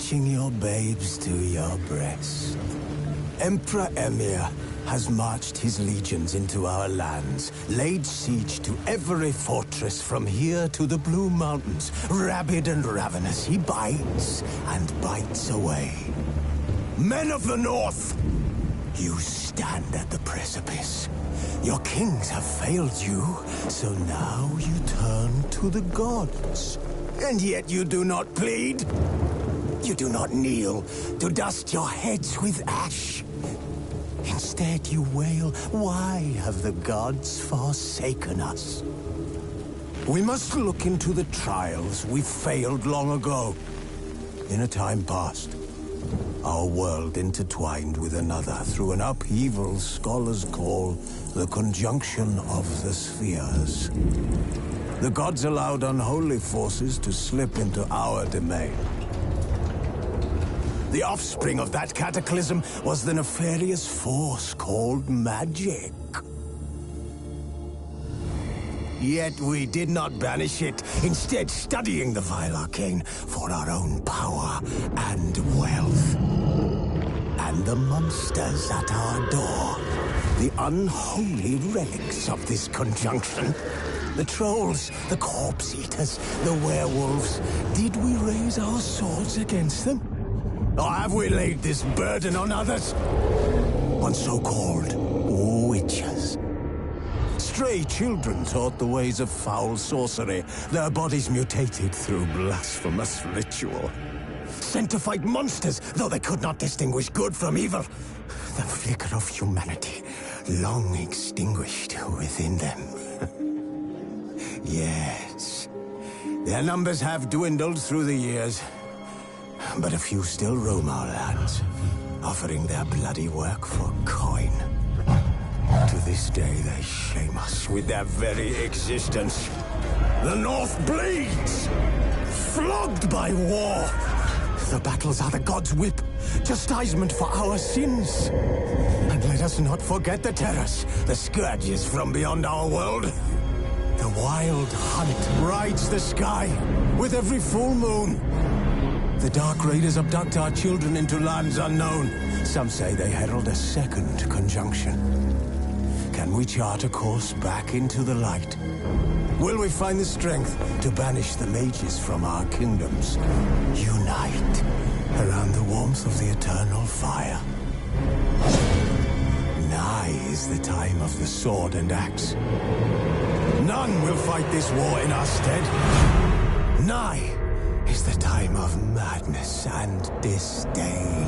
clutching your babes to your breast. Emperor Emir has marched his legions into our lands, laid siege to every fortress from here to the Blue Mountains. Rabid and ravenous, he bites and bites away. Men of the North, you stand at the precipice. Your kings have failed you, so now you turn to the gods. And yet you do not plead. You do not kneel to dust your heads with ash. Instead you wail, why have the gods forsaken us? We must look into the trials we failed long ago. In a time past, our world intertwined with another through an upheaval scholars call the conjunction of the spheres. The gods allowed unholy forces to slip into our domain. The offspring of that cataclysm was the nefarious force called magic. Yet we did not banish it, instead studying the vile arcane for our own power and wealth. And the monsters at our door, the unholy relics of this conjunction. The trolls, the corpse-eaters, the werewolves. Did we raise our swords against them? Or have we laid this burden on others? On so-called witches. Stray children taught the ways of foul sorcery, their bodies mutated through blasphemous ritual. Sent to fight monsters, though they could not distinguish good from evil. The flicker of humanity, long extinguished within them. Yes, their numbers have dwindled through the years, but a few still roam our lands, offering their bloody work for coin. To this day, they shame us with their very existence. The North bleeds, flogged by war. The battles are the gods' whip, chastisement for our sins. And let us not forget the terrors, the scourges from beyond our world. The wild hunt rides the sky with every full moon. The Dark Raiders abduct our children into lands unknown. Some say they herald a second conjunction. Can we chart a course back into the light? Will we find the strength to banish the mages from our kingdoms? Unite around the warmth of the eternal fire. Nigh is the time of the sword and axe. None will fight this war in our stead. Nigh is the time of madness and disdain.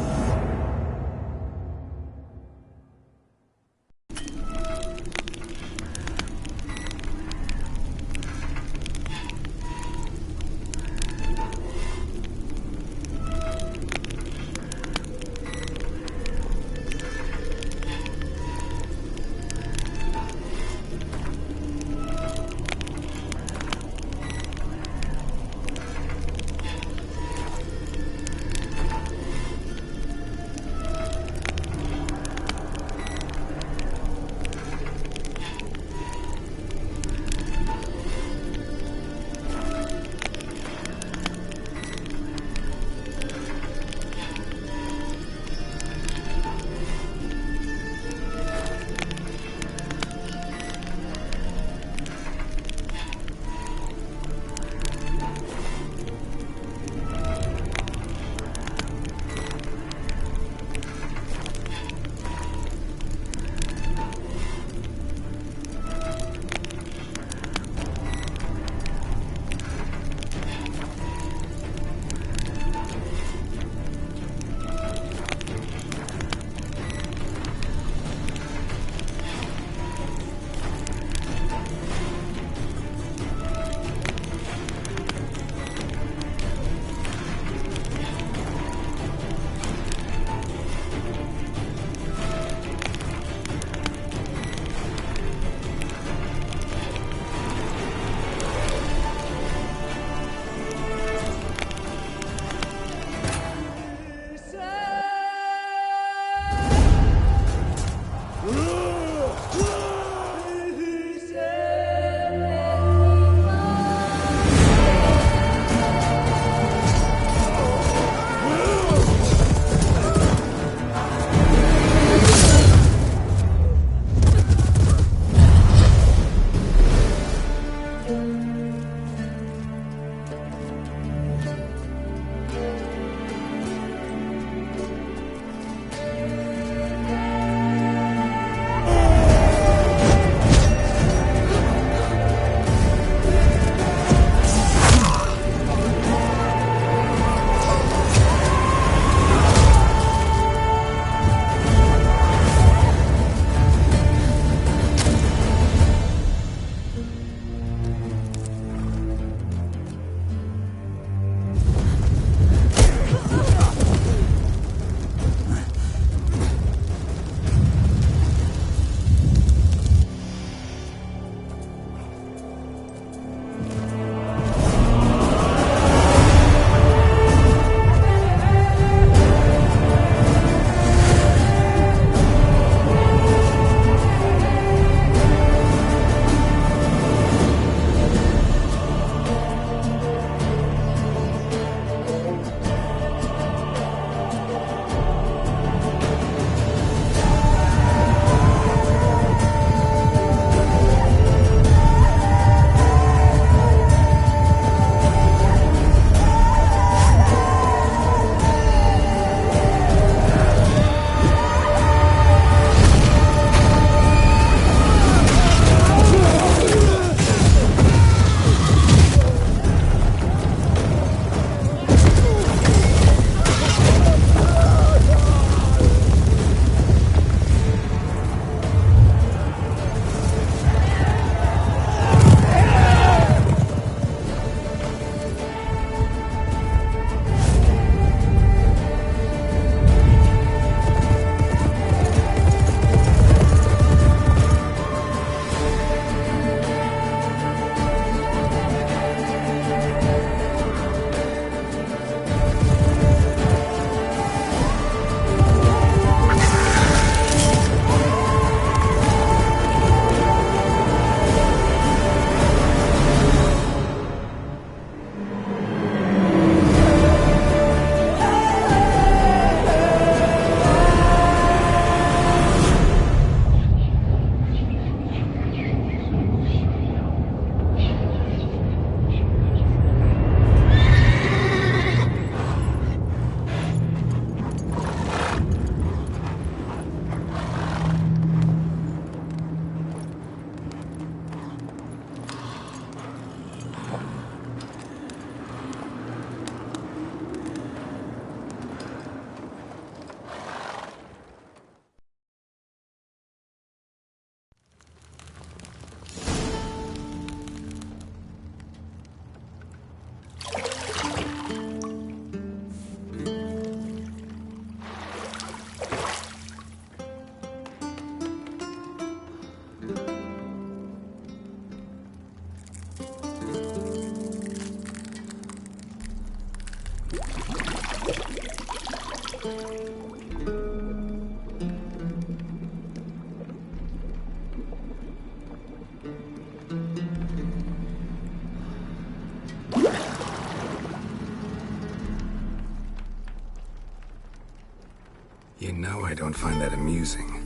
You know I don't find that amusing.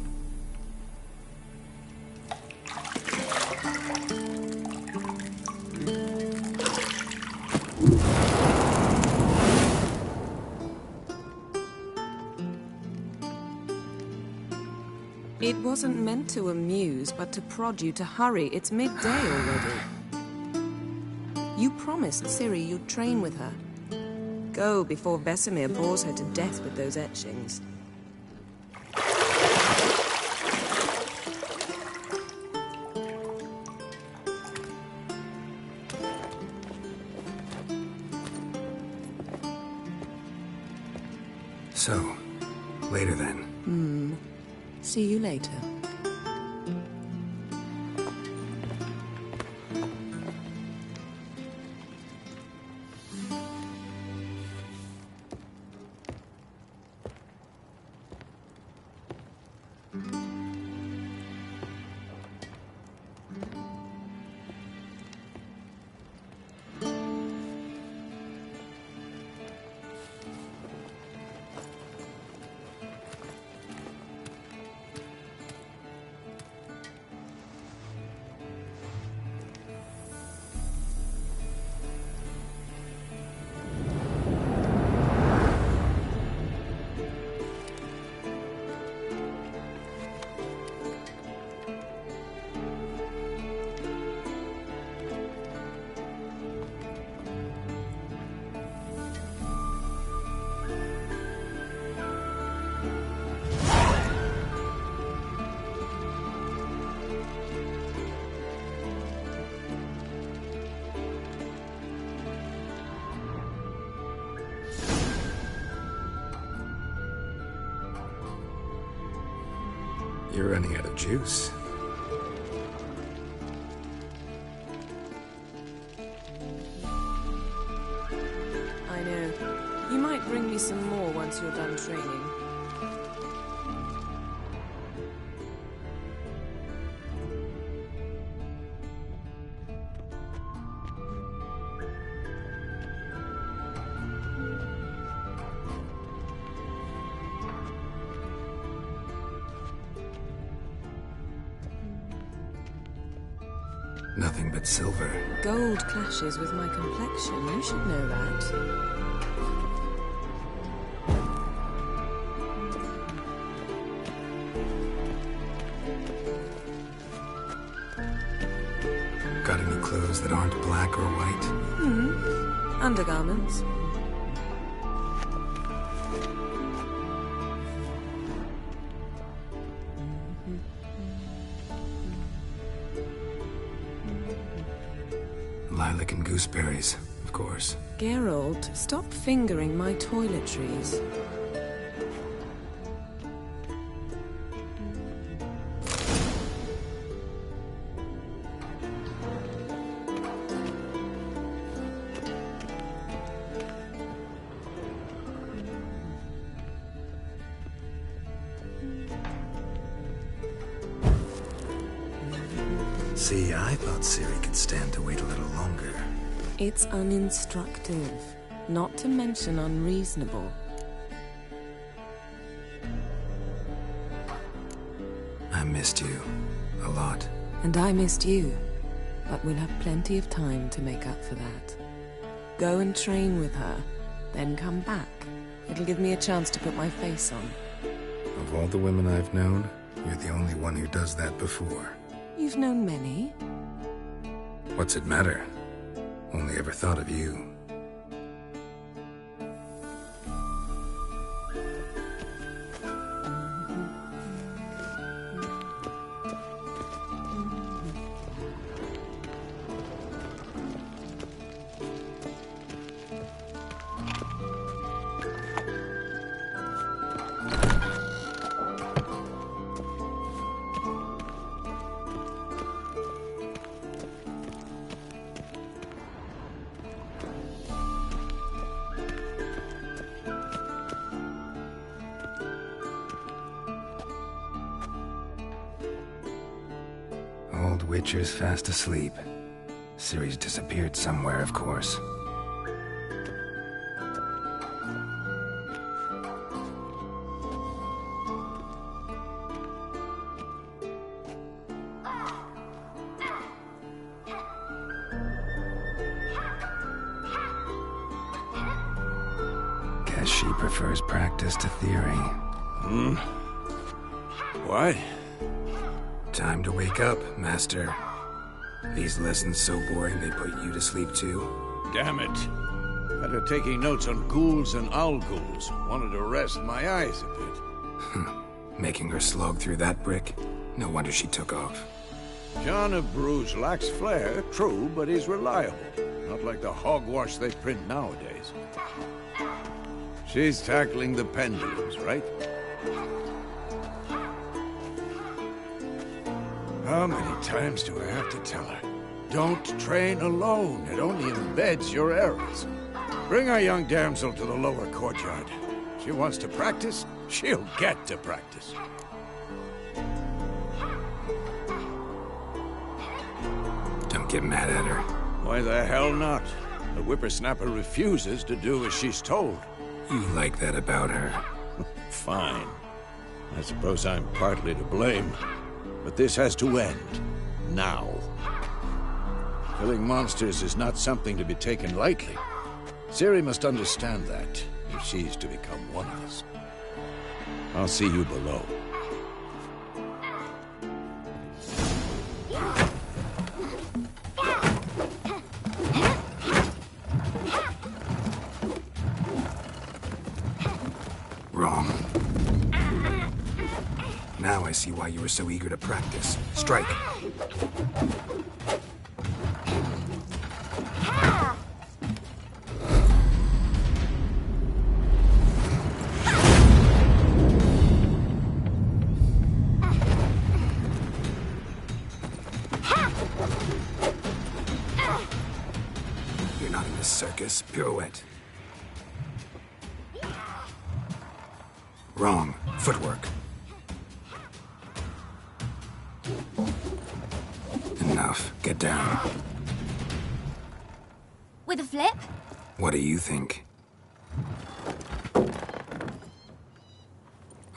It wasn't meant to amuse, but to prod you to hurry. It's midday already. You promised Ciri you'd train with her. Go before Vesemir bores her to death with those etchings. So, later then. See you later. You're running out of juice. I know. You might bring me some more once you're done training. Nothing but silver. Gold clashes with my complexion. You should know that. Got any clothes that aren't black or white? Undergarments. Lilac and gooseberries, of course. Geralt, stop fingering my toiletries. See, I thought Ciri could stand to wait a little longer. It's uninstructive, not to mention unreasonable. I missed you. A lot. And I missed you, but we'll have plenty of time to make up for that. Go and train with her, then come back. It'll give me a chance to put my face on. Of all the women I've known, you're the only one who does that before. You've known many. What's it matter? Only ever thought of you. old Witcher's fast asleep. Ciri's disappeared somewhere, of course. Guess she prefers practice to theory. What? Time to wake up, Master. These lessons so boring they put you to sleep too? Damn it. Had her taking notes on ghouls and owl ghouls. Wanted to rest my eyes a bit. Making her slog through that brick? No wonder she took off. John of Bruges lacks flair, true, but he's reliable. Not like the hogwash they print nowadays. She's tackling the pendulums, right? How many times do I have to tell her? Don't train alone. It only embeds your errors. Bring our young damsel to the lower courtyard. She wants to practice, she'll get to practice. Don't get mad at her. Why the hell not? The whippersnapper refuses to do as she's told. You like that about her. Fine. I suppose I'm partly to blame. But this has to end. Now. Killing monsters is not something to be taken lightly. Ciri must understand that, if she's to become one of us. I'll see you below. Wrong. Now I see why you were so eager to practice. Strike. You're not in this circus. Pirouette. Wrong. Footwork. Enough. Get down. With a flip? What do you think?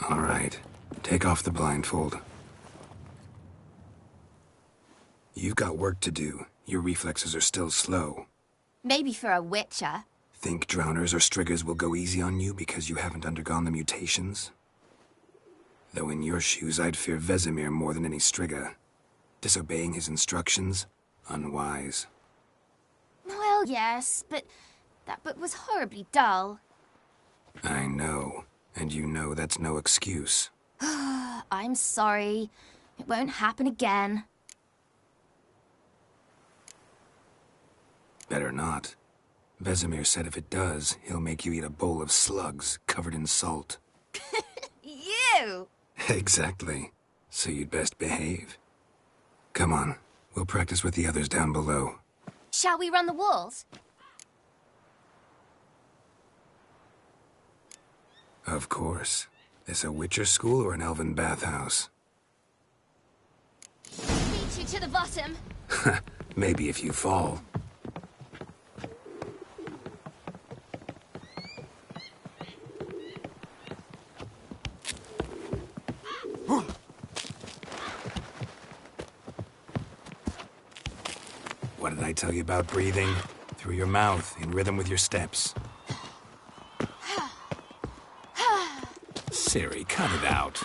All right. Take off the blindfold. You've got work to do. Your reflexes are still slow. Maybe for a witcher. Think drowners or striggers will go easy on you because you haven't undergone the mutations? Though in your shoes, I'd fear Vesemir more than any strigger. Disobeying his instructions? Unwise. Well, yes, but that book was horribly dull. I know. And you know that's no excuse. I'm sorry. It won't happen again. Better not. Vesemir said if it does, he'll make you eat a bowl of slugs covered in salt. You! Exactly. So you'd best behave. Come on. We'll practice with the others down below. Shall we run the walls? Of course. This a Witcher school or an elven bathhouse? Beat you to the bottom. Maybe if you fall. What did I tell you about breathing? Through your mouth, in rhythm with your steps. Ciri, cut it out.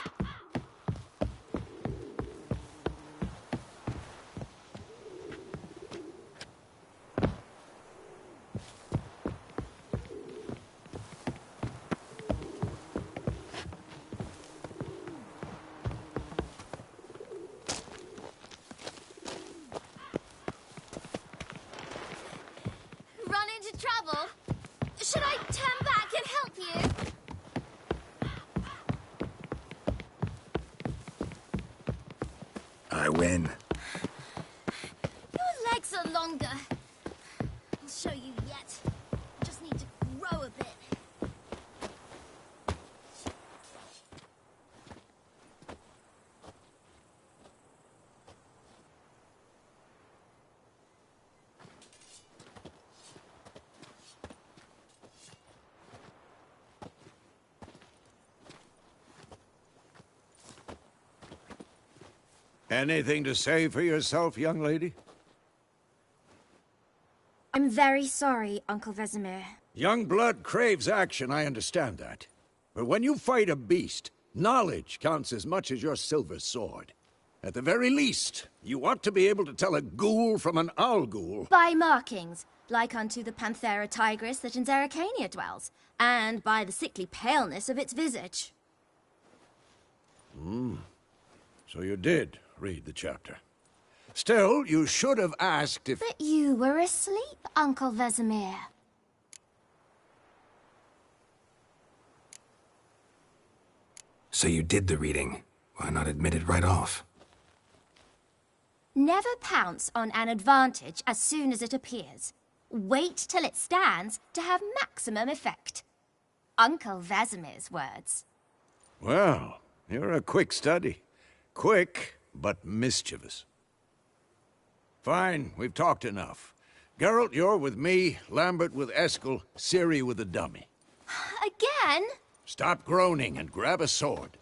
Run into trouble? Should I turn back and help you? I win. Your legs are longer. I'll show you yet. I just need to grow a bit. Anything to say for yourself, young lady? I'm very sorry, Uncle Vesemir. Young blood craves action, I understand that. But when you fight a beast, knowledge counts as much as your silver sword. At the very least, you ought to be able to tell a ghoul from an owl ghoul. By markings, like unto the Panthera tigris that in Zerrikania dwells, and by the sickly paleness of its visage. So you did read the chapter. Still, you should have asked if... But you were asleep, Uncle Vesemir. So you did the reading. Why not admit it right off? Never pounce on an advantage as soon as it appears. Wait till it stands to have maximum effect. Uncle Vesemir's words. Well, you're a quick study. Quick, but mischievous. Fine, we've talked enough. Geralt, you're with me, Lambert with Eskel, Ciri with the dummy. Again? Stop groaning and grab a sword.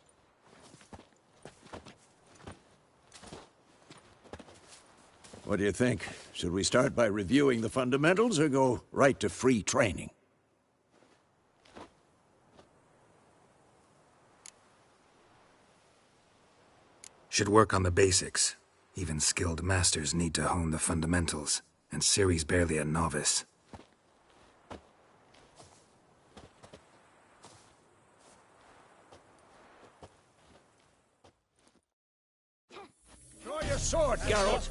What do you think? Should we start by reviewing the fundamentals or go right to free training? Should work on the basics. Even skilled masters need to hone the fundamentals, and Ciri's barely a novice. Draw your sword, Geralt!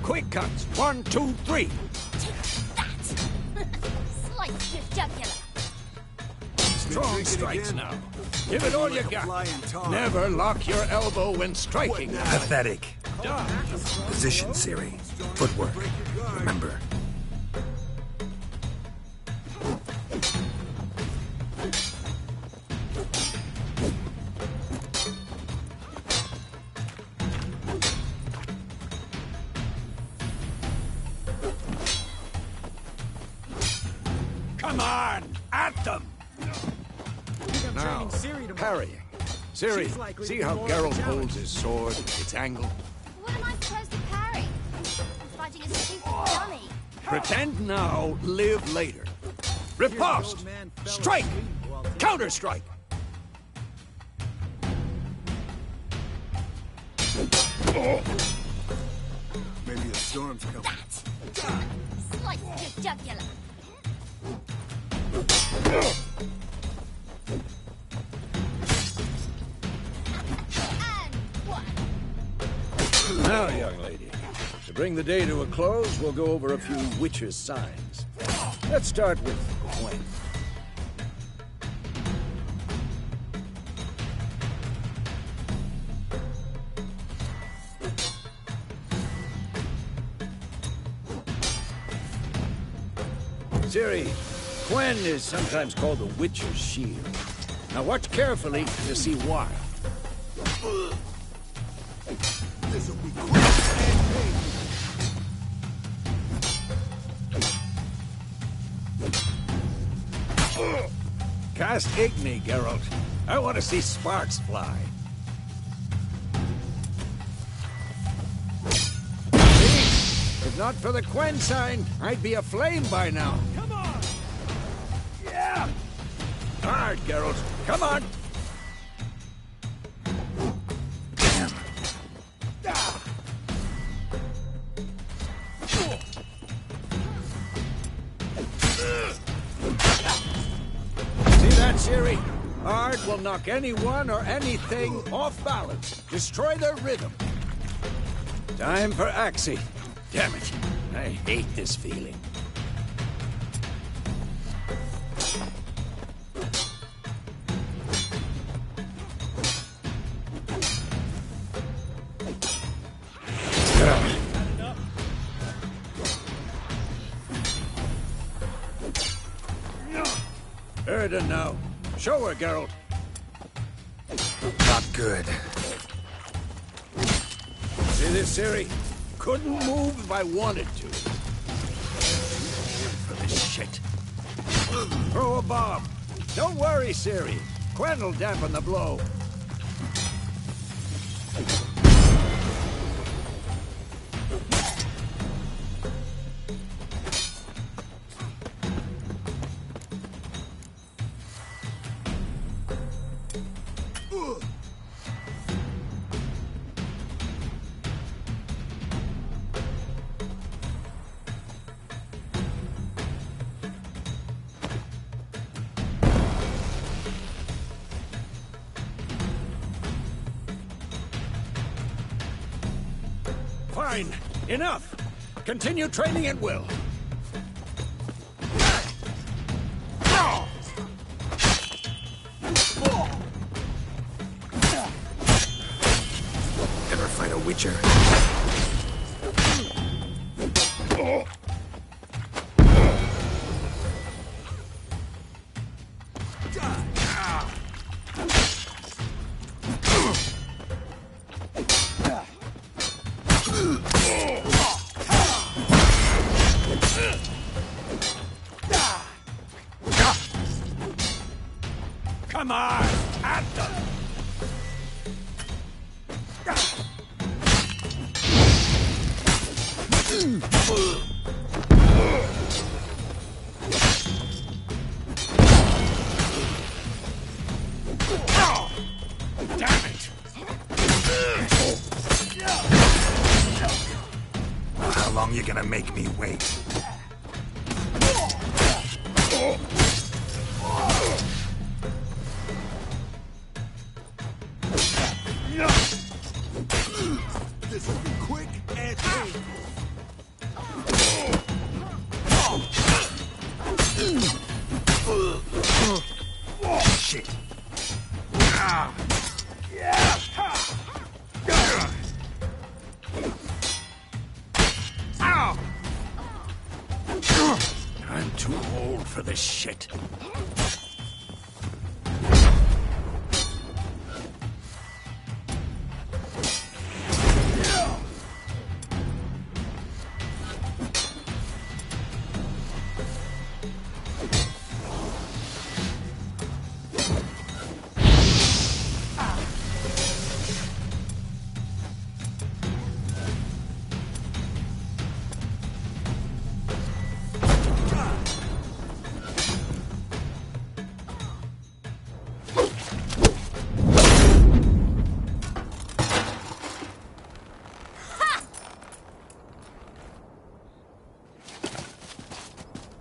Quick cuts! 1, 2, 3! That! Slice your jugular. Strong strikes now. Give it all you got. Never lock your elbow when striking. Pathetic. Position, Ciri. Footwork. Remember. Come on! At them! Now, parrying. Ciri, see how Geralt holds his sword, its angle? What am I supposed to parry? I'm fighting a stupid dummy. Pretend now, live later. Riposte! Strike! Counter-strike! Maybe the storm's coming. Slice your jugular. And one. Now, young lady, to bring the day to a close, we'll go over a few witches' signs. Let's start with Gwen. Ciri, Gwen is sometimes called the Witcher's Shield. Now watch carefully to see why. This'll be quick and Cast Igni, Geralt. I want to see sparks fly. See? If not for the Gwen sign, I'd be aflame by now. Come on! Yeah! Hard, Geralt. Come on! Damn. See that, Ciri? Ard will knock anyone or anything off balance. Destroy their rhythm. Time for Axie. Damn it. I hate this feeling. Sheridan now. Show her, Geralt. Not good. See this, Ciri? Couldn't move if I wanted to. For this shit. Throw a bomb. Don't worry, Ciri. Quen will dampen the blow. Fine. Enough. Continue training at will. Ever fight a Witcher? Come on! At them! Damn it! How long you gonna make me wait? This will be quick and painful. Shit. I'm too old for this shit.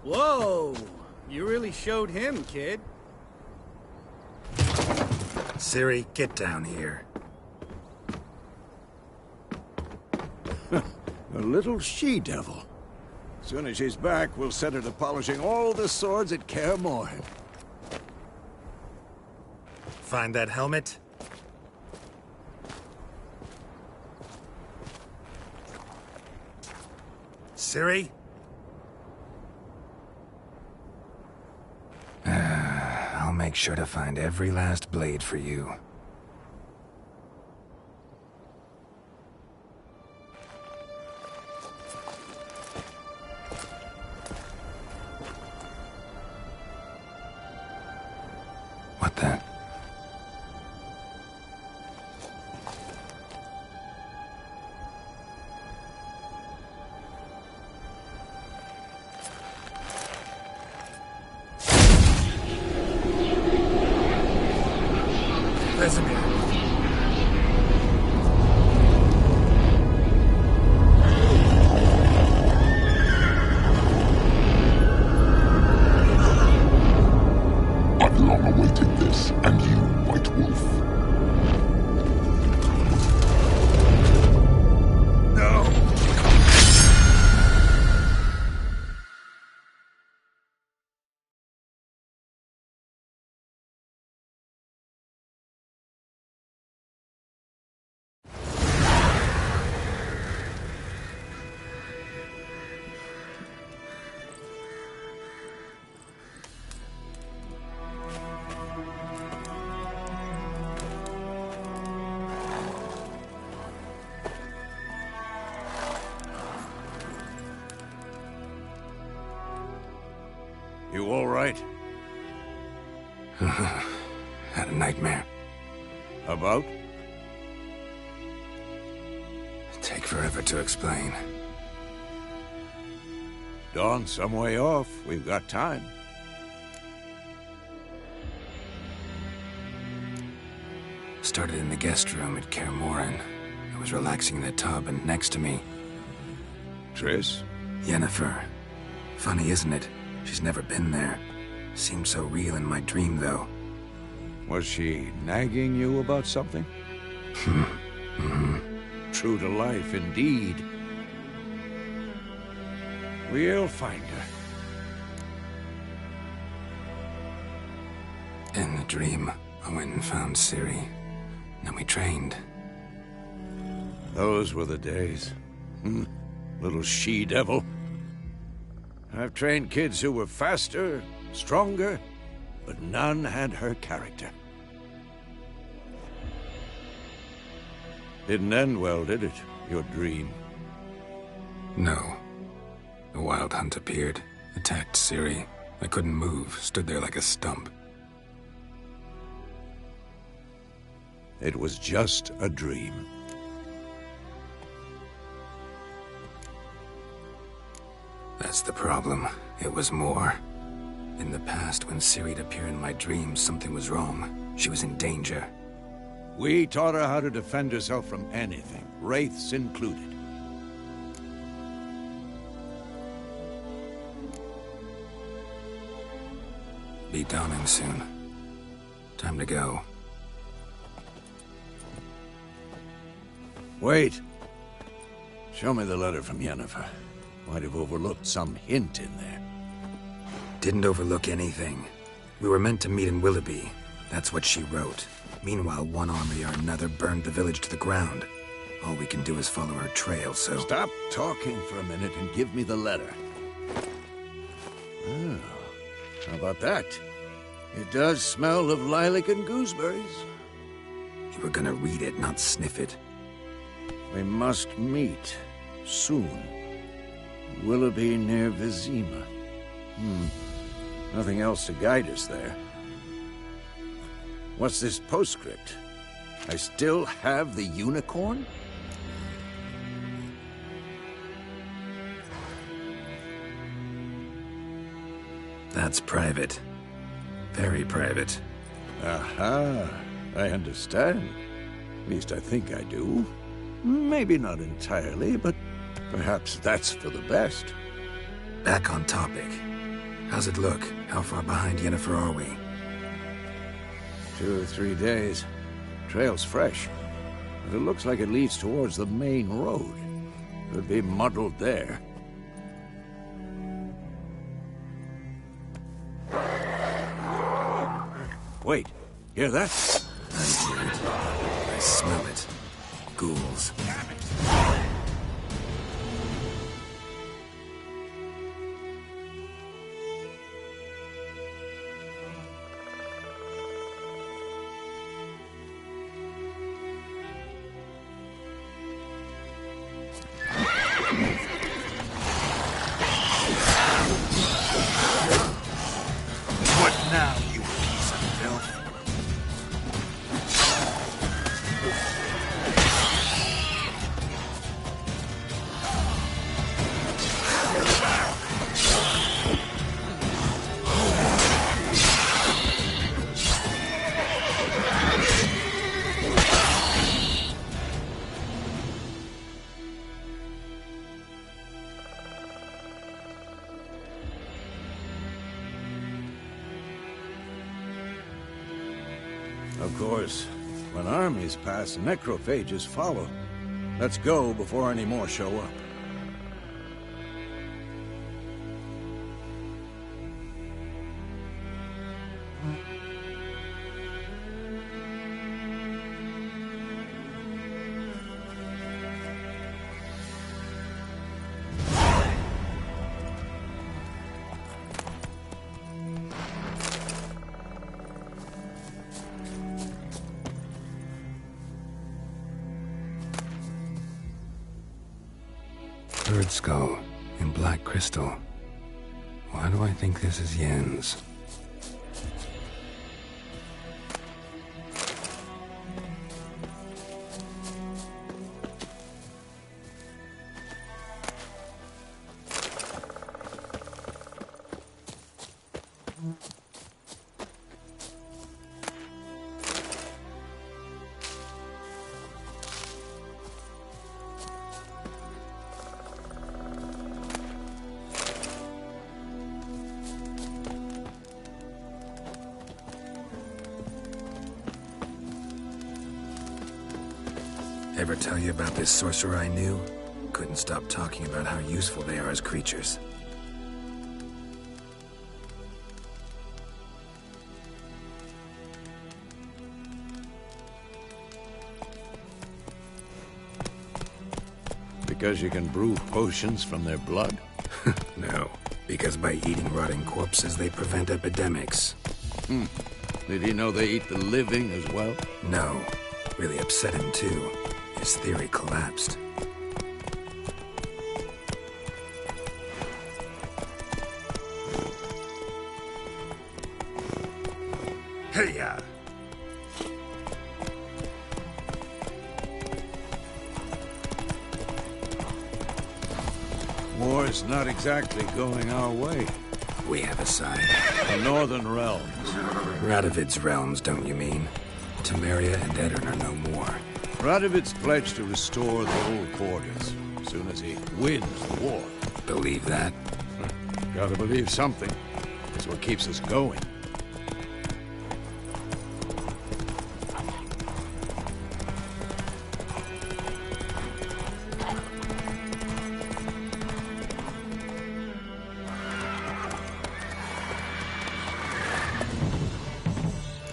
Whoa! You really showed him, kid. Ciri, get down here. A little she-devil. Soon as she's back, we'll set her to polishing all the swords at Kaer Morhen. Find that helmet? Ciri? I'll make sure to find every last blade for you. What the? You all right? Had a nightmare. About? Take forever to explain. Dawn's some way off. We've got time. Started in the guest room at Kaer Morhen. I was relaxing in the tub, and next to me, Triss? Yennefer. Funny, isn't it? She's never been there. Seemed so real in my dream, though. Was she nagging you about something? True to life, indeed. We'll find her. In the dream, I went and found Ciri. Then we trained. Those were the days. Little she-devil. I've trained kids who were faster, stronger, but none had her character. Didn't end well, did it? Your dream? No. The Wild Hunt appeared, attacked Ciri. I couldn't move, stood there like a stump. It was just a dream. That's the problem. It was more. In the past, when Ciri'd appear in my dreams, something was wrong. She was in danger. We taught her how to defend herself from anything, wraiths included. Be dawning soon. Time to go. Wait. Show me the letter from Yennefer. Might have overlooked some hint in there. Didn't overlook anything. We were meant to meet in Willoughby. That's what she wrote. Meanwhile, one army or another burned the village to the ground. All we can do is follow her trail, so... Stop talking for a minute and give me the letter. Oh, how about that? It does smell of lilac and gooseberries. You were gonna read it, not sniff it. We must meet. Soon. Willoughby near Vizima. Nothing else to guide us there. What's this postscript? I still have the unicorn? That's private. Very private. Aha, I understand. At least I think I do. Maybe not entirely, but perhaps that's for the best. Back on topic. How's it look? How far behind Yennefer are we? 2 or 3 days. Trail's fresh, but it looks like it leads towards the main road. Could be muddled there. Wait, hear that? I hear it. I smell it. Ghouls. What now, you piece of filth? Of course, when armies pass, necrophages follow. Let's go before any more show up. Bird skull in black crystal. Why do I think this is Yen's? Ever tell you about this sorcerer I knew? Couldn't stop talking about how useful they are as creatures. Because you can brew potions from their blood? No, because by eating rotting corpses, they prevent epidemics. Did he know they eat the living as well? No, really upset him too. His theory collapsed. Hey-ya! War's not exactly going our way. We have a side. The Northern Realms. Radovid's realms, don't you mean? Temeria and Edirn are no more. Radovid's pledged to restore the old quarters as soon as he wins the war. Believe that? Gotta believe something. It's what keeps us going.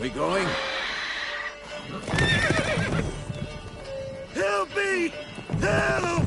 We going? Help me! Help!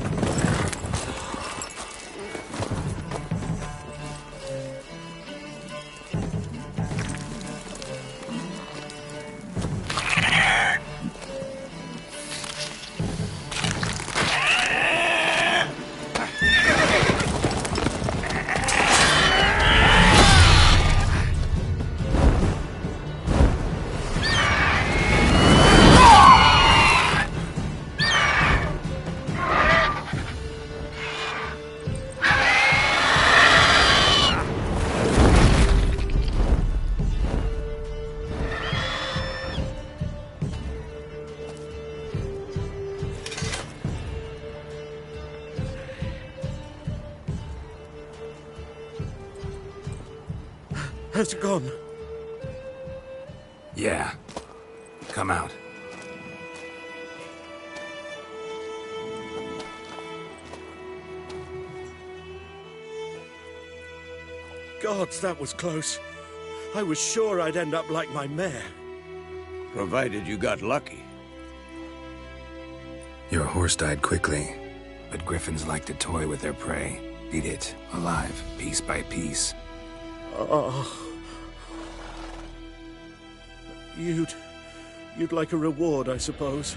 Has it gone? Yeah. Come out. Gods, that was close. I was sure I'd end up like my mare. Provided you got lucky. Your horse died quickly, but griffins like to toy with their prey. Eat it, alive, piece by piece. Oh. You'd like a reward, I suppose.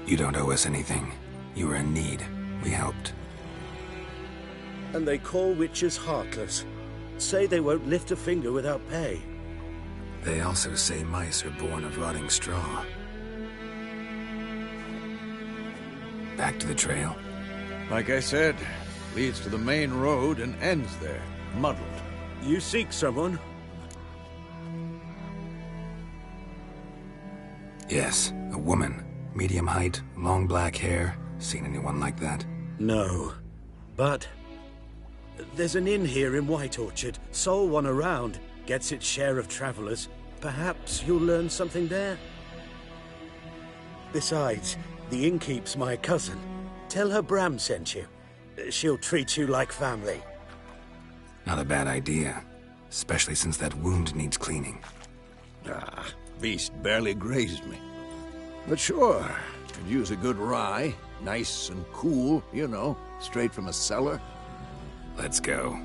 You don't owe us anything. You were in need. We helped. And they call witches heartless. Say they won't lift a finger without pay. They also say mice are born of rotting straw. Back to the trail? Like I said, leads to the main road and ends there, muddled. You seek someone? Yes, a woman. Medium height, long black hair. Seen anyone like that? No. But there's an inn here in White Orchard. Sole one around. Gets its share of travelers. Perhaps you'll learn something there? Besides, the innkeep's my cousin. Tell her Bram sent you. She'll treat you like family. Not a bad idea. Especially since that wound needs cleaning. Beast barely grazed me. But sure, could use a good rye. Nice and cool, you know, straight from a cellar. Let's go.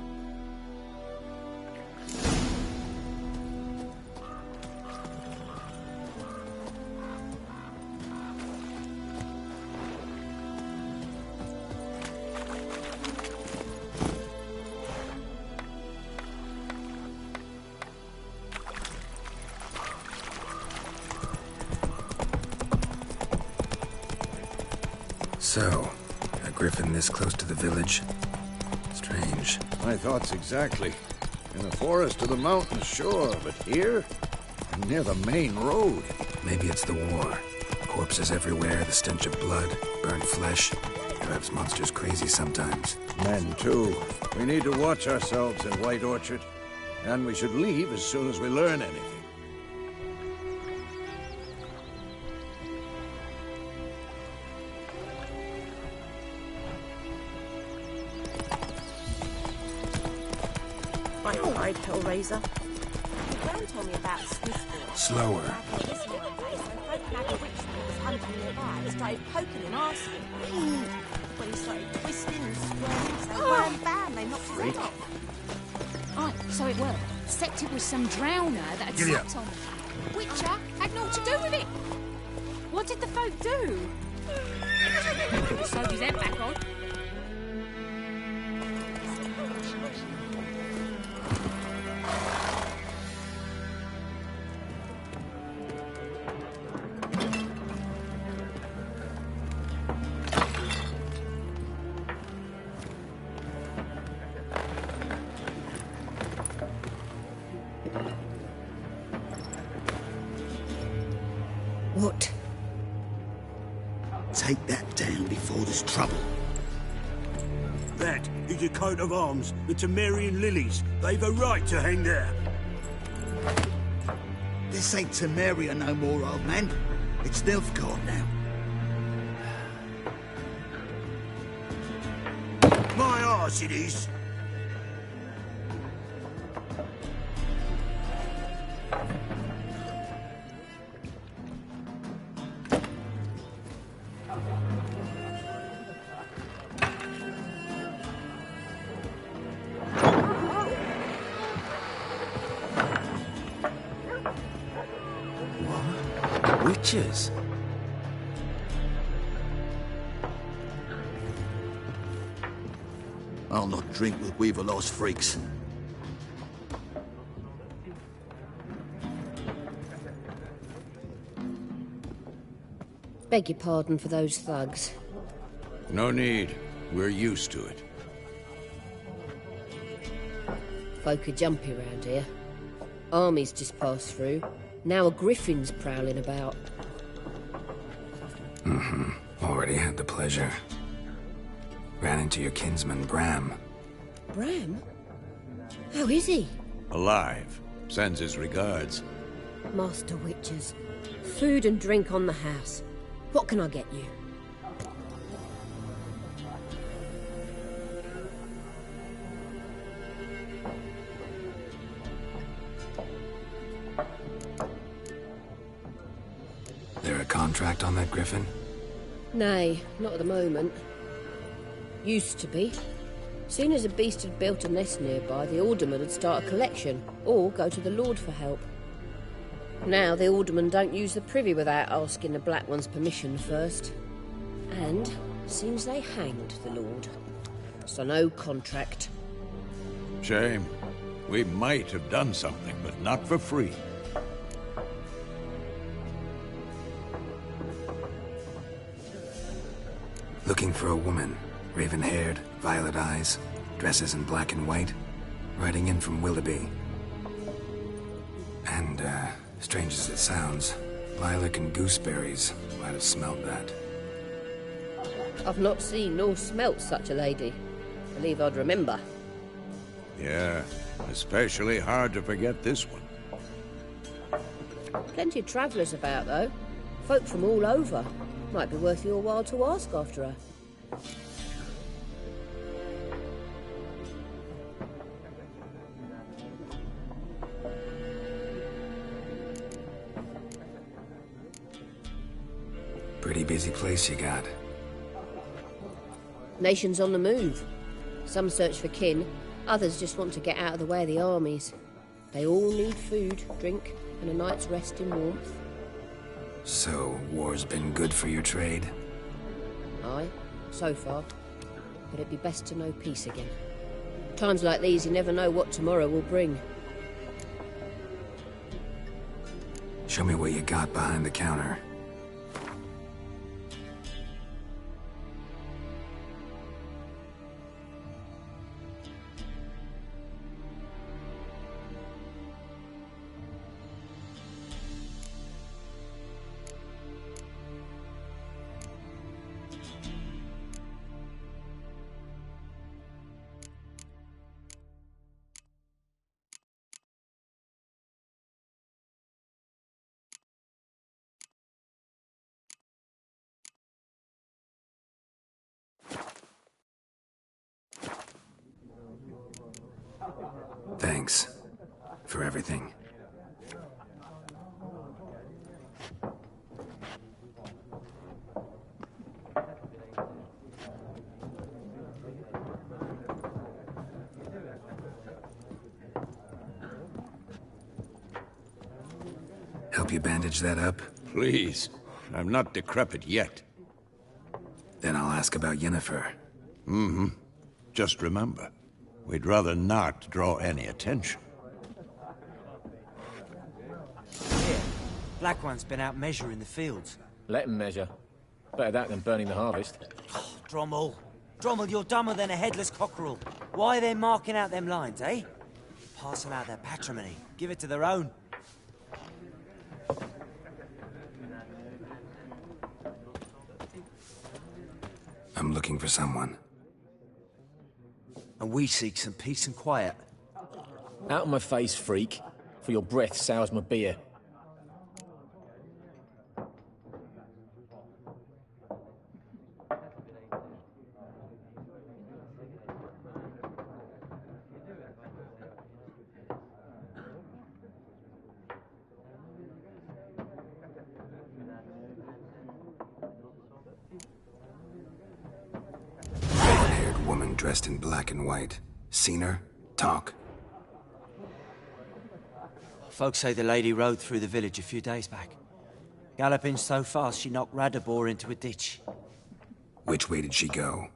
So, a griffin this close to the village? Strange. My thoughts exactly. In the forest or the mountains, sure, but here? Near the main road. Maybe it's the war. Corpses everywhere, the stench of blood, burnt flesh. Drives monsters crazy sometimes. Men, too. We need to watch ourselves in White Orchard. And we should leave as soon as we learn anything. Hi, Hellraiser. My gran told me about Swiss. Slower. Started poking and asking. When he started twisting and squirming, so wham bam, they knocked his head off. Right, so it worked. Except it was some drowner that had slept on me. Witcher had naught to do with it. What did the folk do? He sewed his head back on. What? Take that down before there's trouble. That is a coat of arms, the Temerian lilies. They've a right to hang there. This ain't Temeria no more, old man. It's Nilfgaard now. My arse it is. Witches? I'll not drink with Weaver-lost freaks. Beg your pardon for those thugs. No need. We're used to it. Folk are jumpy around here. Armies just passed through. Now a griffin's prowling about. Already had the pleasure. Ran into your kinsman, Bram. Bram? How is he? Alive. Sends his regards. Master Witches. Food and drink on the house. What can I get you? There a contract on that griffin? Nay, not at the moment. Used to be. Soon as a beast had built a nest nearby, the alderman would start a collection, or go to the Lord for help. Now the aldermen don't use the privy without asking the Black One's permission first. And seems they hanged the Lord. So no contract. Shame. We might have done something, but not for free. Looking for a woman. Raven-haired, violet eyes, dresses in black and white. Riding in from Willoughby. And, strange as it sounds, lilac and gooseberries might have smelled that. I've not seen nor smelt such a lady. Believe I'd remember. Yeah, especially hard to forget this one. Plenty of travellers about, though. Folk from all over. Might be worth your while to ask after her. Pretty busy place you got. Nations on the move. Some search for kin, others just want to get out of the way of the armies. They all need food, drink, and a night's rest in warmth. So, war's been good for your trade? Aye, so far. But it'd be best to know peace again. Times like these, you never know what tomorrow will bring. Show me what you got behind the counter. Thanks. For everything. Help you bandage that up? Please. I'm not decrepit yet. Then I'll ask about Yennefer. Mm-hmm. Just remember, we'd rather not draw any attention. Here, Black One's been out measuring the fields. Let him measure. Better that than burning the harvest. Oh, Drommel. Drommel, you're dumber than a headless cockerel. Why are they marking out them lines, eh? Parcel out their patrimony. Give it to their own. I'm looking for someone. And we seek some peace and quiet. Out of my face, freak. For your breath sours my beer. Red-haired woman dressed in black and white. Seen her? Talk. Folks say the lady rode through the village a few days back. Galloping so fast she knocked Radabor into a ditch. Which way did she go?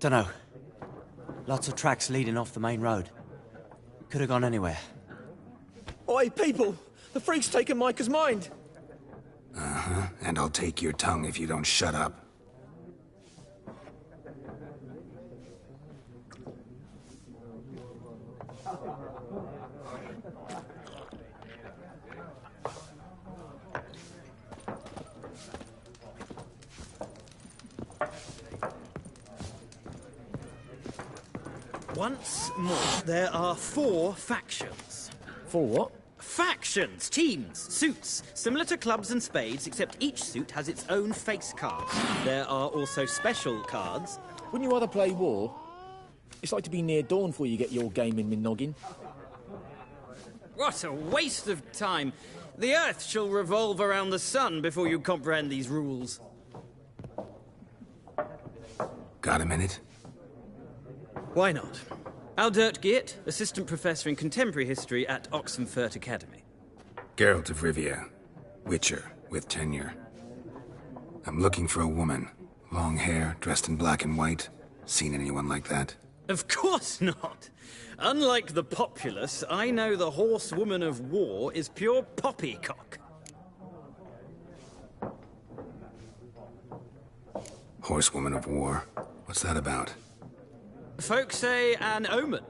Dunno. Lots of tracks leading off the main road. Could have gone anywhere. Oi, people! The freak's taken Micah's mind! Uh-huh. And I'll take your tongue if you don't shut up. Once more, there are 4 factions. 4 what? Factions, teams, suits, similar to clubs and spades, except each suit has its own face card. There are also special cards. Wouldn't you rather play war? It's like to be near dawn before you get your game in my noggin. What a waste of time. The Earth shall revolve around the sun before you comprehend these rules. Got a minute? Why not? Aldert Geert, Assistant Professor in Contemporary History at Oxenfurt Academy. Geralt of Rivia. Witcher, with tenure. I'm looking for a woman. Long hair, dressed in black and white. Seen anyone like that? Of course not. Unlike the populace, I know the horsewoman of war is pure poppycock. Horsewoman of war? What's that about? Folks say an omen.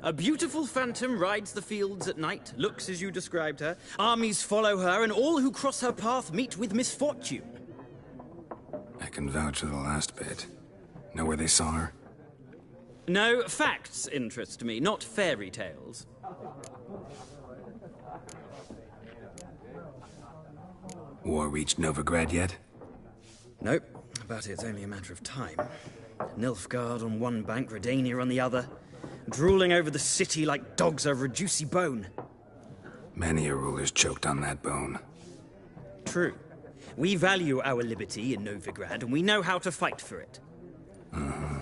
A beautiful phantom rides the fields at night, looks as you described her. Armies follow her, and all who cross her path meet with misfortune. I can vouch for the last bit. Know where they saw her? No, facts interest me, not fairy tales. War reached Novigrad yet? Nope, but it's only a matter of time. Nilfgaard on one bank, Redania on the other, drooling over the city like dogs over a juicy bone. Many a ruler's choked on that bone. True. We value our liberty in Novigrad, and we know how to fight for it. Uh-huh.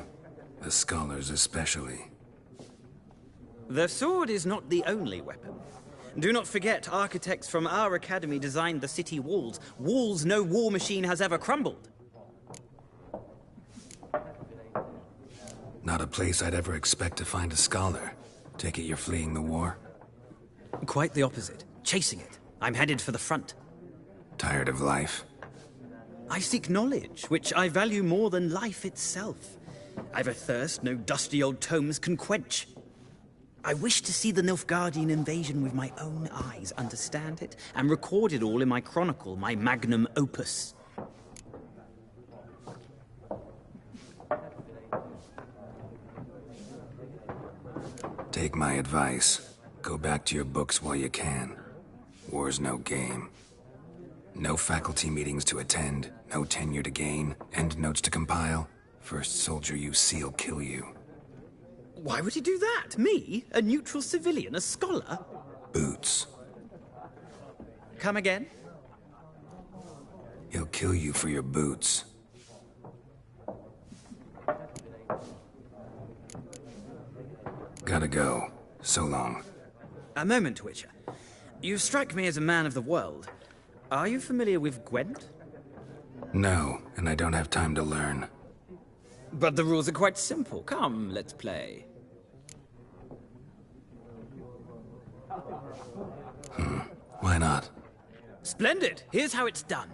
The scholars especially. The sword is not the only weapon. Do not forget, architects from our academy designed the city walls. Walls no war machine has ever crumbled. Not a place I'd ever expect to find a scholar. Take it you're fleeing the war? Quite the opposite. Chasing it. I'm headed for the front. Tired of life? I seek knowledge, which I value more than life itself. I've a thirst no dusty old tomes can quench. I wish to see the Nilfgaardian invasion with my own eyes, understand it, and record it all in my chronicle, my magnum opus. Take my advice. Go back to your books while you can. War's no game. No faculty meetings to attend, no tenure to gain, end notes to compile. First soldier you see'll kill you. Why would he do that? Me? A neutral civilian? A scholar? Boots. Come again? He'll kill you for your boots. Gotta go. So long. A moment, Witcher. You strike me as a man of the world. Are you familiar with Gwent? No, and I don't have time to learn. But the rules are quite simple. Come, let's play. Why not? Splendid! Here's how it's done.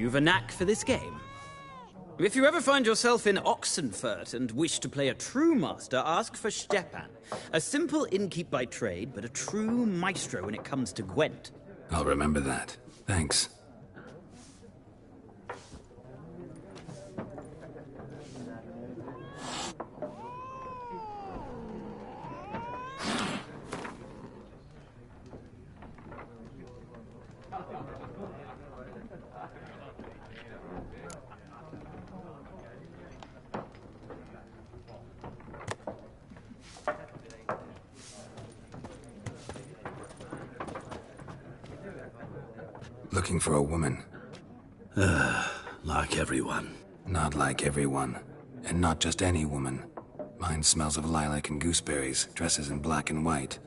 You've a knack for this game. If you ever find yourself in Oxenfurt and wish to play a true master, ask for Stepan. A simple innkeep by trade, but a true maestro when it comes to Gwent. I'll remember that. Thanks. Looking for a woman. Like everyone. Not like everyone. And not just any woman. Mine smells of lilac and gooseberries, dresses in black and white.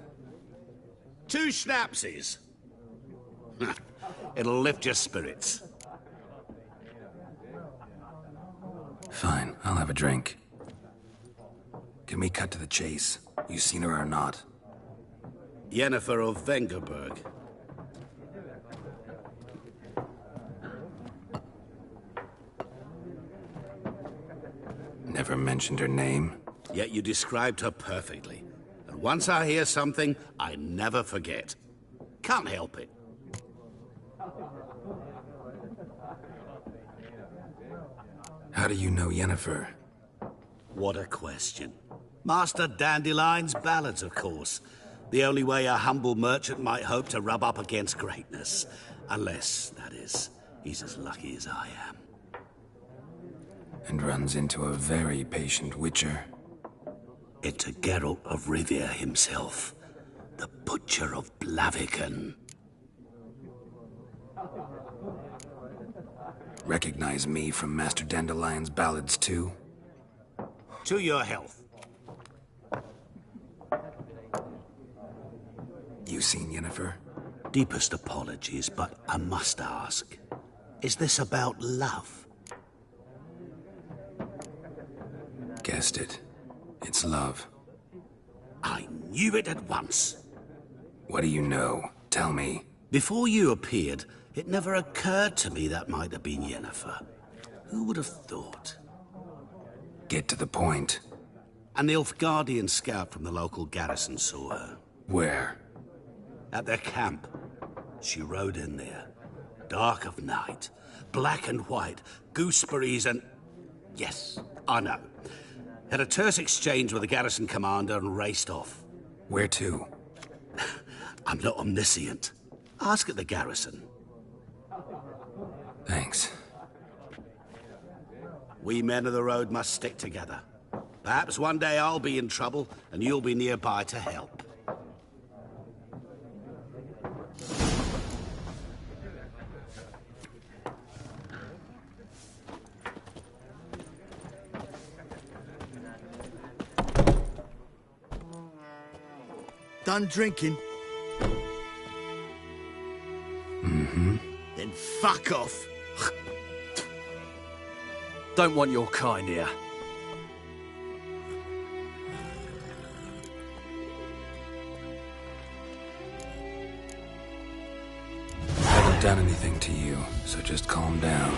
2 schnapsies. It'll lift your spirits. Fine, I'll have a drink. Can we cut to the chase? You seen her or not? Yennefer of Vengerberg. Never mentioned her name. Yet you described her perfectly. And once I hear something, I never forget. Can't help it. How do you know Yennefer? What a question. Master Dandelion's ballads, of course. The only way a humble merchant might hope to rub up against greatness. Unless, that is, he's as lucky as I am. And runs into a very patient witcher. It's a Geralt of Rivia himself. The Butcher of Blaviken. Recognize me from Master Dandelion's ballads, too? To your health. You seen Yennefer? Deepest apologies, but I must ask. Is this about love? Guessed it. It's love. I knew it at once. What do you know? Tell me. Before you appeared, it never occurred to me that might have been Yennefer. Who would have thought? Get to the point. An Nilfgaardian scout from the local garrison saw her. Where? At their camp. She rode in there. Dark of night. Black and white. Gooseberries and... Yes, I know. Had a terse exchange with the garrison commander and raced off. Where to? I'm not omniscient. Ask at the garrison. Thanks. We men of the road must stick together. Perhaps one day I'll be in trouble and you'll be nearby to help. Done drinking? Mm-hmm. Then fuck off. Don't want your kind here. Haven't done anything to you, so just calm down.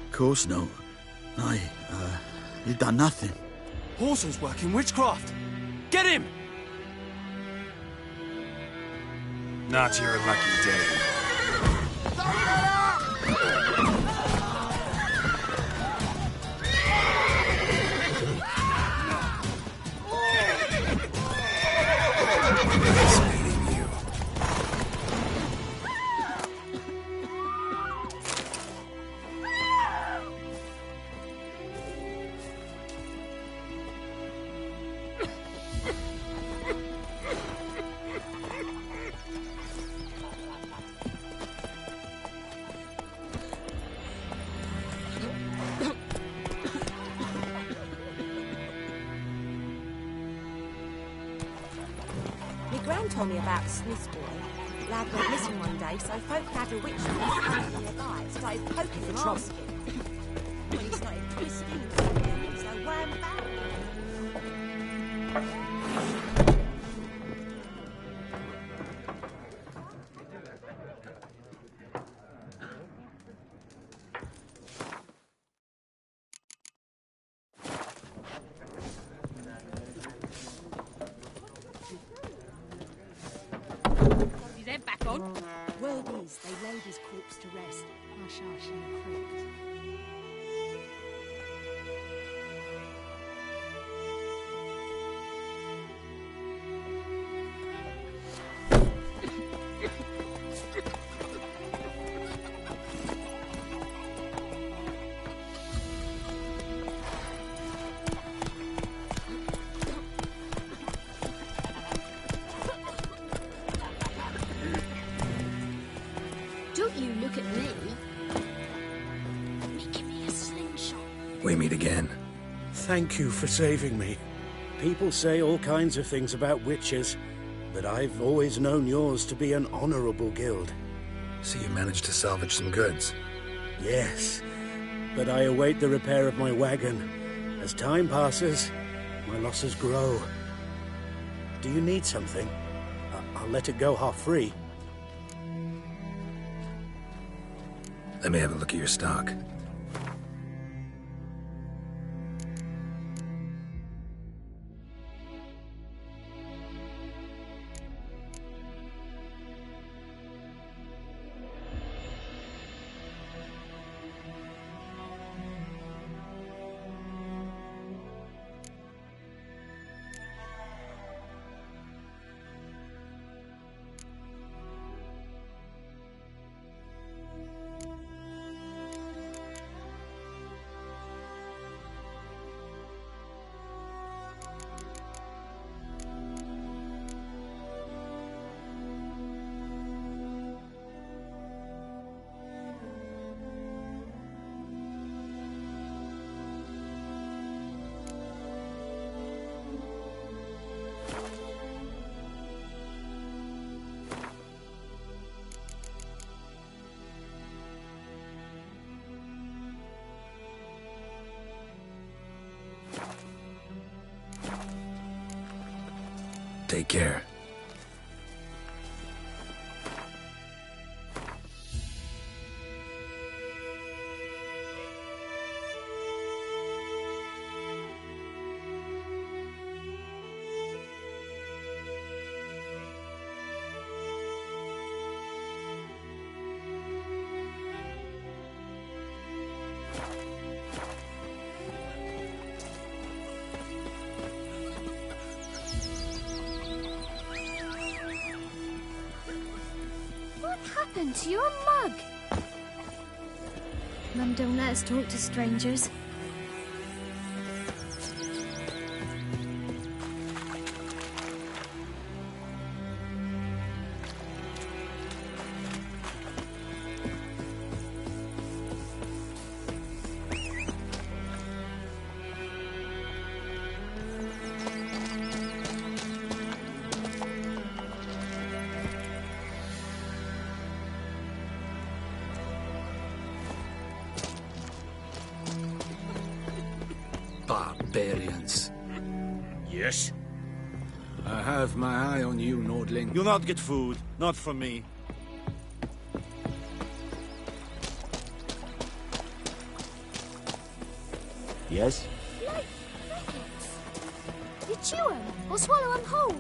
Of course not. You've done nothing. Horsel's working witchcraft. Get him! Not your lucky day. Gran told me about Smith's boy. Lad went missing one day, so folk had a witch hunt nearby. Started poking for trouble. When he started twisting, so wham bam. on. Word is, they laid his corpse to rest. Hush, hush, in the crypt. Don't you look at me. Give me a slingshot. We meet again. Thank you for saving me. People say all kinds of things about witches, but I've always known yours to be an honorable guild. So you managed to salvage some goods? Yes, but I await the repair of my wagon. As time passes, my losses grow. Do you need something? I'll let it go half-free. Let me have a look at your stock. Take care. What happened to your mug? Mum don't let us talk to strangers. Barbarians. Yes? I have my eye on you, Nordling. You'll not get food. Not from me. Yes? You chew 'em or swallow 'em whole.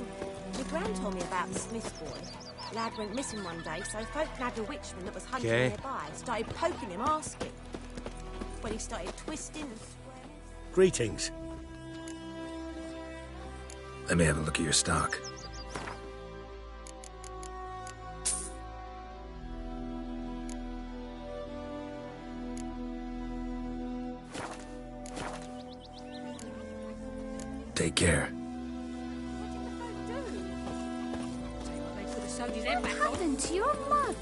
My gran told me about the Smith boy. Lad went missing one day, so folk nabbed a witchman that was hunting Okay. nearby. Started poking him, asking. When he started twisting and swearing. Greetings. Let me have a look at your stock. Take care. What happened to your mug?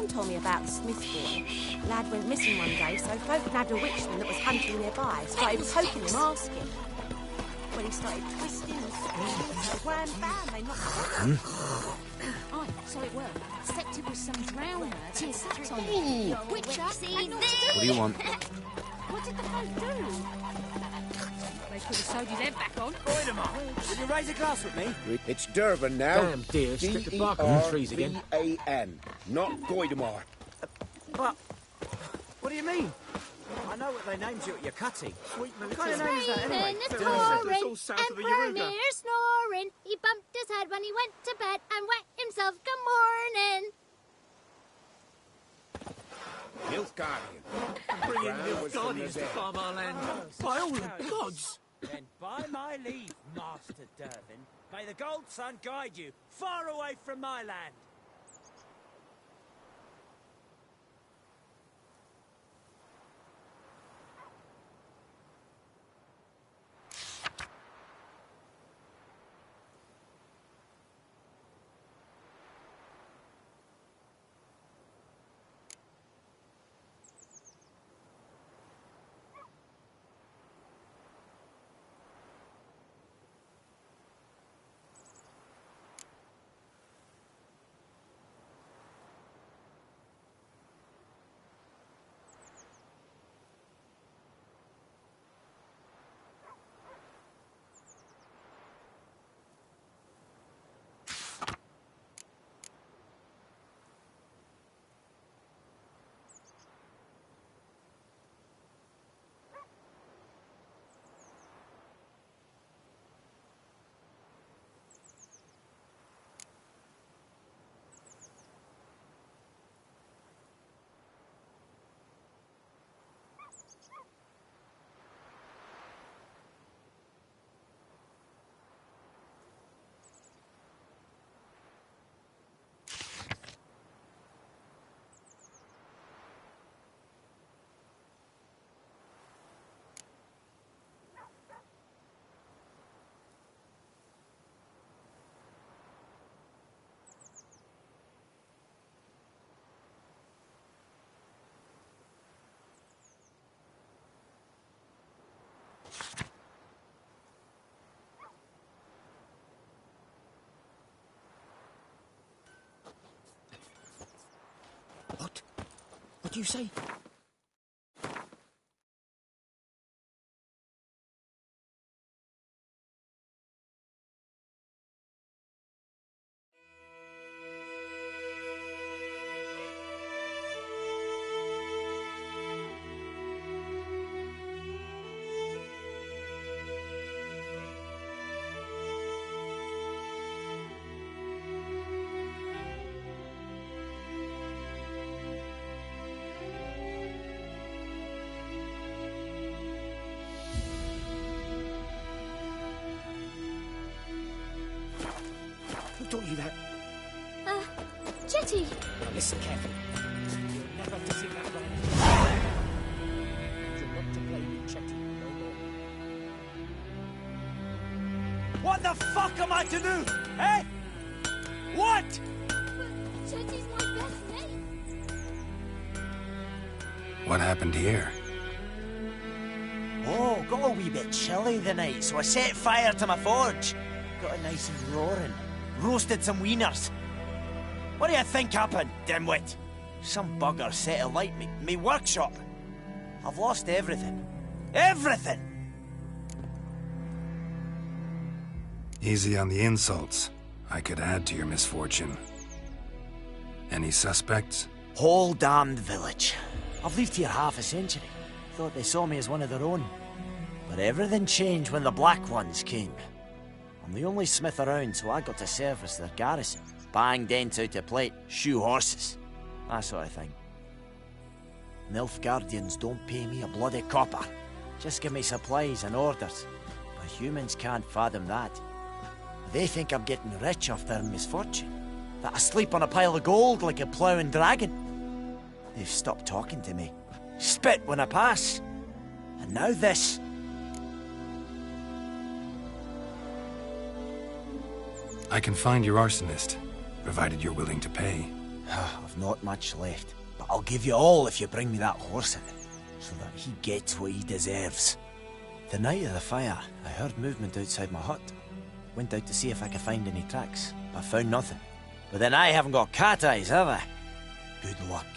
Sam told me about the Smith boy. Lad went missing one day, so folk nabbed a witchman that was hunting nearby. Started poking him, asking. When he started twisting and screaming, so wham bam, they knocked him out. Aye, so it were. Except it was some drowner that had sat on it. Witcher had not to do What do you want? What did the folk do? They could have sewed his head back on. Will you raise a glass with me? It's Durban now. Damn dear, strip the bark off the trees again. D-E-R-B-A-N, not Goidemar. But, what do you mean? I know what they named you at your cutting. What kind of name is that anyway? Raining, it's pouring, Emperor near snoring. He bumped his head when he went to bed and wet himself. Good morning. Nilfgaardian. Bringing Nilfgaardians to farm our land. By all the gods! Then by my leave, Master Durban, may the Gold Sun guide you far away from my land. What do you say? Who taught you that? Jetty. Now listen carefully. You'll never visit that land. You're not to play with Chetty no more. What the fuck am I to do? Eh? What? But Chetty's my best mate. What happened here? Oh, got a wee bit chilly the night, so I set fire to my forge. Got it nice and roaring. Roasted some wieners. What do you think happened, dimwit? Some bugger set alight me workshop. I've lost everything. Everything! Easy on the insults. I could add to your misfortune. Any suspects? Whole damned village. I've lived here half a century. Thought they saw me as one of their own. But everything changed when the Black Ones came. I'm the only smith around, so I got to service their garrison. Bang dents out of plate, shoe horses. That sort of thing. Nilfgaardians don't pay me a bloody copper. Just give me supplies and orders. But humans can't fathom that. They think I'm getting rich off their misfortune. That I sleep on a pile of gold like a ploughing dragon. They've stopped talking to me. Spit when I pass. And now this. I can find your arsonist, provided you're willing to pay. I've not much left, but I'll give you all if you bring me that horse in, so that he gets what he deserves. The night of the fire, I heard movement outside my hut. Went out to see if I could find any tracks, but found nothing. But then I haven't got cat eyes, have I? Good luck.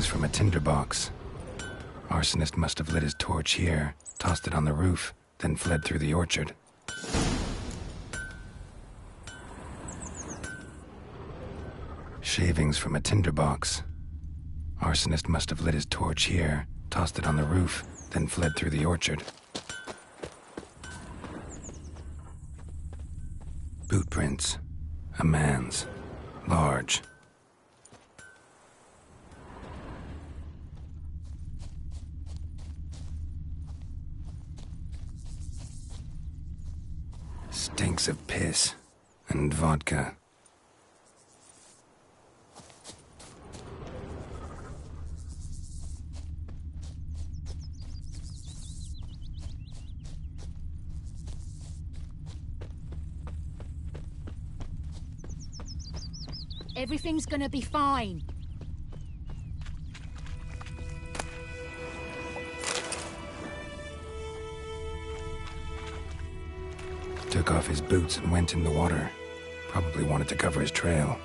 from a tinderbox. Arsonist must have lit his torch here, tossed it on the roof, then fled through the orchard. Shavings from a tinderbox. Arsonist must have lit his torch here, tossed it on the roof, then fled through the orchard. Boot prints. A man's. Large. Stinks of piss and vodka. Everything's gonna be fine. Took off his boots and went in the water. Probably wanted to cover his trail.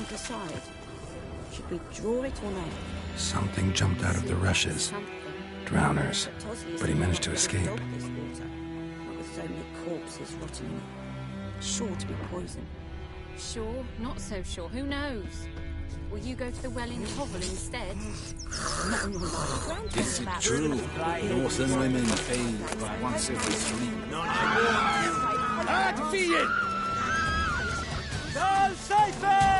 Decide. Should we draw it or not? Something jumped out of the rushes. Drowners. But he managed to escape. Not with so many corpses rotting in it. Sure to be poison. Sure, not so sure. Who knows? Will you go to the well in Hovel instead? Not on your life. Is it true? Northern women bathe by once every 3 months. Artfield! Karl Seifer!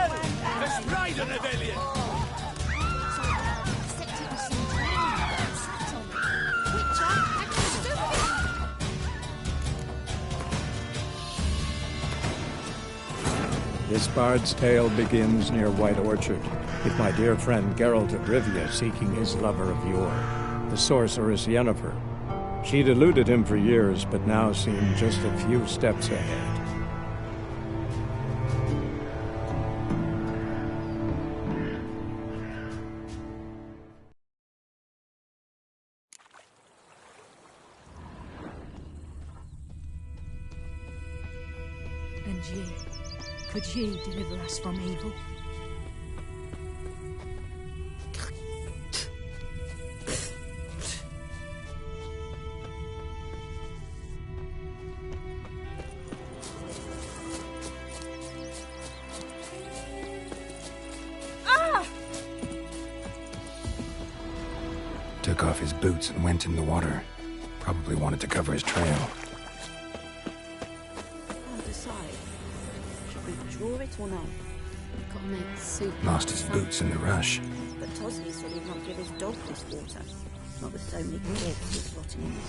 Let's ride on rebellion! This bard's tale begins near White Orchard, with my dear friend Geralt of Rivia seeking his lover of yore, the sorceress Yennefer. She'd eluded him for years, but now seemed just a few steps ahead. And ye, could ye deliver us from evil? Took off his boots and went in the water. Probably wanted to cover his trail. Draw it or not? Got to make soup. Lost his boots in the rush. But Tosley said he'd not give his dog this water. Not with so many corpses rotting in it.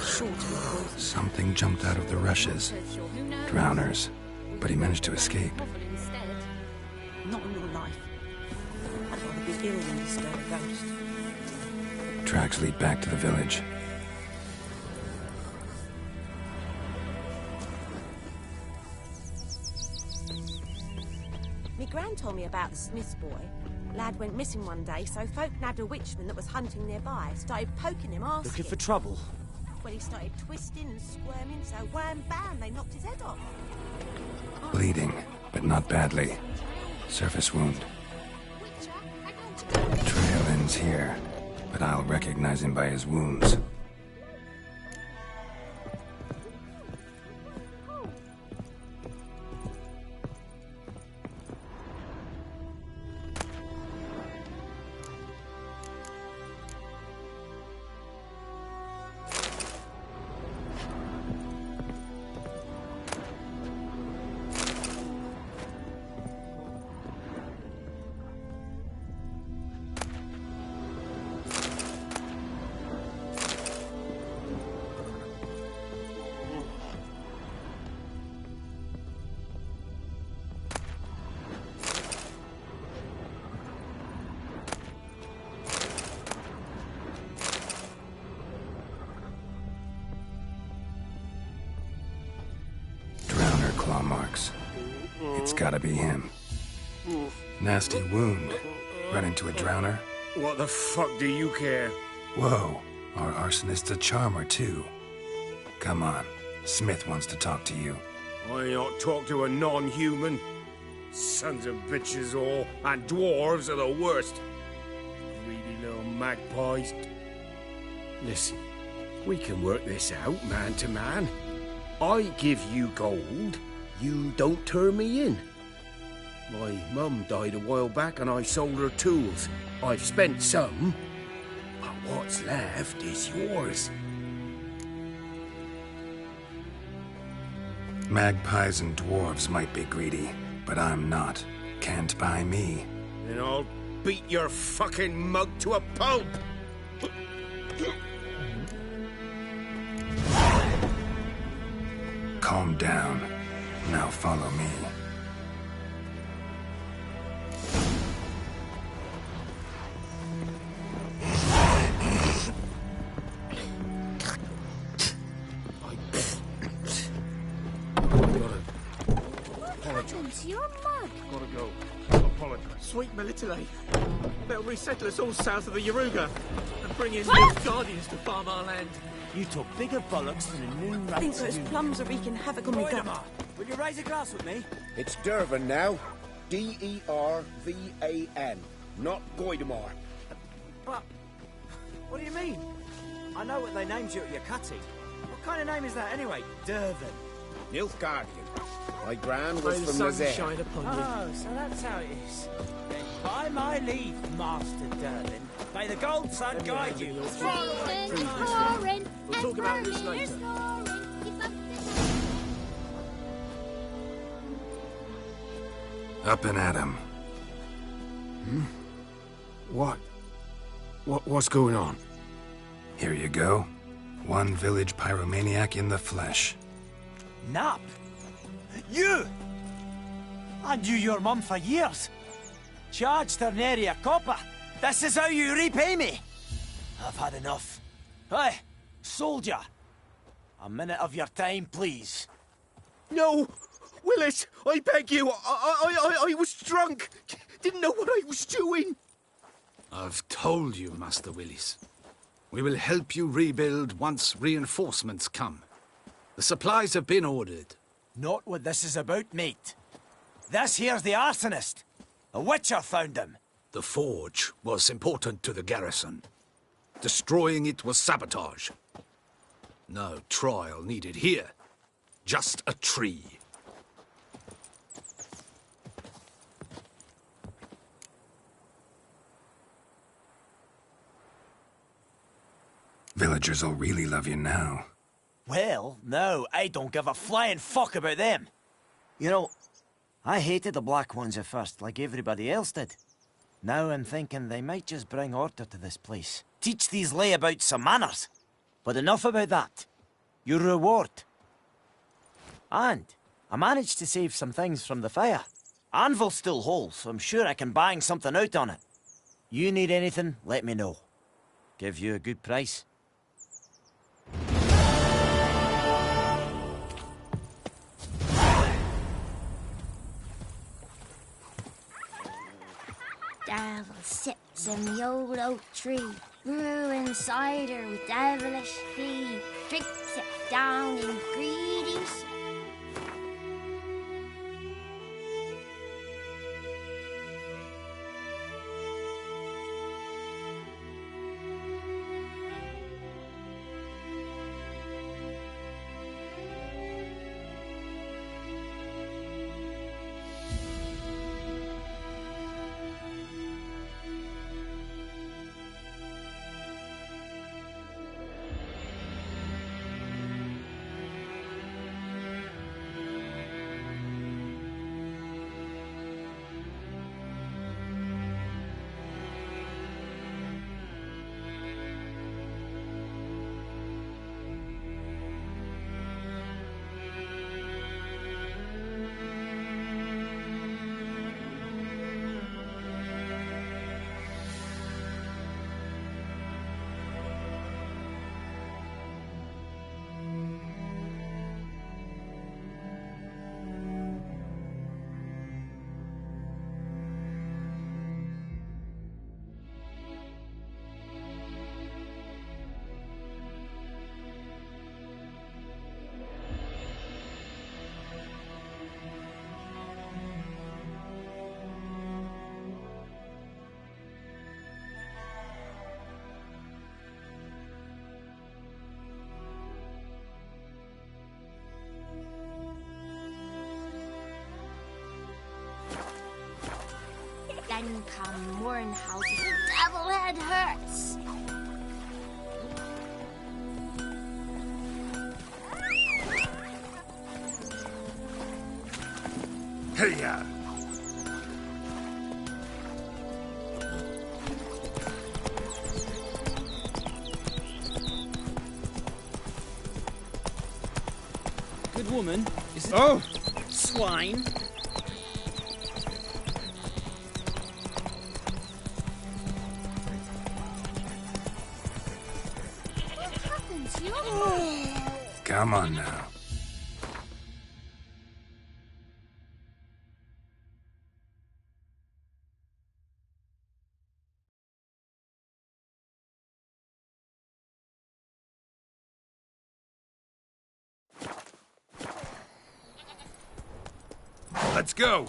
Sure to be poison. Something jumped out of the rushes. Drowners. But he managed to escape. Not in your life. I'd rather be ill than disturb a ghost. Tracks lead back to the village. Me gran told me about the Smith's boy. Lad went missing one day, so folk nabbed a witchman that was hunting nearby. Started poking him, asking. Looking for trouble? Well, he started twisting and squirming, so wham bam, they knocked his head off. Bleeding, but not badly. Surface wound. Trail ends here, but I'll recognize him by his wounds. Claw marks. It's gotta be him. Nasty wound. Run into a drowner? What the fuck do you care? Whoa, our arsonist's a charmer too. Come on, Smith wants to talk to you. I not talk to a non-human. Sons of bitches all, and dwarves are the worst. Greedy little magpies. Listen, we can work this out, man to man. I give you gold, you don't turn me in. My mum died a while back and I sold her tools. I've spent some, but what's left is yours. Magpies and dwarves might be greedy, but I'm not. Can't buy me. Then I'll beat your fucking mug to a pulp! Calm down. Now follow me. Apologize. Your mug. Gotta go. Apologize. Sweet Melitele. They'll resettle us all south of the Yaruga and bring in new guardians to farm our land. You took bigger bollocks than a new rat. I think those plums are wreaking havoc on my gut. Will you raise a glass with me? It's Dervan now. D-E-R-V-A-N. Not Goidemar. But, what do you mean? I know what they named you at your cutting. What kind of name is that anyway? Dervan. Nilfgaardian. My gran May was the from sun Nazaire. shine upon you. Oh, so that's how it is. Then by my leave, Master Dervan. May the gold sun guide you. We'll talk about this later. Up and at 'em. What's going on? Here you go. One village pyromaniac in the flesh. Nap? You! I knew your mum for years. Charged her nary a copper. This is how you repay me. I've had enough. Hey, soldier. A minute of your time, please. No! Willis, I beg you. I was drunk. Didn't know what I was doing. I've told you, Master Willis. We will help you rebuild once reinforcements come. The supplies have been ordered. Not what this is about, mate. This here's the arsonist. A witcher found him. The forge was important to the garrison. Destroying it was sabotage. No trial needed here. Just a tree. Villagers will really love you now. Well, no, I don't give a flying fuck about them. You know, I hated the Black Ones at first, like everybody else did. Now I'm thinking they might just bring order to this place. Teach these layabouts some manners. But enough about that. Your reward. And I managed to save some things from the fire. Anvil's still whole, so I'm sure I can bang something out on it. You need anything, let me know. Give you a good price. Devil sits in the old oak tree, brewing cider with devilish glee, drinks it down in greedy sleep. Then come Mournhouse's devil head hurts. Hey-ya! Good woman, is it? Oh! Swine. What happened to you? Come on now. Let's go!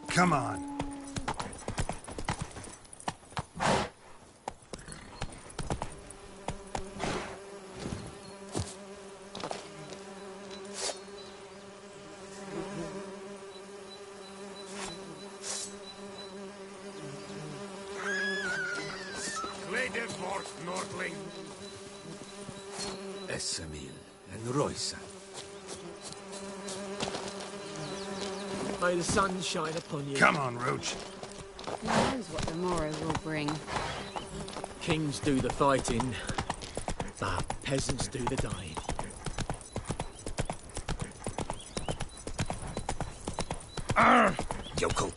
Come on. Nordling. Essemil and Roysa. May the sun shine upon you. Come on, Roach. Who knows what the morrow will bring? Kings do the fighting, but peasants do the dying. Arr! Yokel.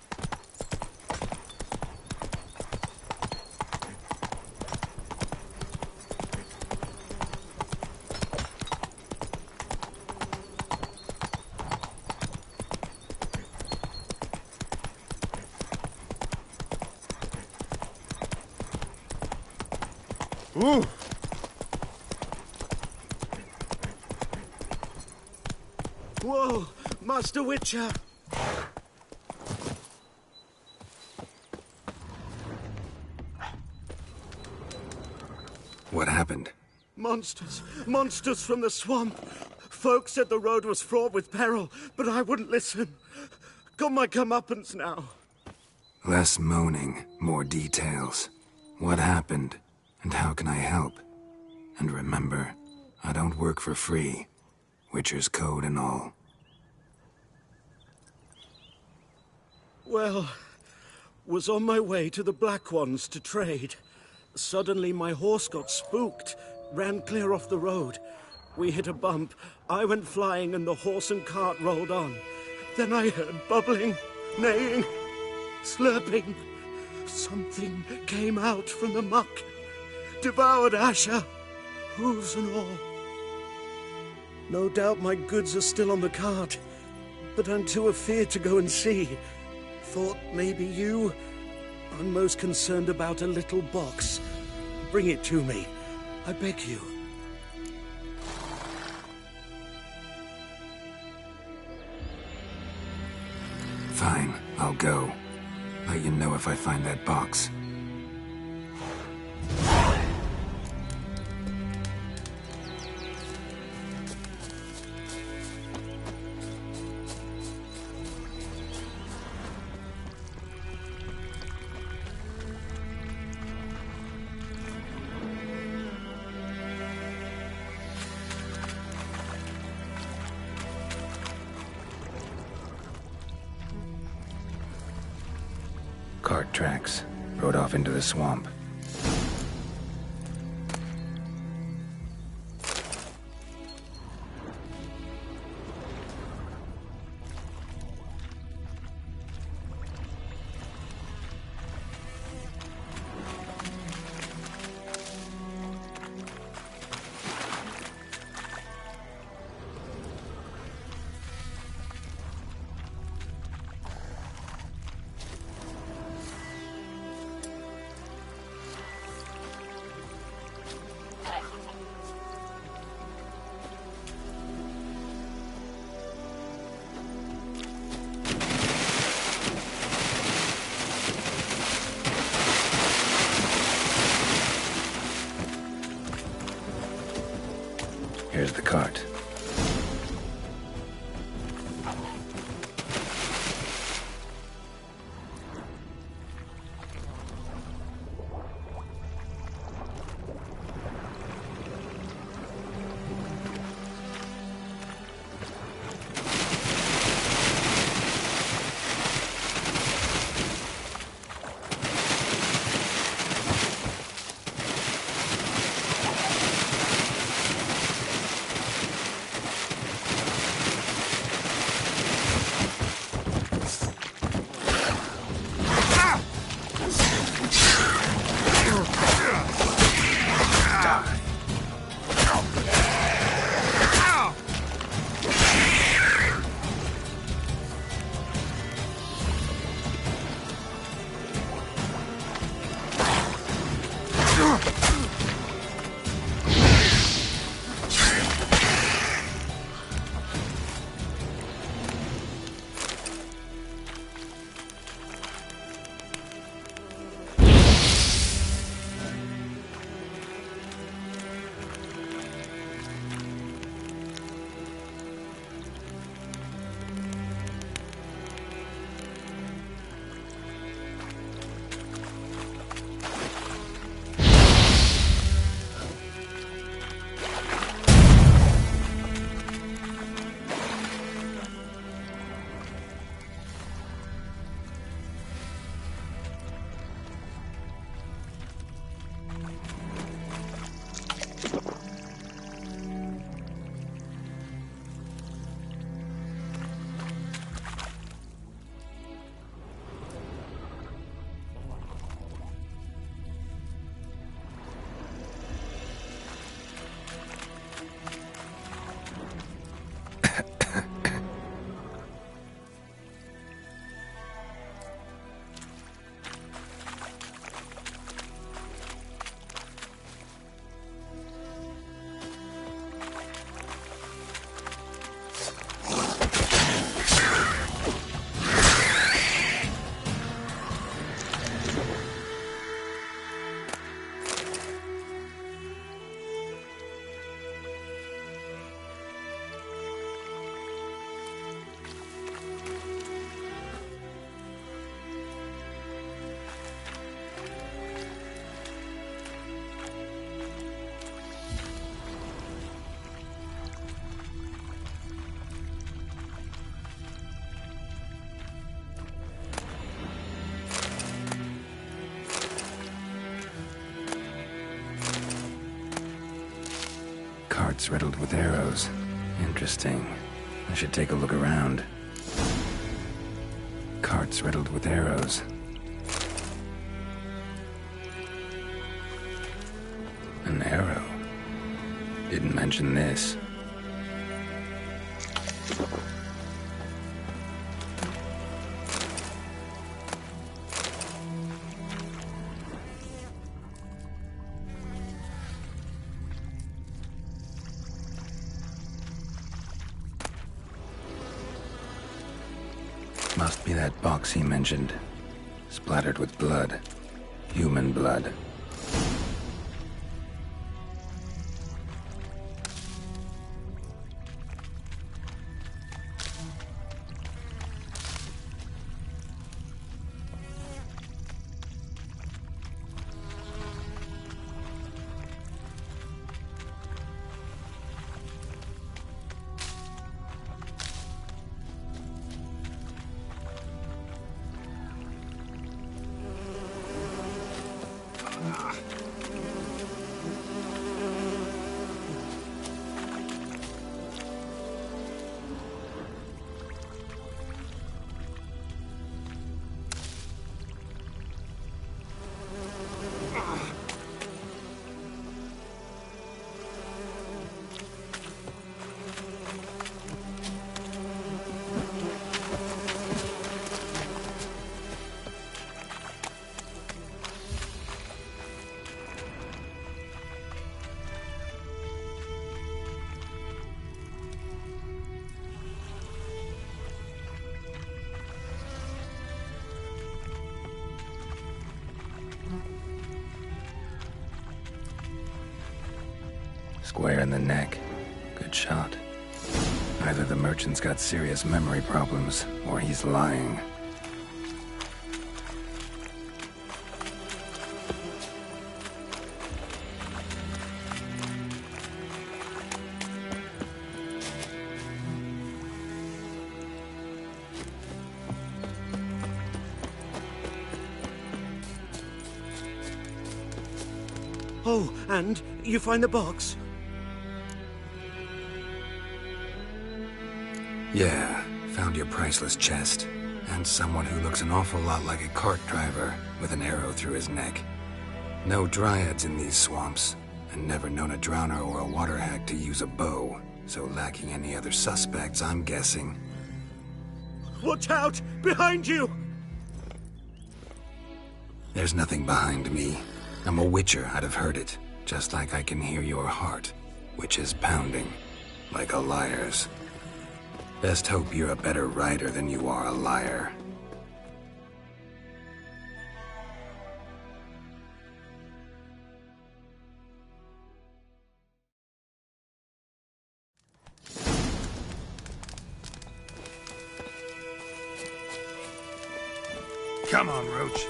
Ooh! Whoa! Master Witcher! What happened? Monsters! Monsters from the swamp! Folk said the road was fraught with peril, but I wouldn't listen. Got my comeuppance now. Less moaning, more details. What happened, and how can I help? And remember, I don't work for free. Witcher's code and all. Well, was on my way to the Black Ones to trade. Suddenly my horse got spooked, ran clear off the road. We hit a bump, I went flying and the horse and cart rolled on. Then I heard bubbling, neighing, slurping. Something came out from the muck, devoured Asher, hooves and all. No doubt my goods are still on the cart, but I'm too afeard to go and see. Thought maybe you... I'm most concerned about a little box. Bring it to me, I beg you. Fine, I'll go. Let you know if I find that box. Cart tracks. Rode off into the swamp. Carts riddled with arrows. Interesting. I should take a look around. Carts riddled with arrows. An arrow. Didn't mention this. Must be that box he mentioned. Splattered with blood. Human blood. Square in the neck. Good shot. Either the merchant's got serious memory problems, or he's lying. Oh, and you find the box? Yeah, found your priceless chest. And someone who looks an awful lot like a cart driver with an arrow through his neck. No dryads in these swamps, and never known a drowner or a water hag to use a bow. So lacking any other suspects, I'm guessing. Watch out! Behind you! There's nothing behind me. I'm a witcher, I'd have heard it. Just like I can hear your heart, which is pounding, like a liar's. Best hope you're a better writer than you are a liar. Come on, Roach.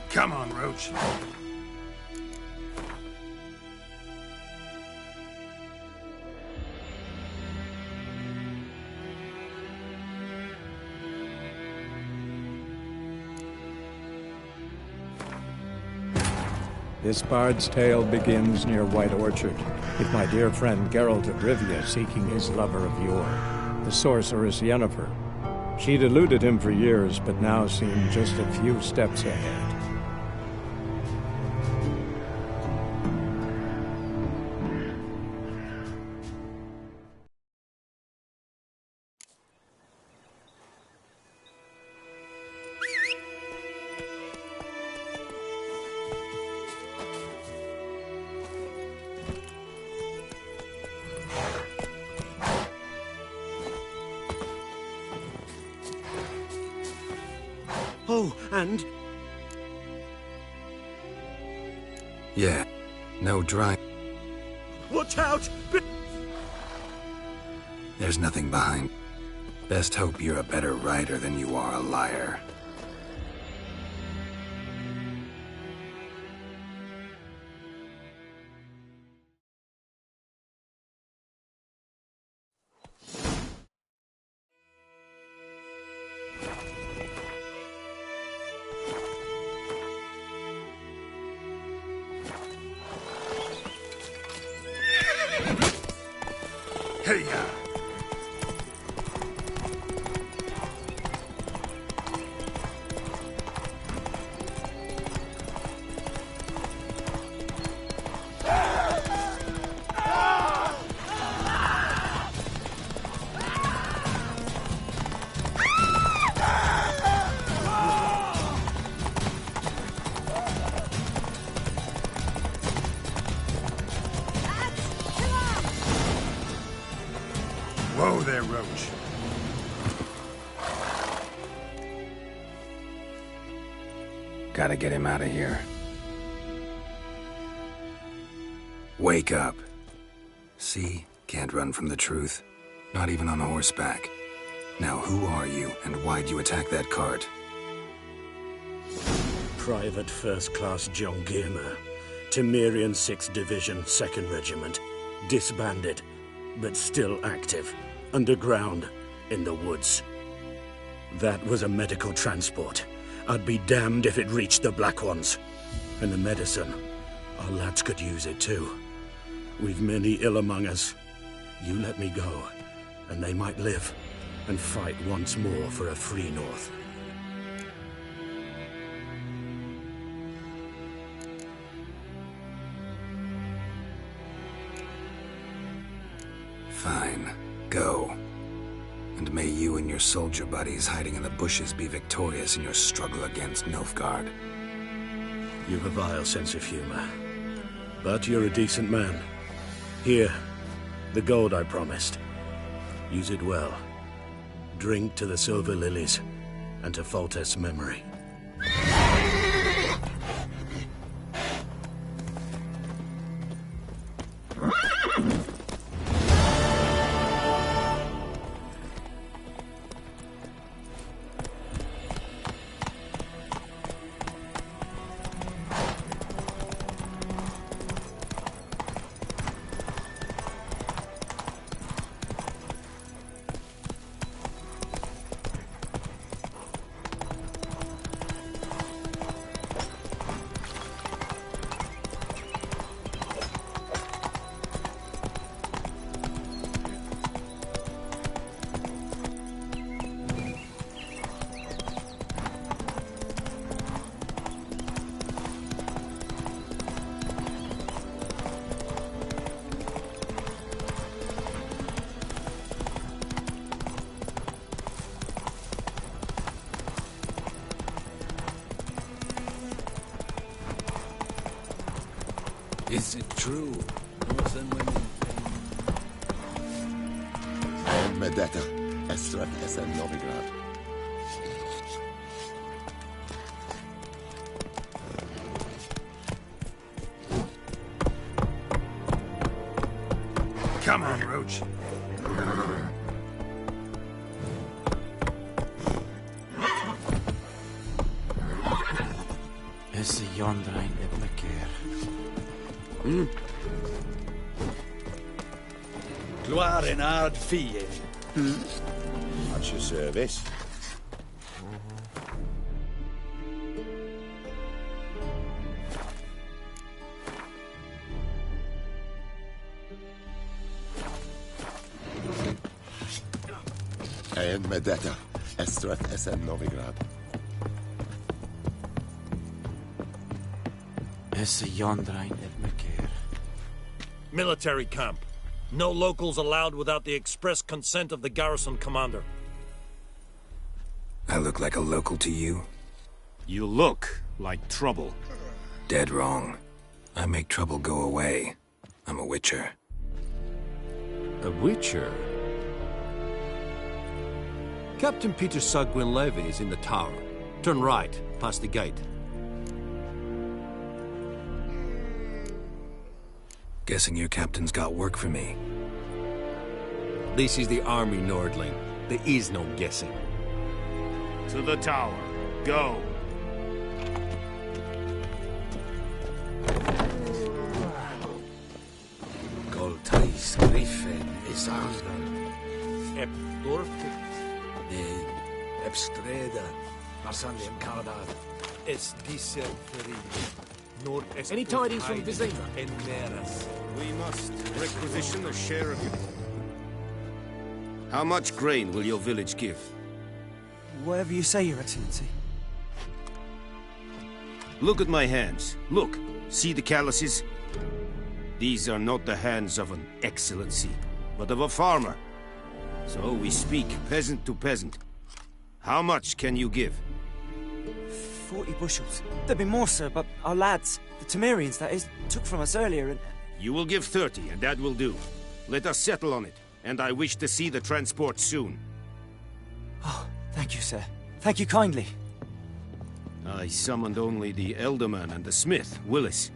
Come on, Roach. This bard's tale begins near White Orchard, with my dear friend Geralt of Rivia seeking his lover of yore, the sorceress Yennefer. She'd eluded him for years, but now seemed just a few steps ahead. Oh, and... Yeah, no dry... Watch out! There's nothing behind. Best hope you're a better writer than you are a liar. Roach. Gotta get him out of here. Wake up. See? Can't run from the truth. Not even on horseback. Now who are you, and why'd you attack that cart? Private First Class John Giermer, Temerian 6th Division, 2nd Regiment. Disbanded, but still active. Underground, in the woods. That was a medical transport. I'd be damned if it reached the Black Ones. And the medicine, our lads could use it too. We've many ill among us. You let me go, and they might live, and fight once more for a free North. Fine. Go. And may you and your soldier buddies hiding in the bushes be victorious in your struggle against Nilfgaard. You've a vile sense of humor. But you're a decent man. Here, the gold I promised. Use it well. Drink to the Silver Lilies, and to Foltest's memory. Is it true? Northern women Medeta, Estrat SN Novigrad. Come on, Roach. Is the yonder ain't it Gloire en ard fie. At your service. And Medeta, Estrat SN Novigrad. Is the yonder ain't it Military camp. No locals allowed without the express consent of the garrison commander. I look like a local to you? You look like trouble. Dead wrong. I make trouble go away. I'm a witcher. A witcher? Captain Peter Sagwin Levy is in the tower. Turn right, past the gate. Guessing your captain's got work for me. This is the army, Nordling. There is no guessing. To the tower. Go. Goltais Griffin is Argan. Ep Dorf? De Epstreda. Marsandium Cardad. Es dice Any tidings from Vizima? We must requisition a share of you. How much grain will your village give? Whatever you say, Your Excellency. Look at my hands. Look. See the calluses? These are not the hands of an excellency, but of a farmer. So we speak peasant to peasant. How much can you give? 40 bushels. There'd be more, sir, but our lads, the Temerians, that is, took from us earlier and... You will give 30, and that will do. Let us settle on it. and I wish to see the transport soon. Oh, thank you, sir. Thank you kindly. I summoned only the Elderman and the smith, Willis.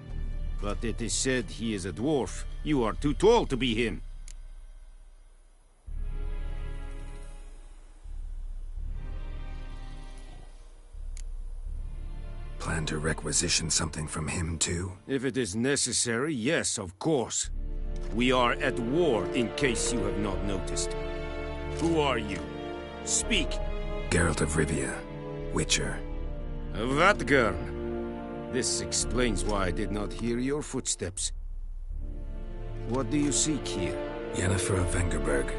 But it is said he is a dwarf. You are too tall to be him. Plan to requisition something from him, too? If it is necessary, yes, of course. We are at war, in case you have not noticed. Who are you? Speak. Geralt of Rivia, Witcher. Vatgern. This explains why I did not hear your footsteps. What do you seek here? Yennefer of Vengerberg.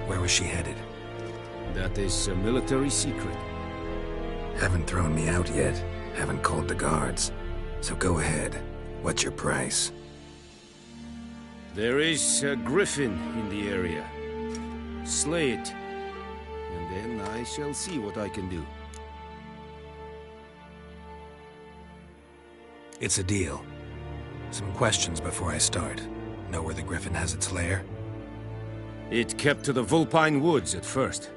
Where was she headed? That is a military secret. Haven't thrown me out yet. Haven't called the guards. So go ahead. What's your price? There is a griffin in the area. Slay it, and then I shall see what I can do. It's a deal. Some questions before I start. Know where the griffin has its lair? It kept to the Vulpine Woods at first.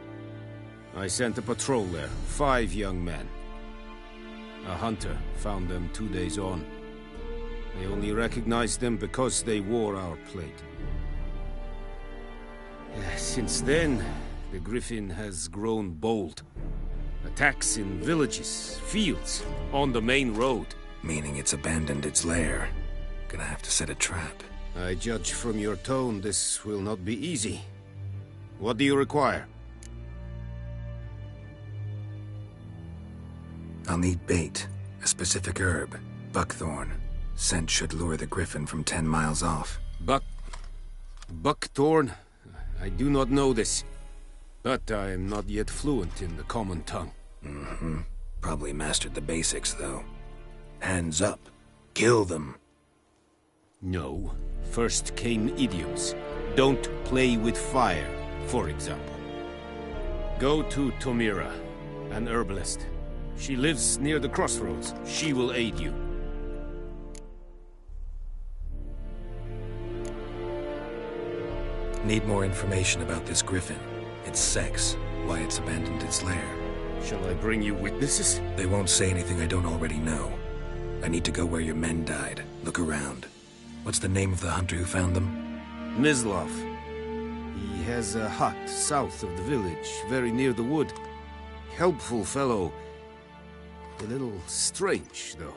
I sent a patrol there, 5 young men. A hunter found them 2 days on. They only recognized them because they wore our plate. Since then, the griffin has grown bold. Attacks in villages, fields, on the main road. Meaning it's abandoned its lair. Gonna have to set a trap. I judge from your tone this will not be easy. What do you require? I'll need bait, a specific herb, buckthorn. Scent should lure the griffin from 10 miles off. Buckthorn? I do not know this. But I am not yet fluent in the common tongue. Mm-hmm. Probably mastered the basics, though. Hands up. Kill them. No. First came idioms. Don't play with fire, for example. Go to Tomira, an herbalist. She lives near the crossroads. She will aid you. Need more information about this griffin. Its sex, why it's abandoned its lair. Shall I bring you witnesses? They won't say anything I don't already know. I need to go where your men died. Look around. What's the name of the hunter who found them? Mislav. He has a hut south of the village, very near the wood. Helpful fellow. A little strange, though.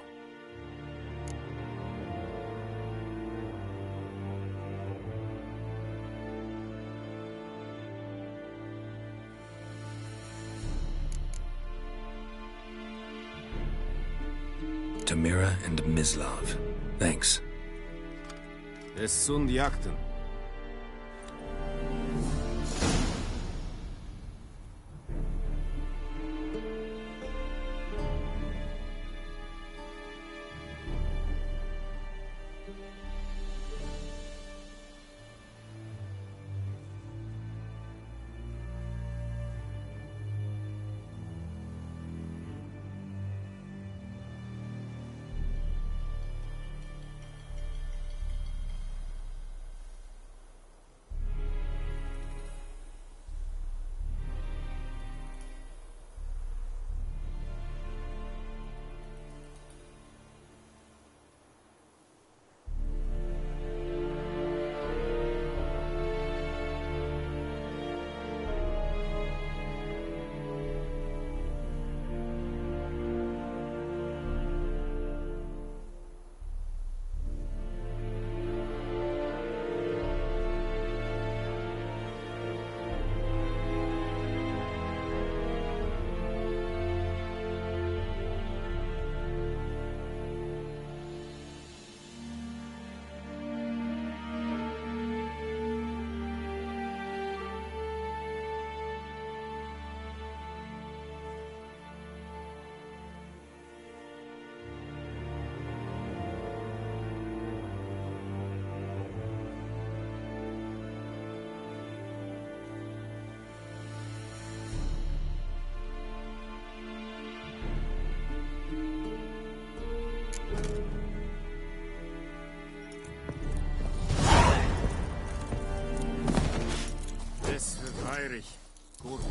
Tomira and Mislav. Thanks. Es sunt jakten.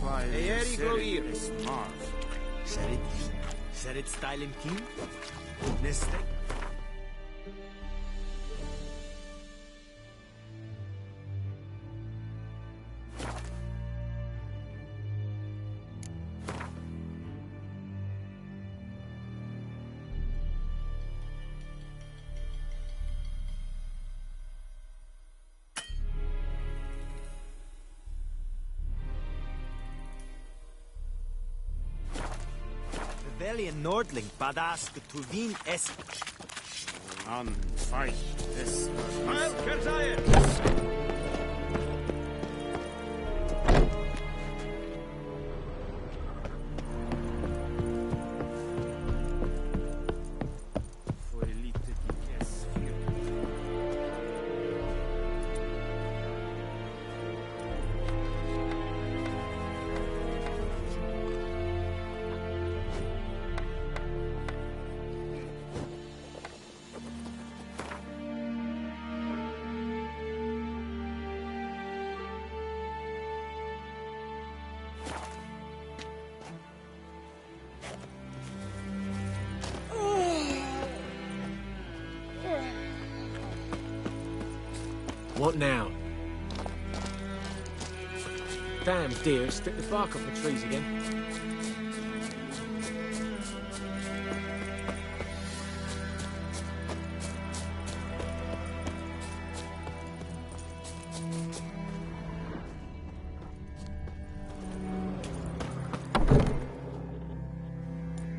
Eeri Gloir. Serit styling king? Velian Nordling badass Tuvin es. An fight es. Heil Kerzayen! What now? Damn deer, stripped the bark off the trees again.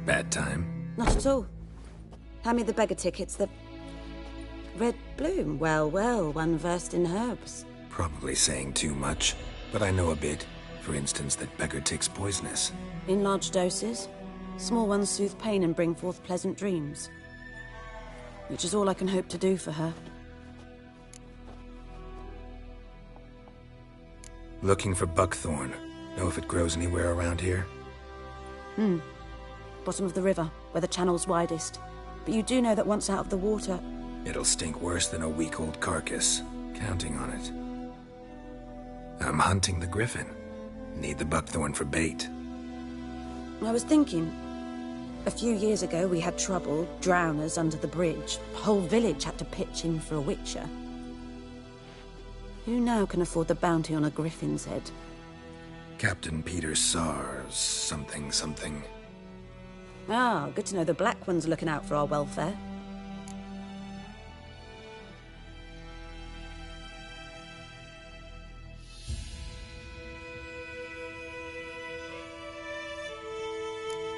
Bad time? Not at all. Hand me the beggar tickets, the red bloom. Well, well, one versed in herbs. Probably saying too much, but I know a bit. For instance, that beggar tick's poisonous. In large doses. Small ones soothe pain and bring forth pleasant dreams. Which is all I can hope to do for her. Looking for buckthorn. Know if it grows anywhere around here? Bottom of the river, where the channel's widest. But you do know that once out of the water... It'll stink worse than a week-old carcass. Counting on it. I'm hunting the griffin. Need the buckthorn for bait. I was thinking... A few years ago we had trouble, drowners under the bridge. The whole village had to pitch in for a witcher. Who now can afford the bounty on a griffin's head? Captain Peter Sars, something. Ah, good to know the Black Ones are looking out for our welfare.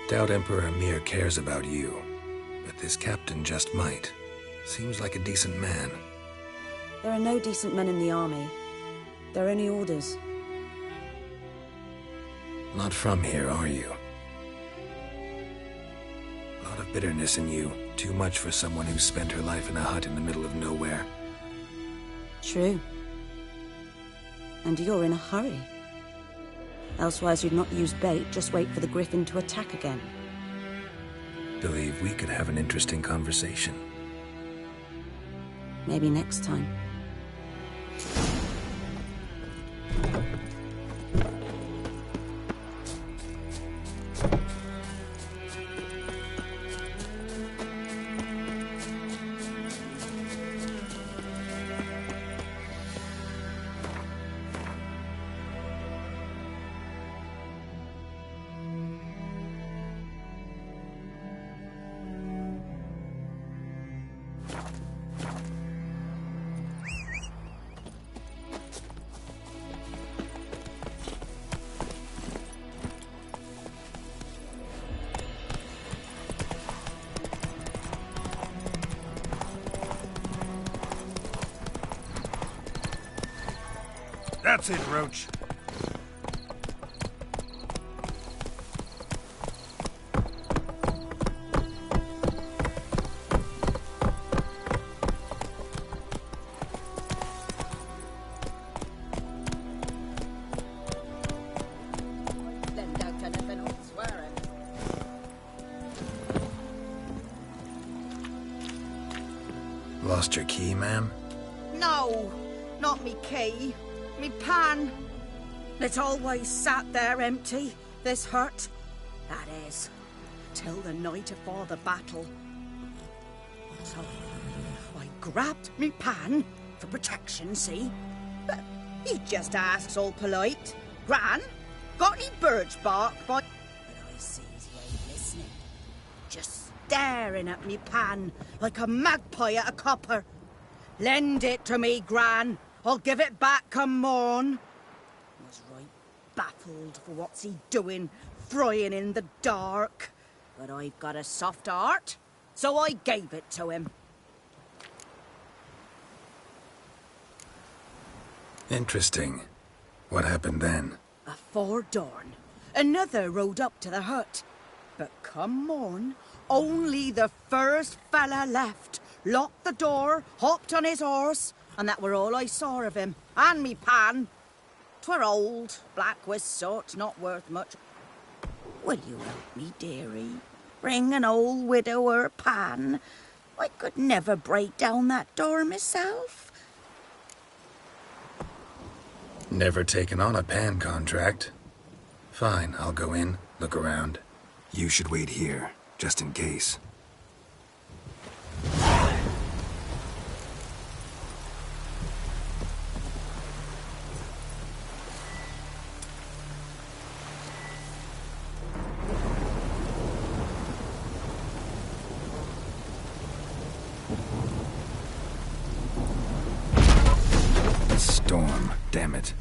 Doubt Emperor Emir cares about you, but this captain just might. Seems like a decent man. There are no decent men in the army. They're only orders. Not from here, are you? A lot of bitterness in you. Too much for someone who spent her life in a hut in the middle of nowhere. True. And you're in a hurry. Elsewise you'd not use bait, just wait for the griffin to attack again. Believe we could have an interesting conversation. Maybe next time. That's it, Roach. Lost your key, ma'am? No, not me key. Me pan. It always sat there empty, this hut. That is, till the night afore the battle. So, I grabbed me pan for protection, see? But he just asks all polite, Gran, got any birch bark by... But I sees he ain't listening. Just staring at me pan like a magpie at a copper. Lend it to me, Gran. I'll give it back come morn. Was right baffled for what's he doing, frying in the dark. But I've got a soft heart, so I gave it to him. Interesting. What happened then? Afore dawn, another rode up to the hut. But come morn, only the first fella left. Locked the door, hopped on his horse, and that were all I saw of him. And me pan. 'Twere old, black with soot, not worth much. Will you help me, dearie? Bring an old widower pan. I could never break down that door myself. Never taken on a pan contract. Fine, I'll go in, look around. You should wait here, just in case. Storm, damn it.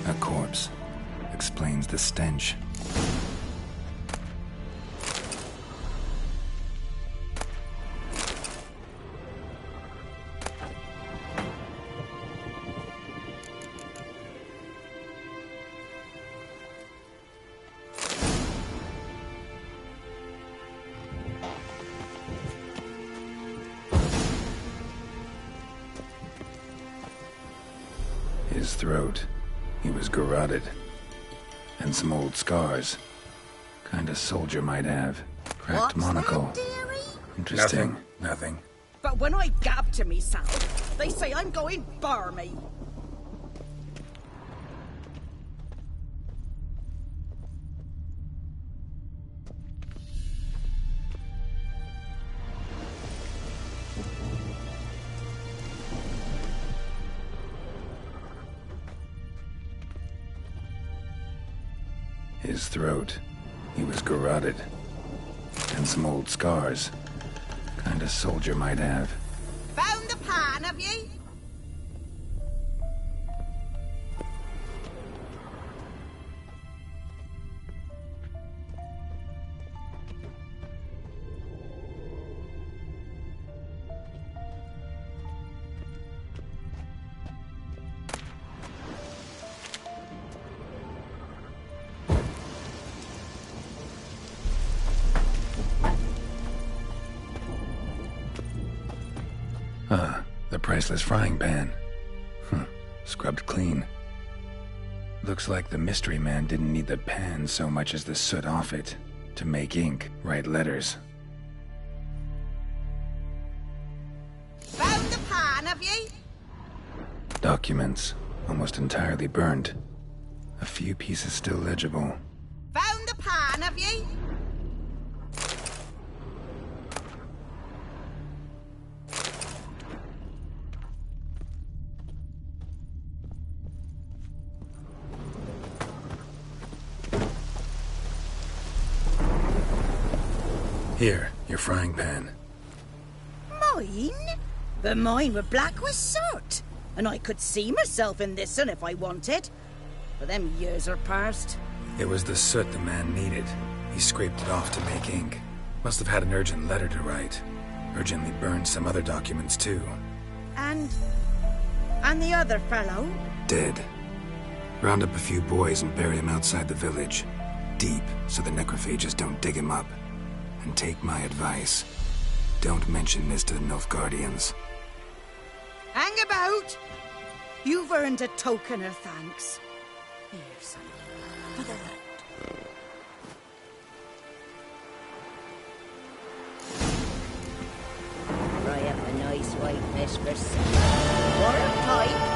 A corpse. Explains the stench. His throat. He was garroted. And some old scars. Kind of soldier might have. Cracked monocle. Interesting. Nothing. But when I gab to myself, they say I'm going barmy. His throat. He was garroted. And some old scars. Kind of soldier might have. Found the pan, have you? The priceless frying pan. Scrubbed clean. Looks like the mystery man didn't need the pan so much as the soot off it to make ink, write letters. Found the pan, have you? Documents, almost entirely burned. A few pieces still legible. Found the pan, have you? Here, your frying pan. Mine? But mine were black with soot. And I could see myself in this one if I wanted. But them years are past. It was the soot the man needed. He scraped it off to make ink. Must have had an urgent letter to write. Urgently burned some other documents too. And the other fellow? Dead. Round up a few boys and bury him outside the village. Deep, so the necrophages don't dig him up. And take my advice. Don't mention this to the Nilfgaardians. Hang about! You've earned a token of thanks. Here, son, for the road. Fry up a nice white fish for supper. Water pipe.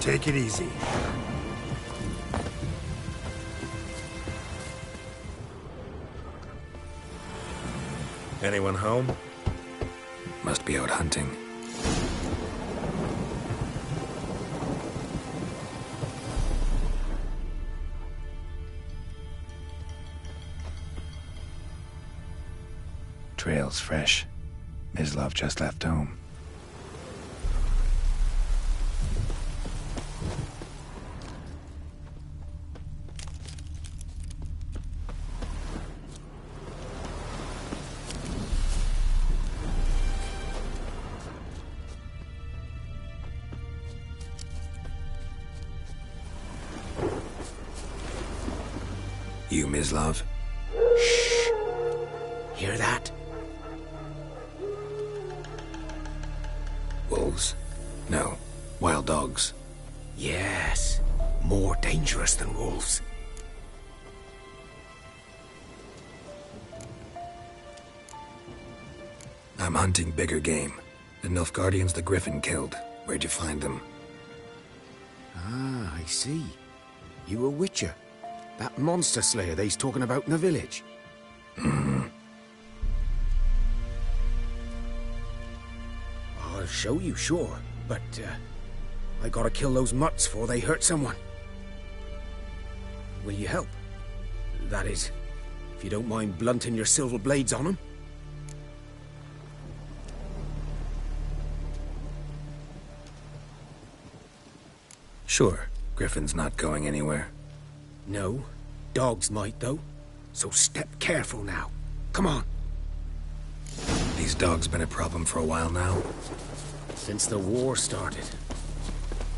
Take it easy. Anyone home? Must be out hunting. Trail's fresh. Mislav just left home. You, Mislav? Shh! Hear that? Wolves? No. Wild dogs. Yes. More dangerous than wolves. I'm hunting bigger game. The Nilfgaardians the Griffin killed. Where'd you find them? Ah, I see. You a witcher. That monster slayer they's talking about in the village. Mm-hmm. I'll show you, sure. But, I gotta kill those mutts before they hurt someone. Will you help? That is, if you don't mind blunting your silver blades on them. Sure. Griffin's not going anywhere. No. Dogs might, though. So step careful now. Come on. These dogs been a problem for a while now? Since the war started.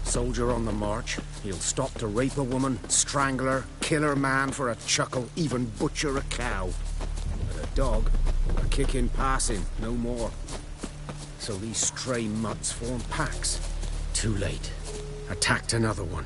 Soldier on the march, he'll stop to rape a woman, strangle her, kill her man for a chuckle, even butcher a cow. dog. A kick in passing, no more. So these stray mutts form packs. Too late. Attacked another one.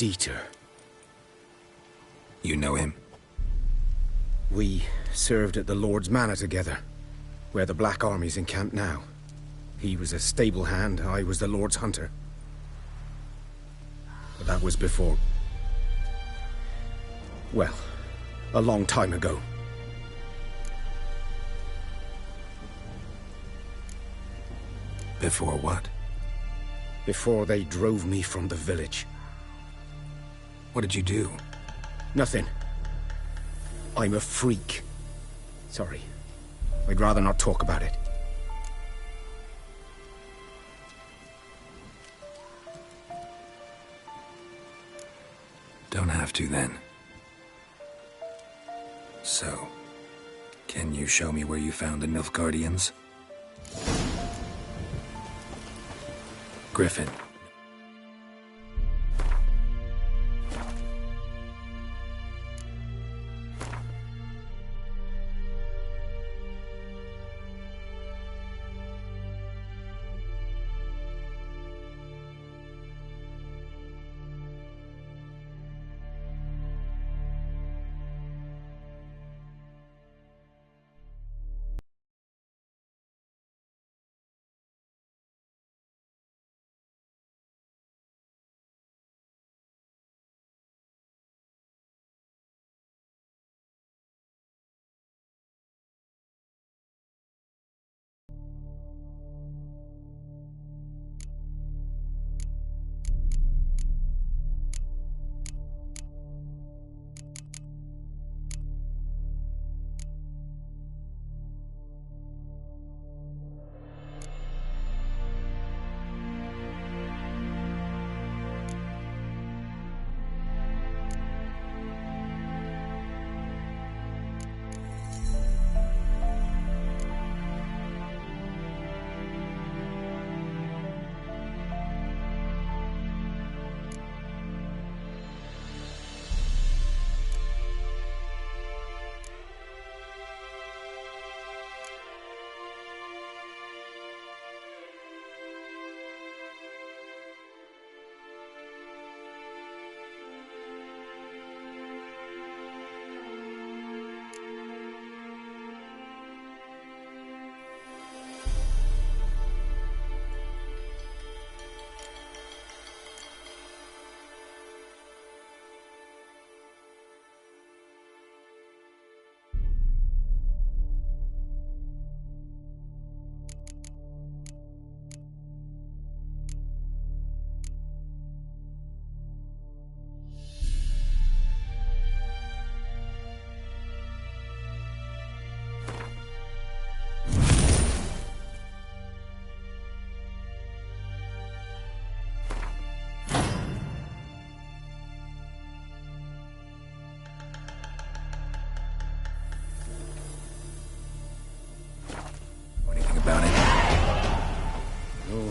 Dieter. You know him? We served at the Lord's Manor together, where the Black Army's encamped now. He was a stable hand, I was the Lord's hunter. But that was before... well, a long time ago. Before what? Before they drove me from the village. What did you do? Nothing. I'm a freak. Sorry. I'd rather not talk about it. Don't have to, then. So, can you show me where you found the Nilfgaardians? Griffin.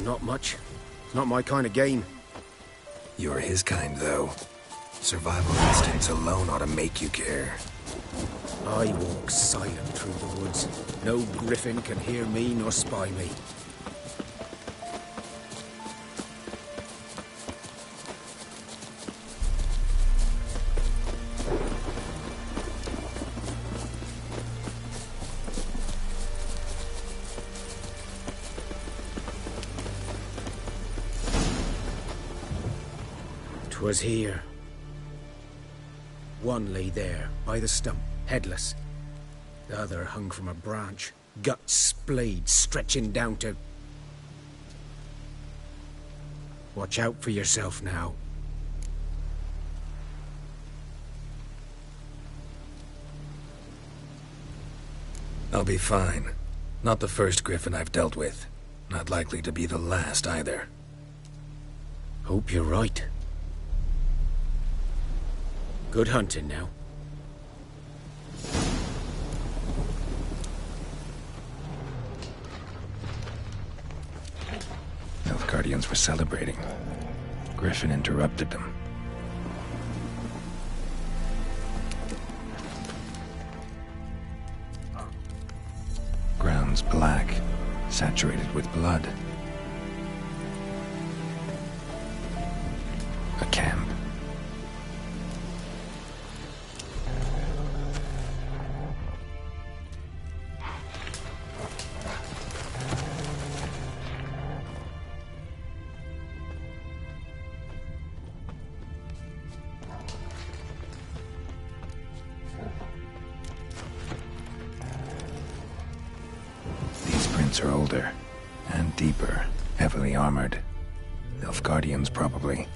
Not much. It's not my kind of game. You're his kind, though. Survival instincts alone ought to make you care. I walk silent through the woods. No griffin can hear me nor spy me. 'Twas here. One lay there, by the stump, headless. The other hung from a branch, guts splayed, stretching down to... Watch out for yourself now. I'll be fine. Not the first griffin I've dealt with. Not likely to be the last, either. Hope you're right. Good hunting now. Nilfgaardians were celebrating. Griffin interrupted them. Ground's black, saturated with blood. A camp. Are older and deeper, heavily armored. Nilfgaardians, probably.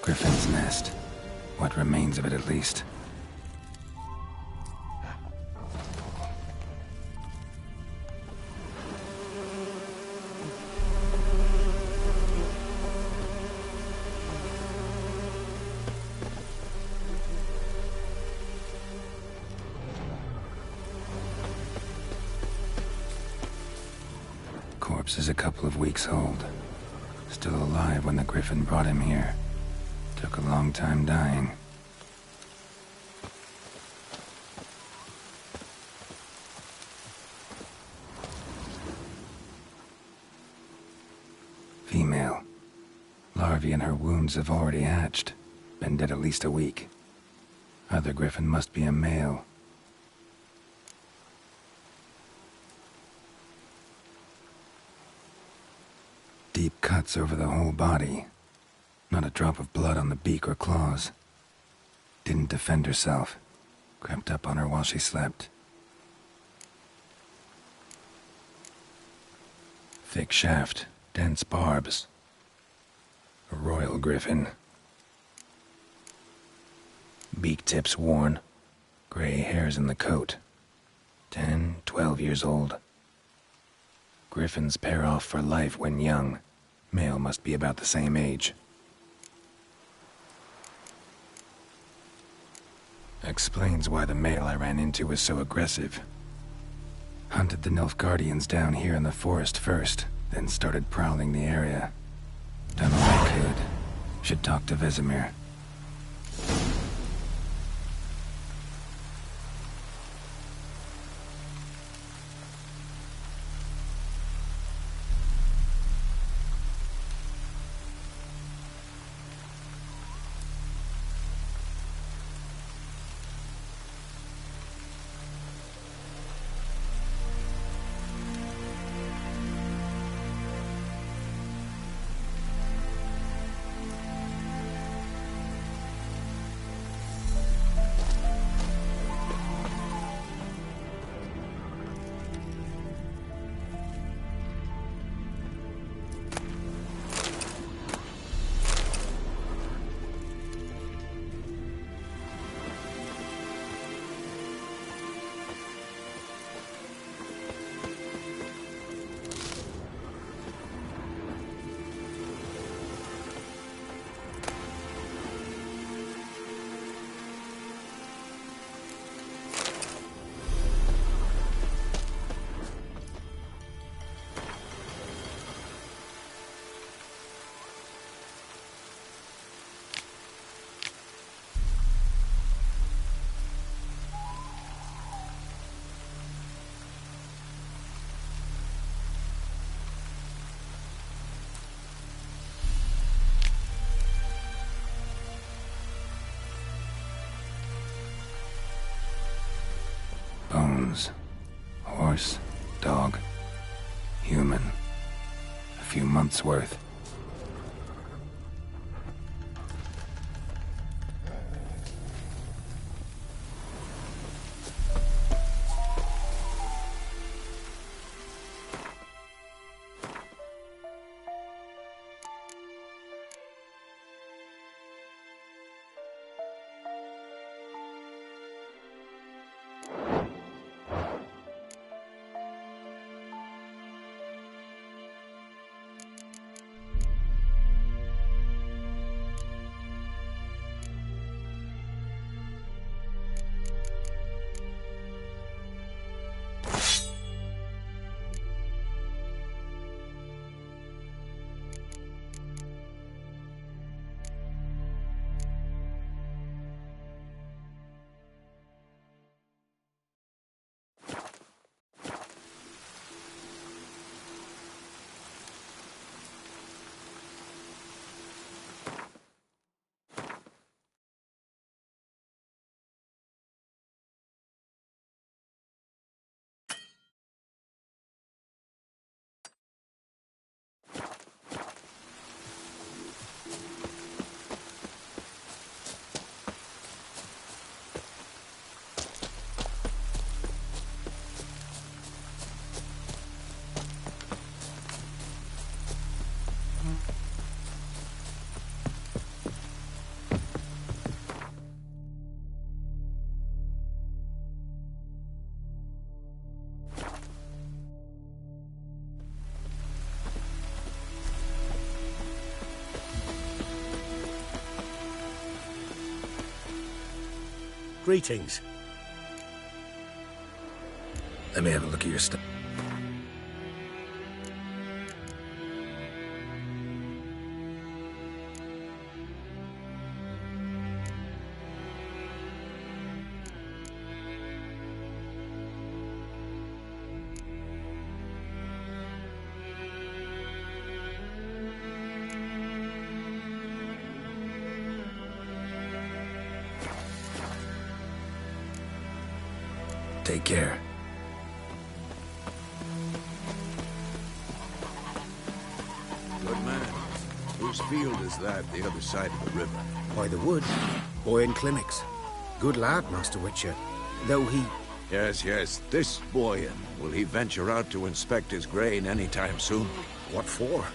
Griffin's nest. What remains of it, at least. Corpse is a couple of weeks old. Still alive when the Griffin brought him here. Took a long time dying. Female. Larvae in her wounds have already hatched. Been dead at least a week. Other Griffin must be a male. Deep cuts over the whole body. Not a drop of blood on the beak or claws. Didn't defend herself. Crept up on her while she slept. Thick shaft, dense barbs. A royal griffin. Beak tips worn. Gray hairs in the coat. 10, 12 years old. Griffins pair off for life when young. Male must be about the same age. Explains why the male I ran into was so aggressive. Hunted the Nilfgaardians down here in the forest first, then started prowling the area. Done all I could. Should talk to Vesemir. horse, dog, human. A few months' worth. Greetings. Let me have a look at your stuff. Take care. Good man. Whose field is that, the other side of the river? By the wood. Boyan Climmicks. Good lad, Master Witcher. Though he... Yes, this Boyan. Will he venture out to inspect his grain anytime soon? What for?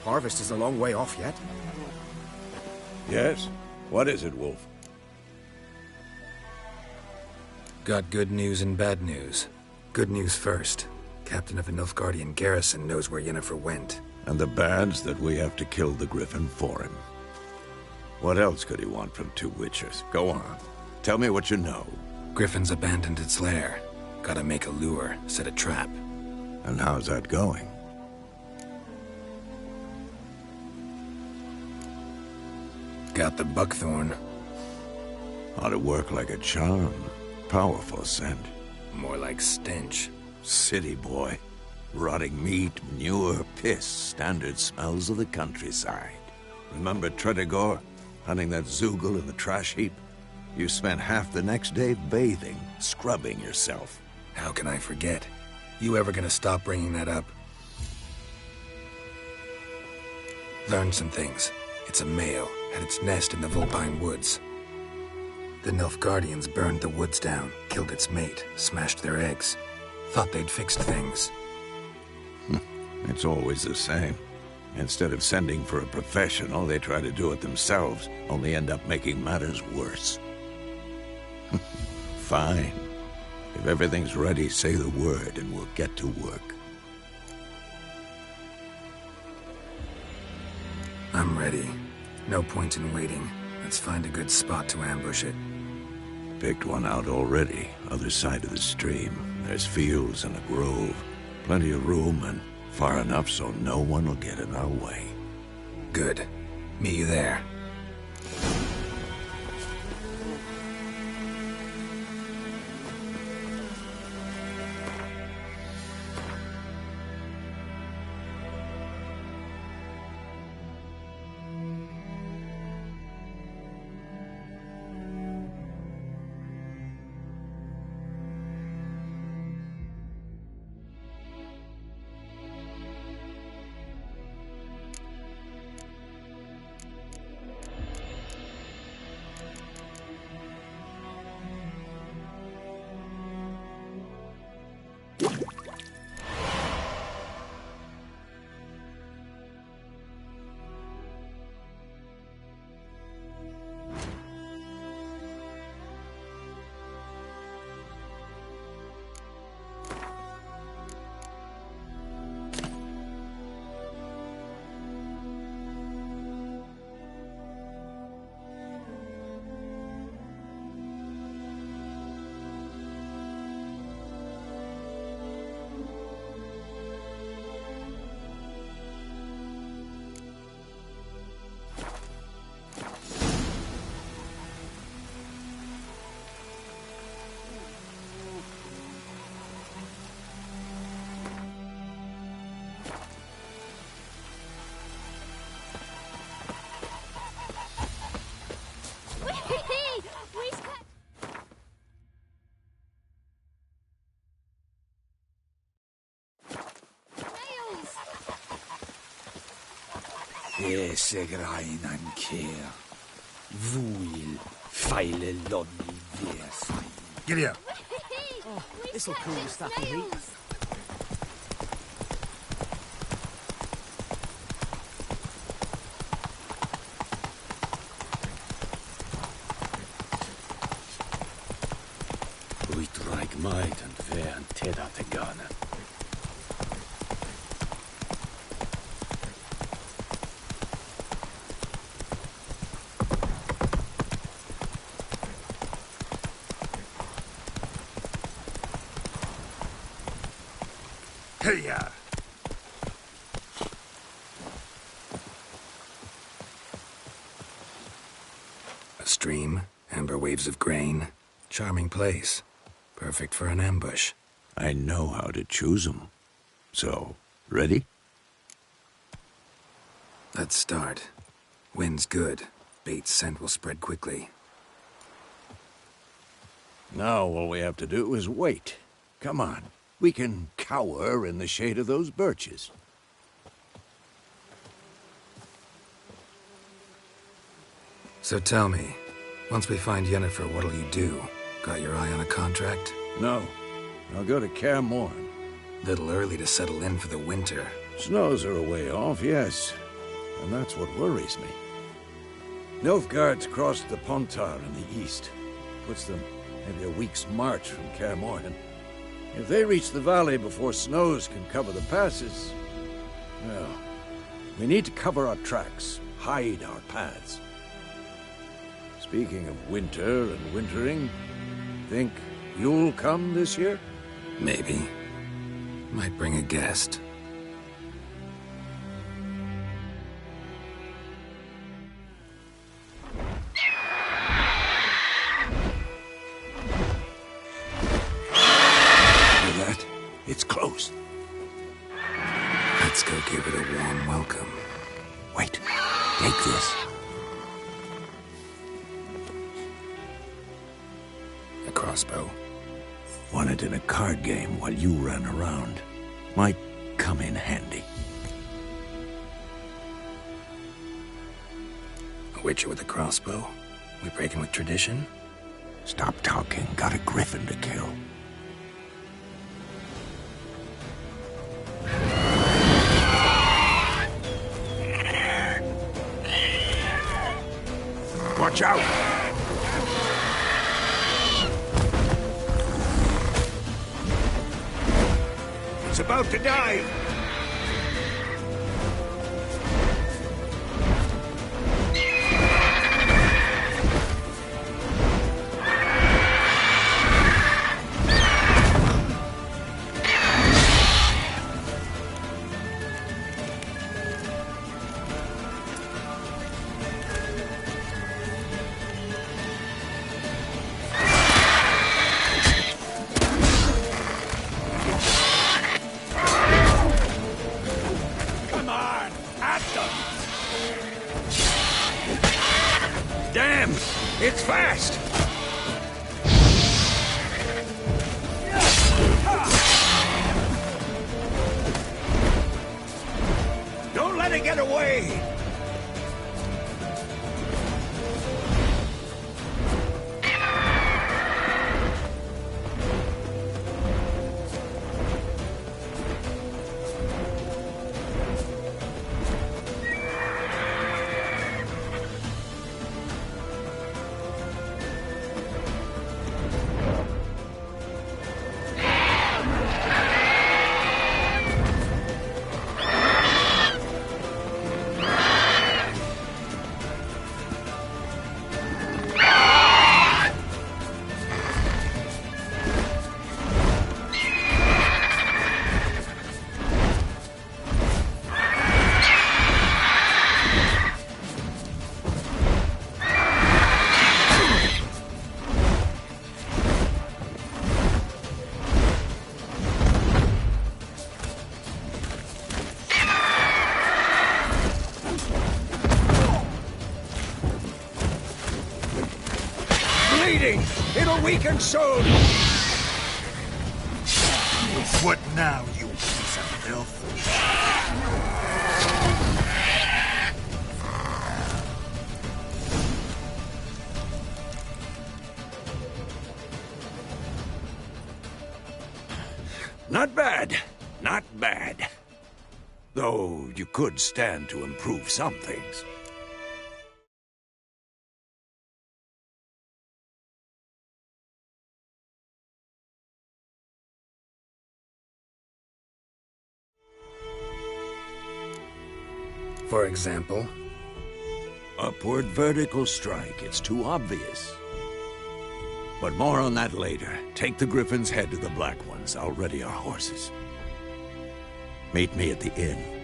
Harvest is a long way off yet. Yes? What is it, Wolf? Got good news and bad news. Good news first. Captain of the Nilfgaardian garrison knows where Yennefer went. And the bad's that we have to kill the Griffin for him. What else could he want from two Witchers? Go on. Tell me what you know. Griffin's abandoned its lair. Gotta make a lure, set a trap. And how's that going? Got the buckthorn. Ought to work like a charm. Powerful scent. More like stench. City boy. Rotting meat, manure, piss. Standard smells of the countryside. Remember Tredegor? Hunting that Zoogle in the trash heap? You spent half the next day bathing, scrubbing yourself. How can I forget? You ever gonna stop bringing that up? Learned some things. It's a male, had its nest in the Vulpine Woods. The Nilfgaardians burned the woods down, killed its mate, smashed their eggs. Thought they'd fixed things. It's always the same. Instead of sending for a professional, they try to do it themselves, only end up making matters worse. Fine. If everything's ready, say the word and we'll get to work. I'm ready. No point in waiting. Let's find a good spot to ambush it. Picked one out already, other side of the stream. There's fields and a grove. Plenty of room and far enough so no one will get in our way. Good. Meet you there. Esegrain an care. Vuil, feile lonni vers. Giddy up. Oh, this'll cool the stuffy heat. We drag might and fair and ted at the gun. Hey-ya! A stream, amber waves of grain. Charming place. Perfect for an ambush. I know how to choose 'em. So, ready? Let's start. Wind's good. Bait's scent will spread quickly. Now all we have to do is wait. Come on. We can cower in the shade of those birches. So tell me, once we find Yennefer, what'll you do? Got your eye on a contract? No. I'll go to Kaer Morhen. Little early to settle in for the winter. Snows are a way off, yes. And that's what worries me. Nilfgaard's crossed the Pontar in the east. Puts them maybe a week's march from Kaer Morhen. If they reach the valley before snows can cover the passes, well, we need to cover our tracks, hide our paths. Speaking of winter and wintering, think you'll come this year? Maybe. Might bring a guest. It's closed. Let's go give it a warm welcome. Wait. Take this. A crossbow. Won it in a card game while you ran around. Might come in handy. A witcher with a crossbow? We breaking with tradition? Stop talking. Got a griffin to kill. Watch out! It's about to dive! Damn! It's fast! Don't let it get away! It'll weaken soon! What now, you piece of filth? Not bad. Not bad. Though you could stand to improve some things. For example? Upward vertical strike. It's too obvious. But more on that later. Take the Griffin's head to the Black Ones. I'll ready our horses. Meet me at the inn.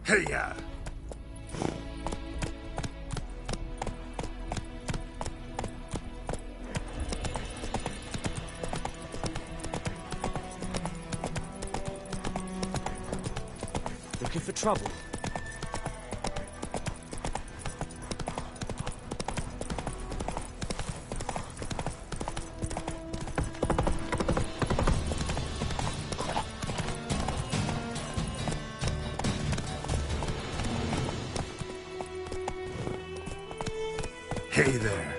Hey-ya! Looking for trouble? Hey there.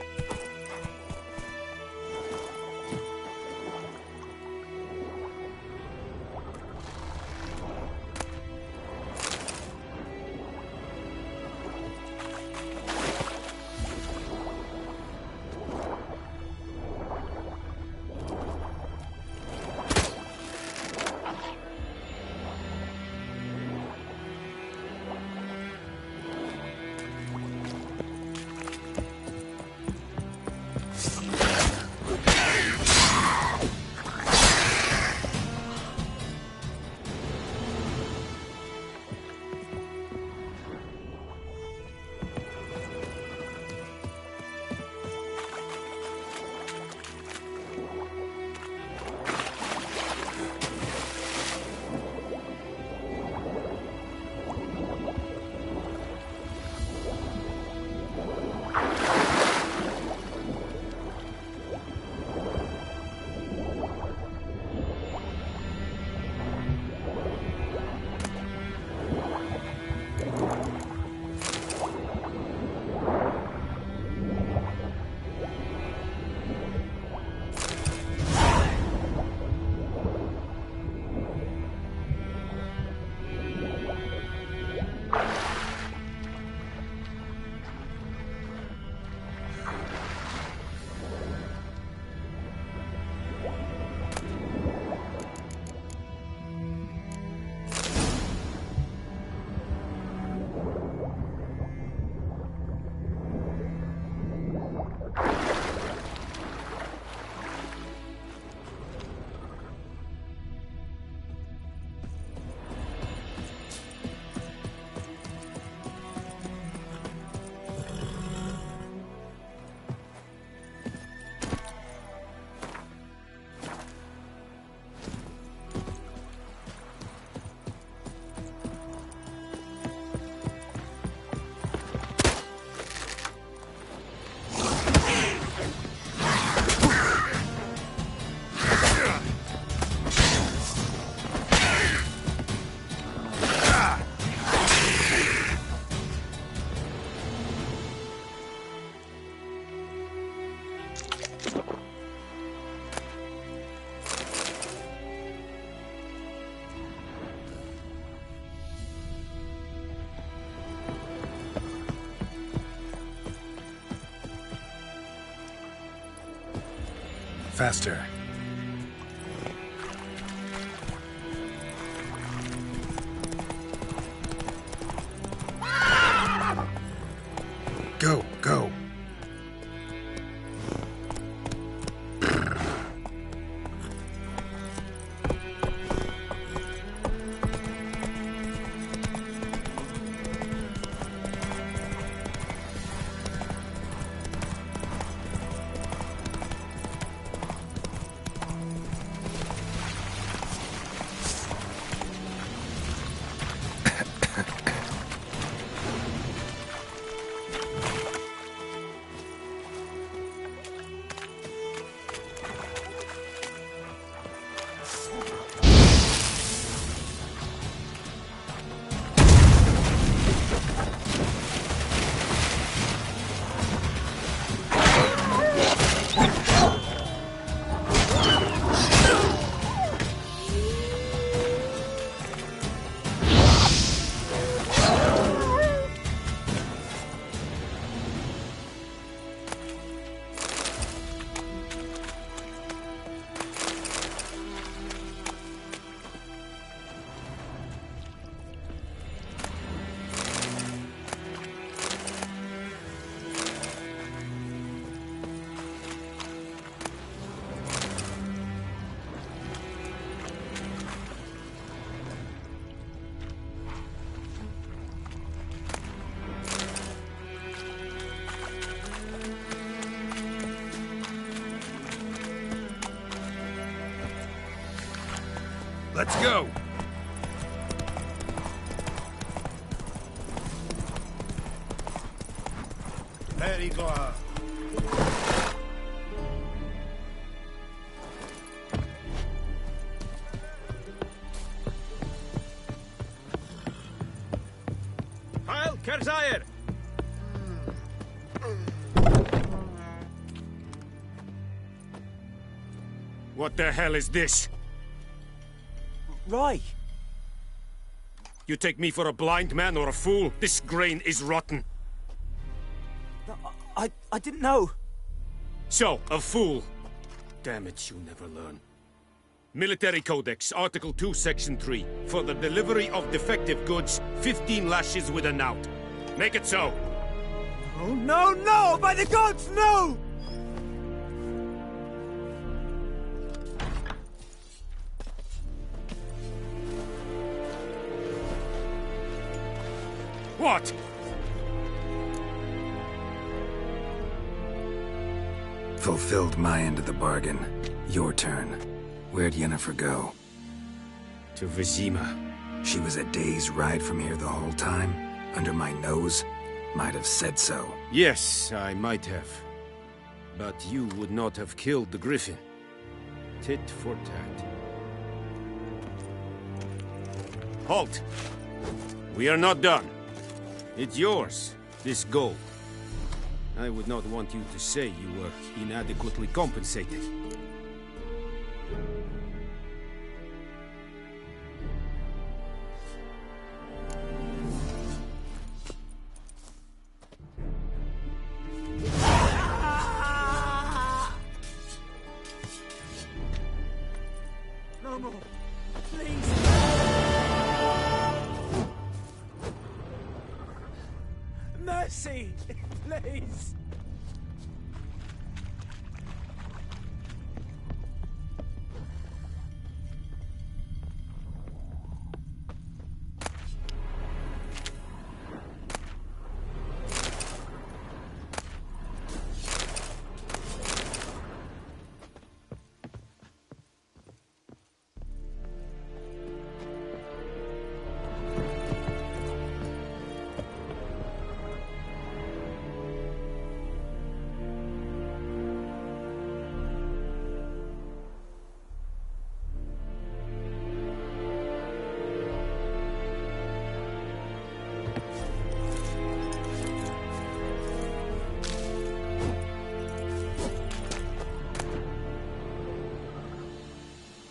Faster. Go, go. Let's go! Very good. Heil Kerzaier! What the hell is this? Roy! You take me for a blind man or a fool? This grain is rotten. I didn't know. So, a fool. Damn it, you never learn. Military Codex, Article 2, Section 3. For the delivery of defective goods, 15 lashes with a knout. Make it so. Oh, no, no! By the gods, no! What? Fulfilled my end of the bargain. Your turn. Where'd Yennefer go? To Vizima. She was a day's ride from here the whole time? Under my nose? Might have said so. Yes, I might have. But you would not have killed the griffin. Tit for tat. Halt! We are not done. It's yours, this gold. I would not want you to say you were inadequately compensated. No more. Please. Mercy! Please!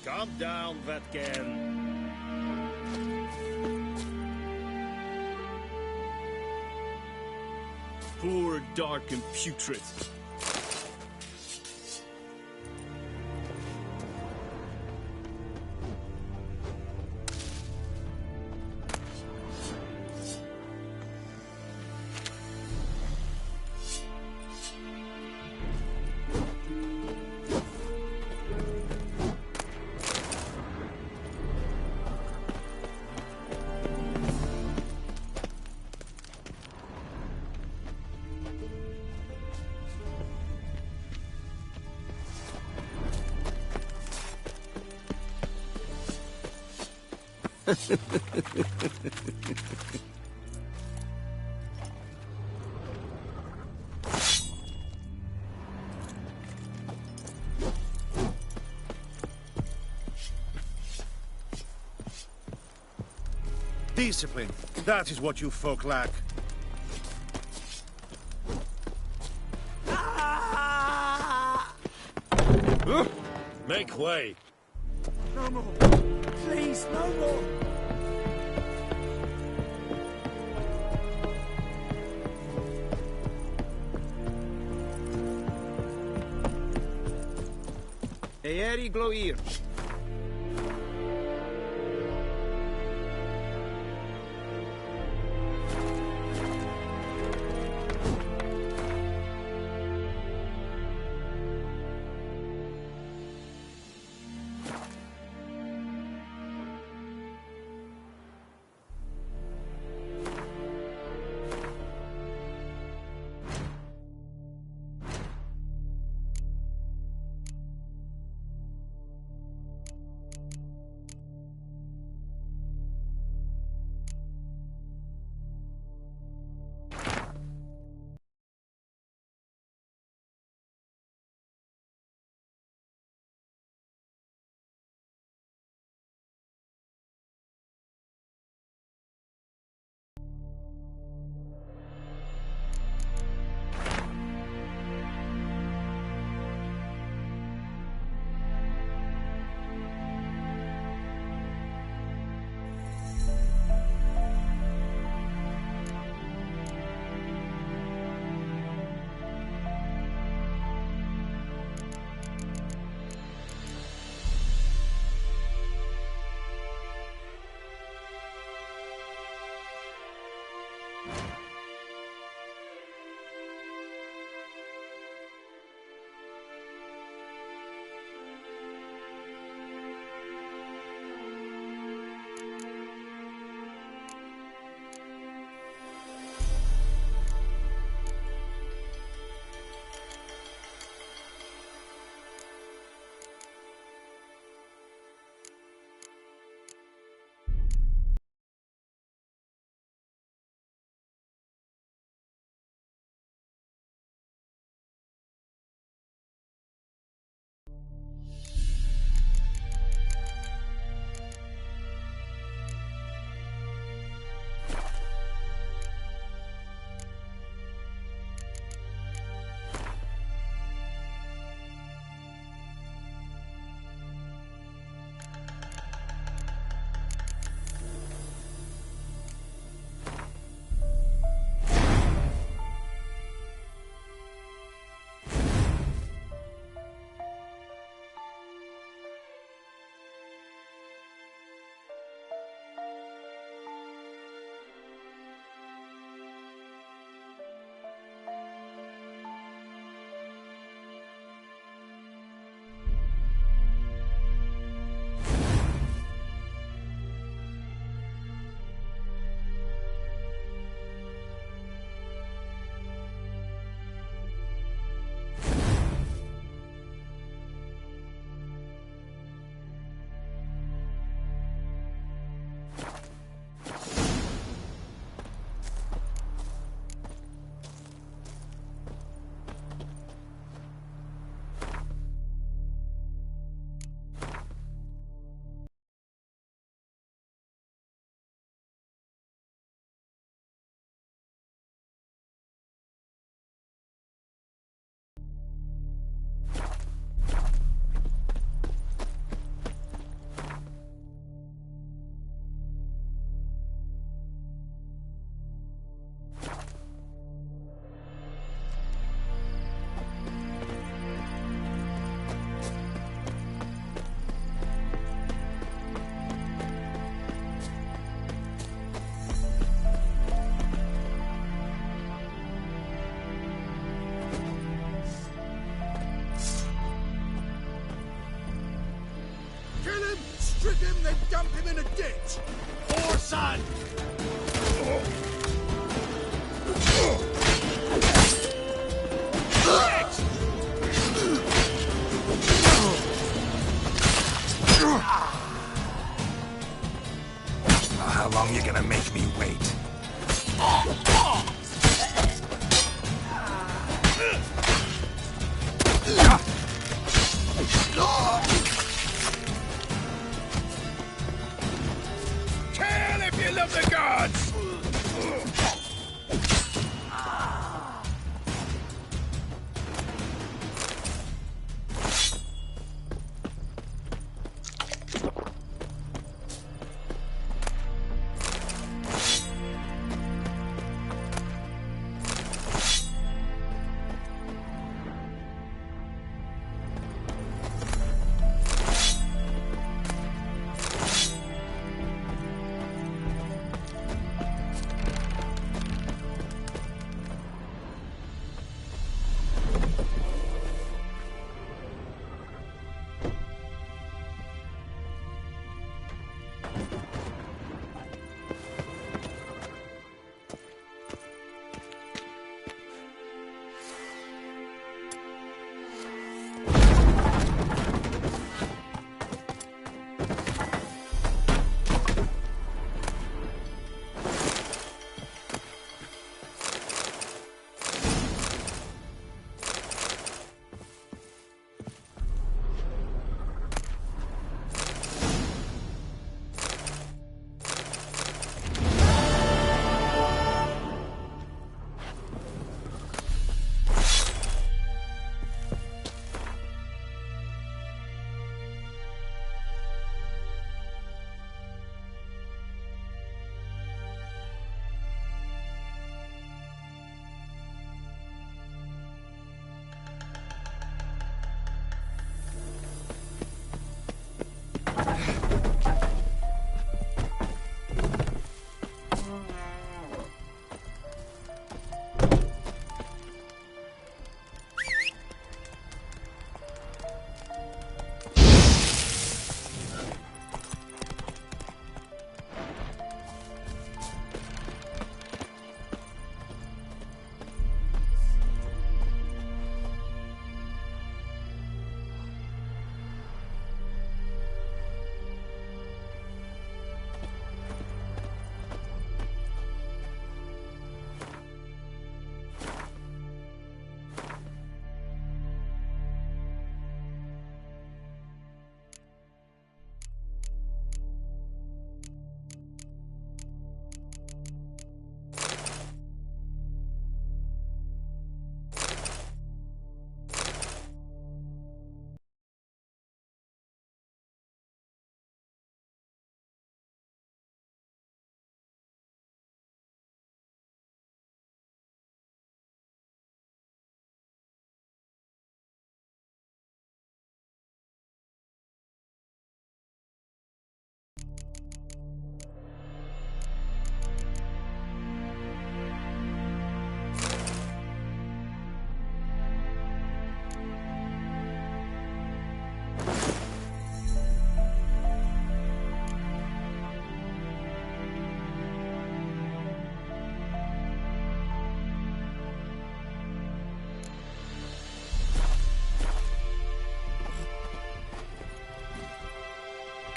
Calm down, Vatgen. Poor, dark, and putrid. Discipline. That is what you folk lack. Make way. No more. Please, no more. Eeri Gloir. Strip him, then dump him in a ditch! Or son! How long you gonna make me wait? Kill if you love the gods!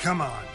Come on.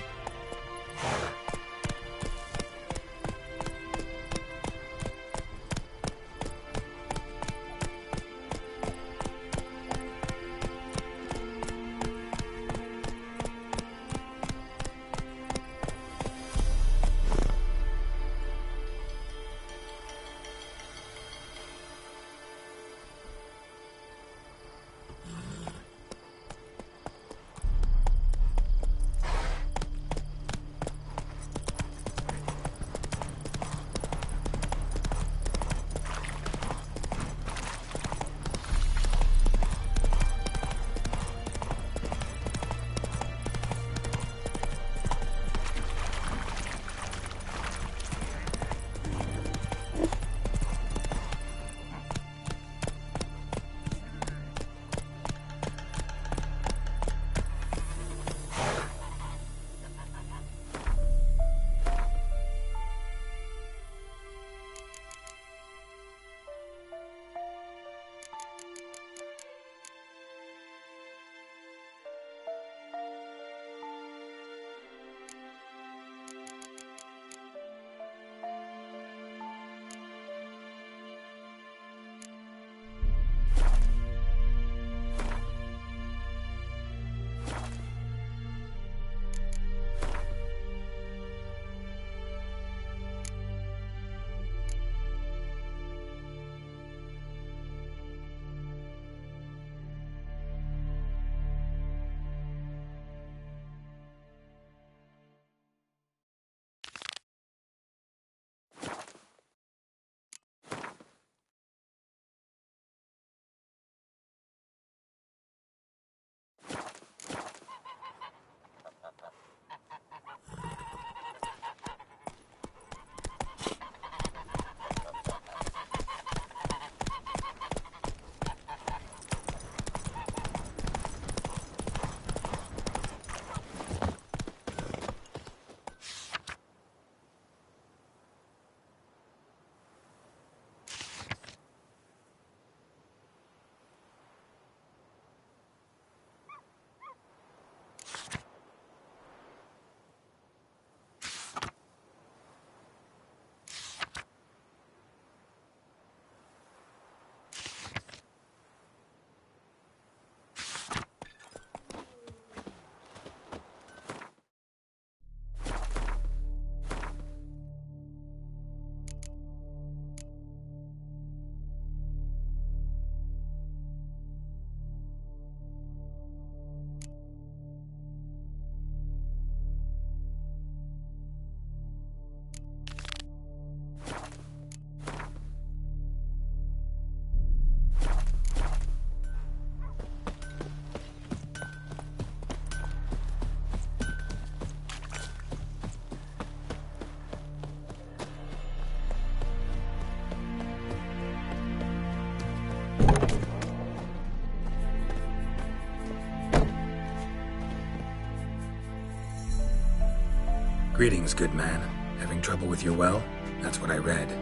Greetings, good man. Having trouble with your well? That's what I read.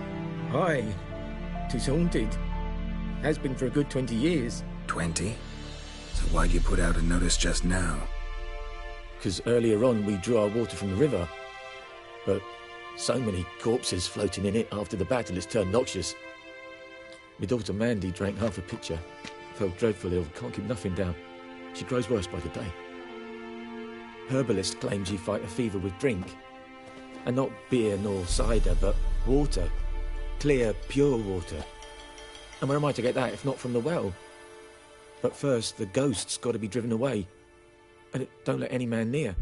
Aye. 'Tis haunted. Has been for a good 20 years. 20? So why'd you put out a notice just now? Because earlier on we drew our water from the river. But so many corpses floating in it after the battle it's turned noxious. My daughter Mandy drank half a pitcher. Felt dreadful ill, can't keep nothing down. She grows worse by the day. Herbalist claims you fight a fever with drink. And not beer nor cider, but water. Clear, pure water. And where am I to get that if not from the well? But first, the ghost's got to be driven away. And it don't let any man near.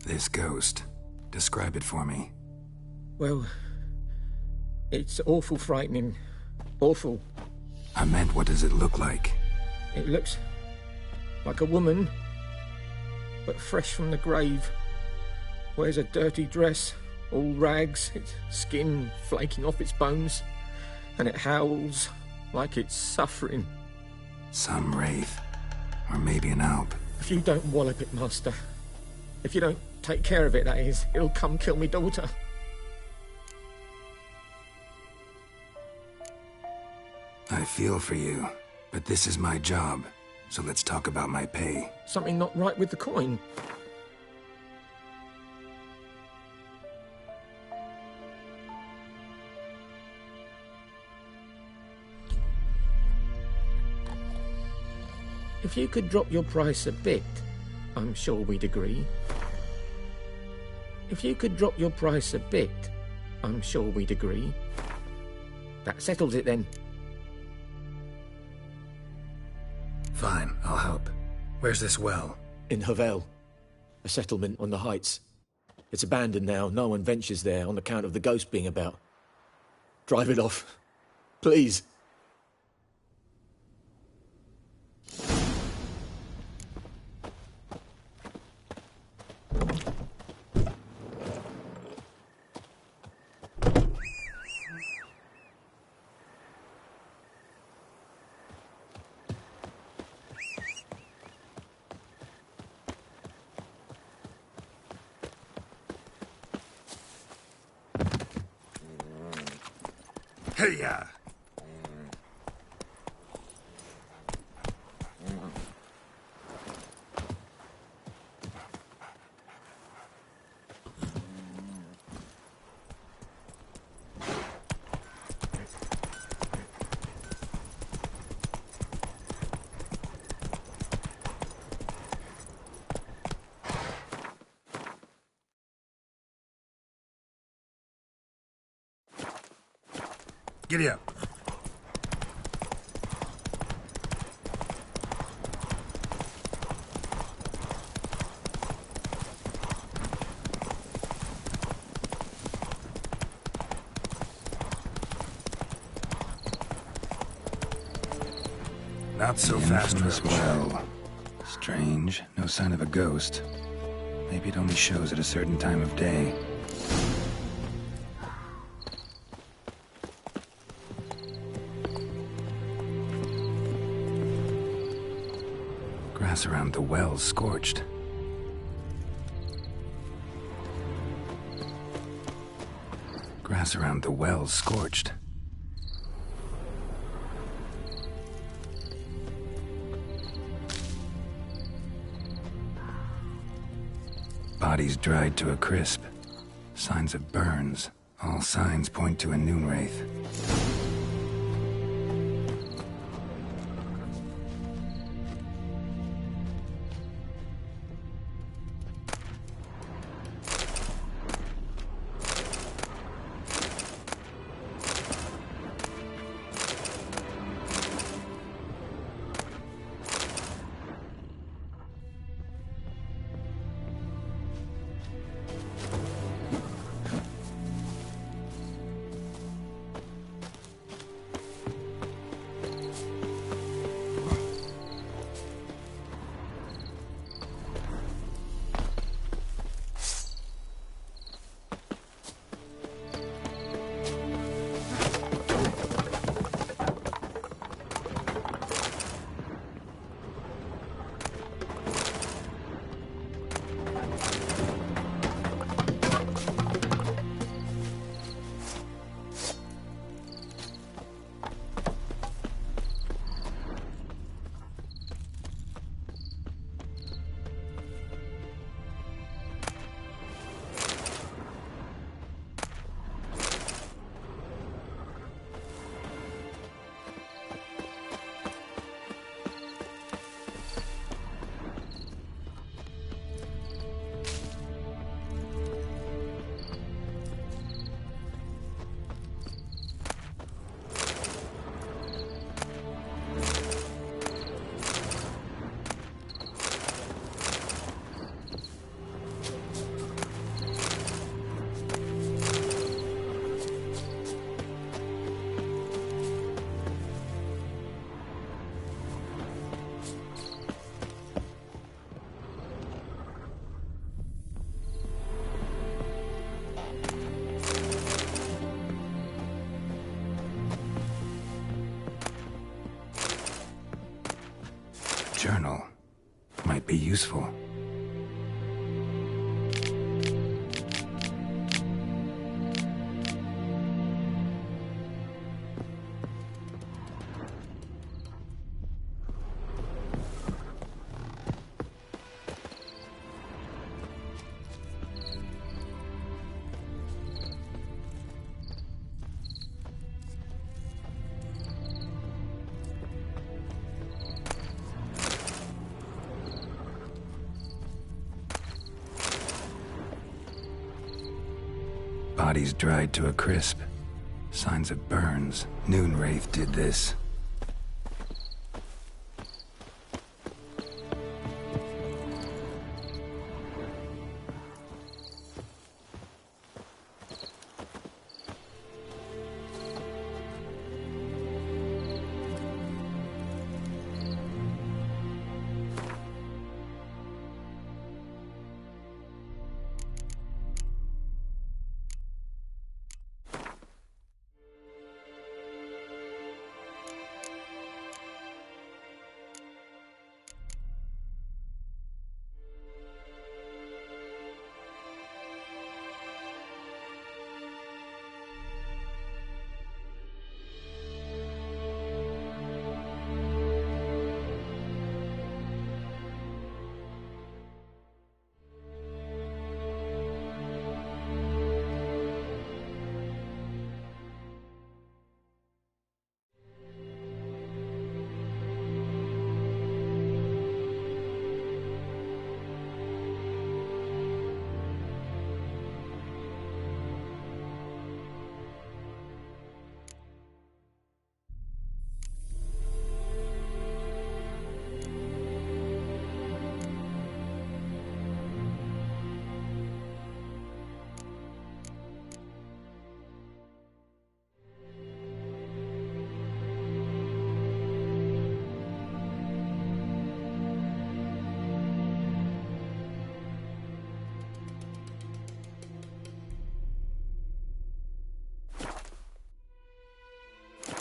This ghost. Describe it for me. Well, it's awful frightening. Awful. I meant, what does it look like? It looks like a woman, but fresh from the grave. Wears a dirty dress, all rags, its skin flaking off its bones, and it howls like it's suffering. Some wraith. Or maybe an alp. If you don't wallop it, Master, if you don't take care of it, that is, it'll come kill me daughter. I feel for you, but this is my job, so let's talk about my pay. Something not right with the coin. If you could drop your price a bit, I'm sure we'd agree. If you could drop your price a bit, I'm sure we'd agree. That settles it then. Fine, I'll help. Where's this well? In Havel, a settlement on the heights. It's abandoned now, no one ventures there on account of the ghost being about. Drive it off, please. Hey-ya! Giddy up. Not so fast, Roach. Well, strange. No sign of a ghost. Maybe it only shows at a certain time of day. Grass around the well's scorched. Grass around the well's scorched. Bodies dried to a crisp. Signs of burns. All signs point to a noon wraith. journal might be useful. Bodies dried to a crisp. Signs of burns. Noonwraith did this.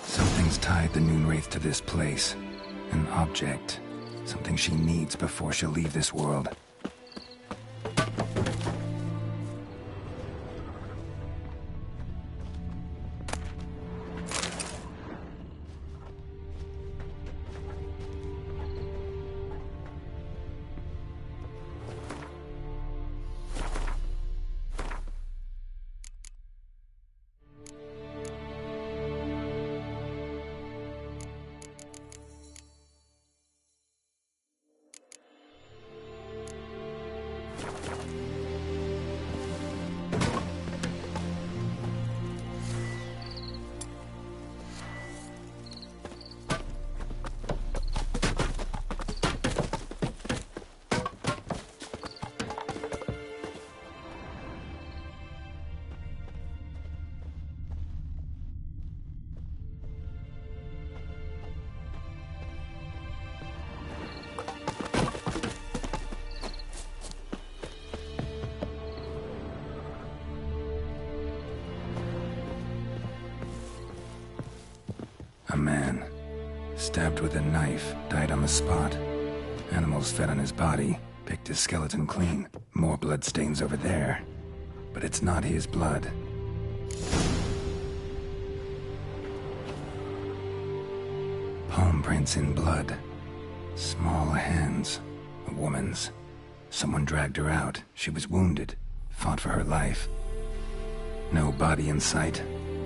Something's tied the Noonwraith to this place. An object. Something she needs before she'll leave this world. A man, stabbed with a knife, died on the spot. Animals fed on his body, picked his skeleton clean. More bloodstains over there. But it's not his blood. Palm prints in blood. Small hands. A woman's. Someone dragged her out. She was wounded. Fought for her life. No body in sight,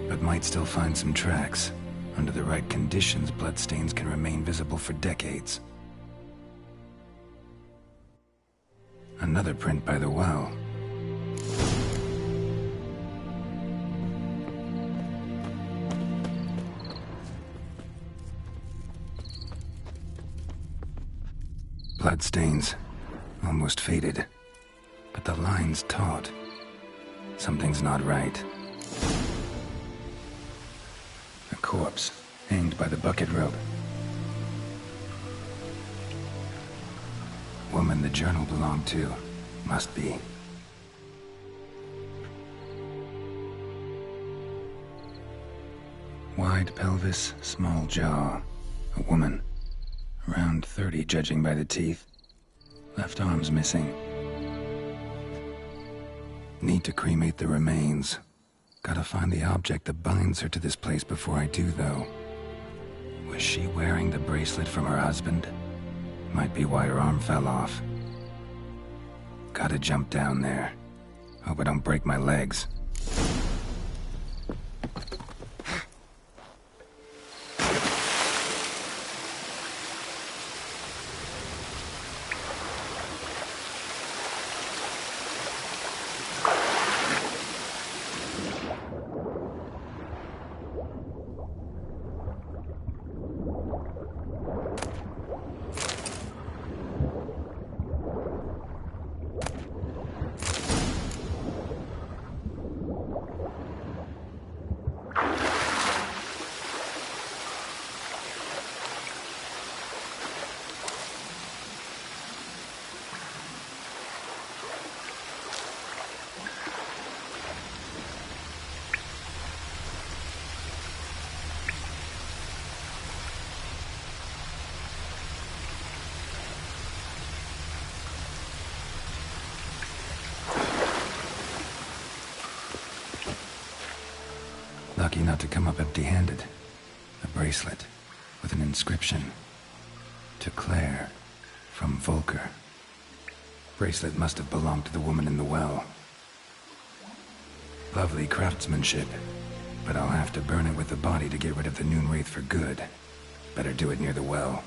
but might still find some tracks. Under the right conditions, bloodstains can remain visible for decades. Another print by the well. Bloodstains. Almost faded. But the line's taut. Something's not right. A corpse, hanged by the bucket rope. Woman the journal belonged to. Must be. Wide pelvis, small jaw. A woman. Around 30, judging by the teeth. Left arm's missing. Need to cremate the remains. Gotta find the object that binds her to this place before I do, though. Was she wearing the bracelet from her husband? Might be why her arm fell off. Gotta jump down there. Hope I don't break my legs. Lucky not to come up empty-handed. A bracelet with an inscription. To Claire, from Volker. Bracelet must have belonged to the woman in the well. Lovely craftsmanship, but I'll have to burn it with the body to get rid of the Noon Wraith for good. Better do it near the well.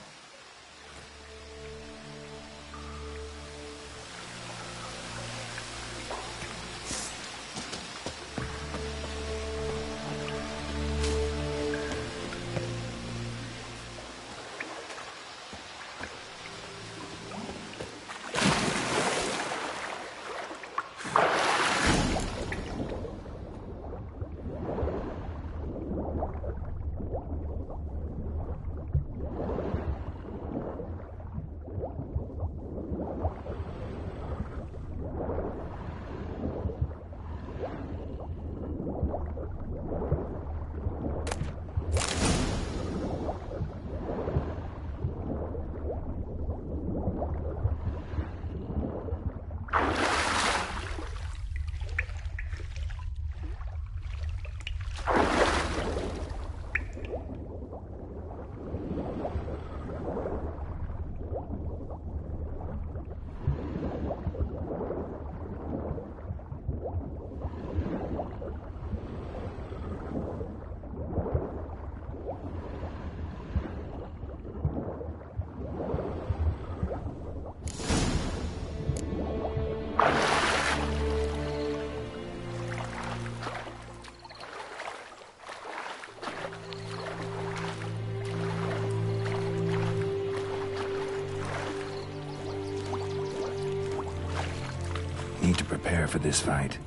Need to prepare for this fight.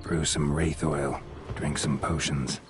Brew some wraith oil, drink some potions.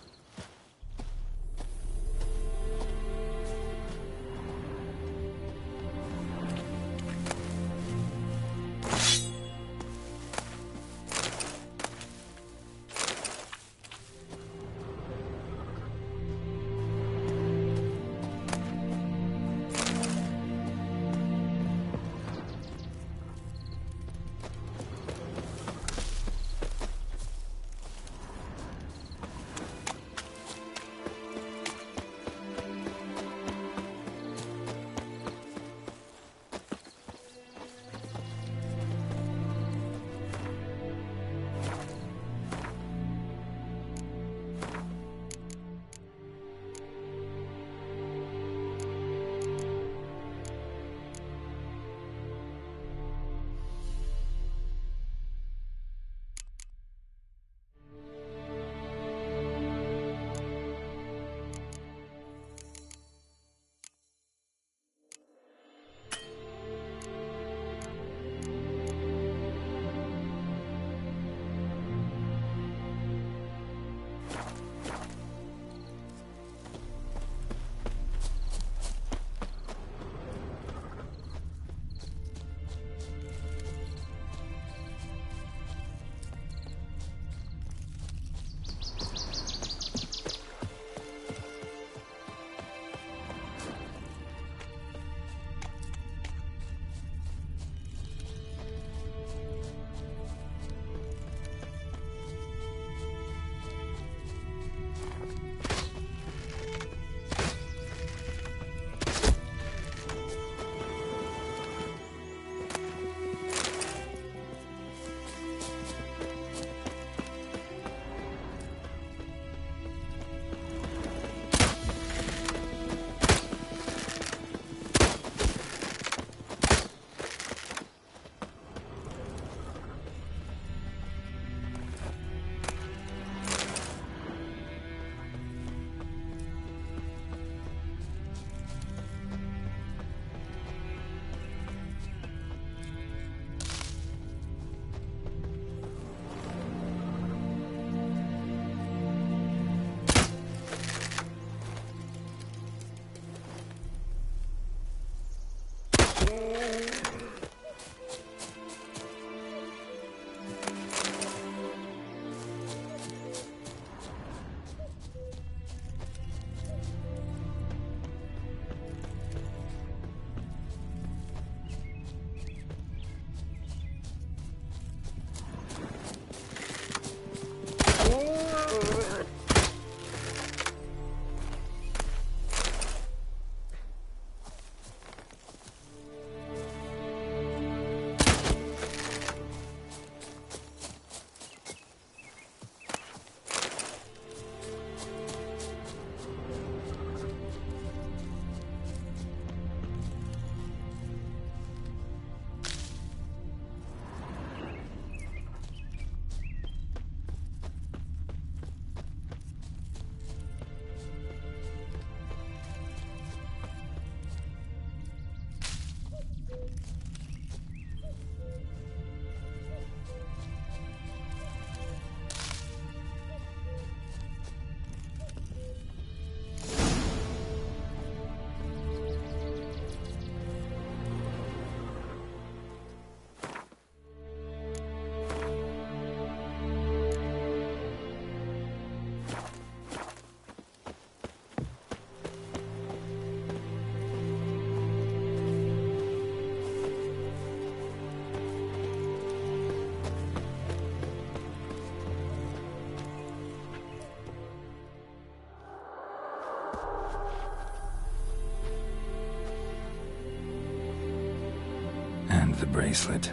And the bracelet.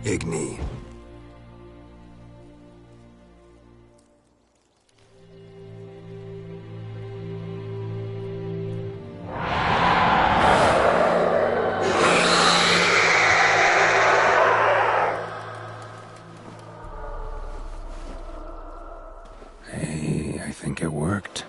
Igni. Hey, I think it worked.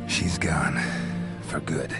She's gone. For good.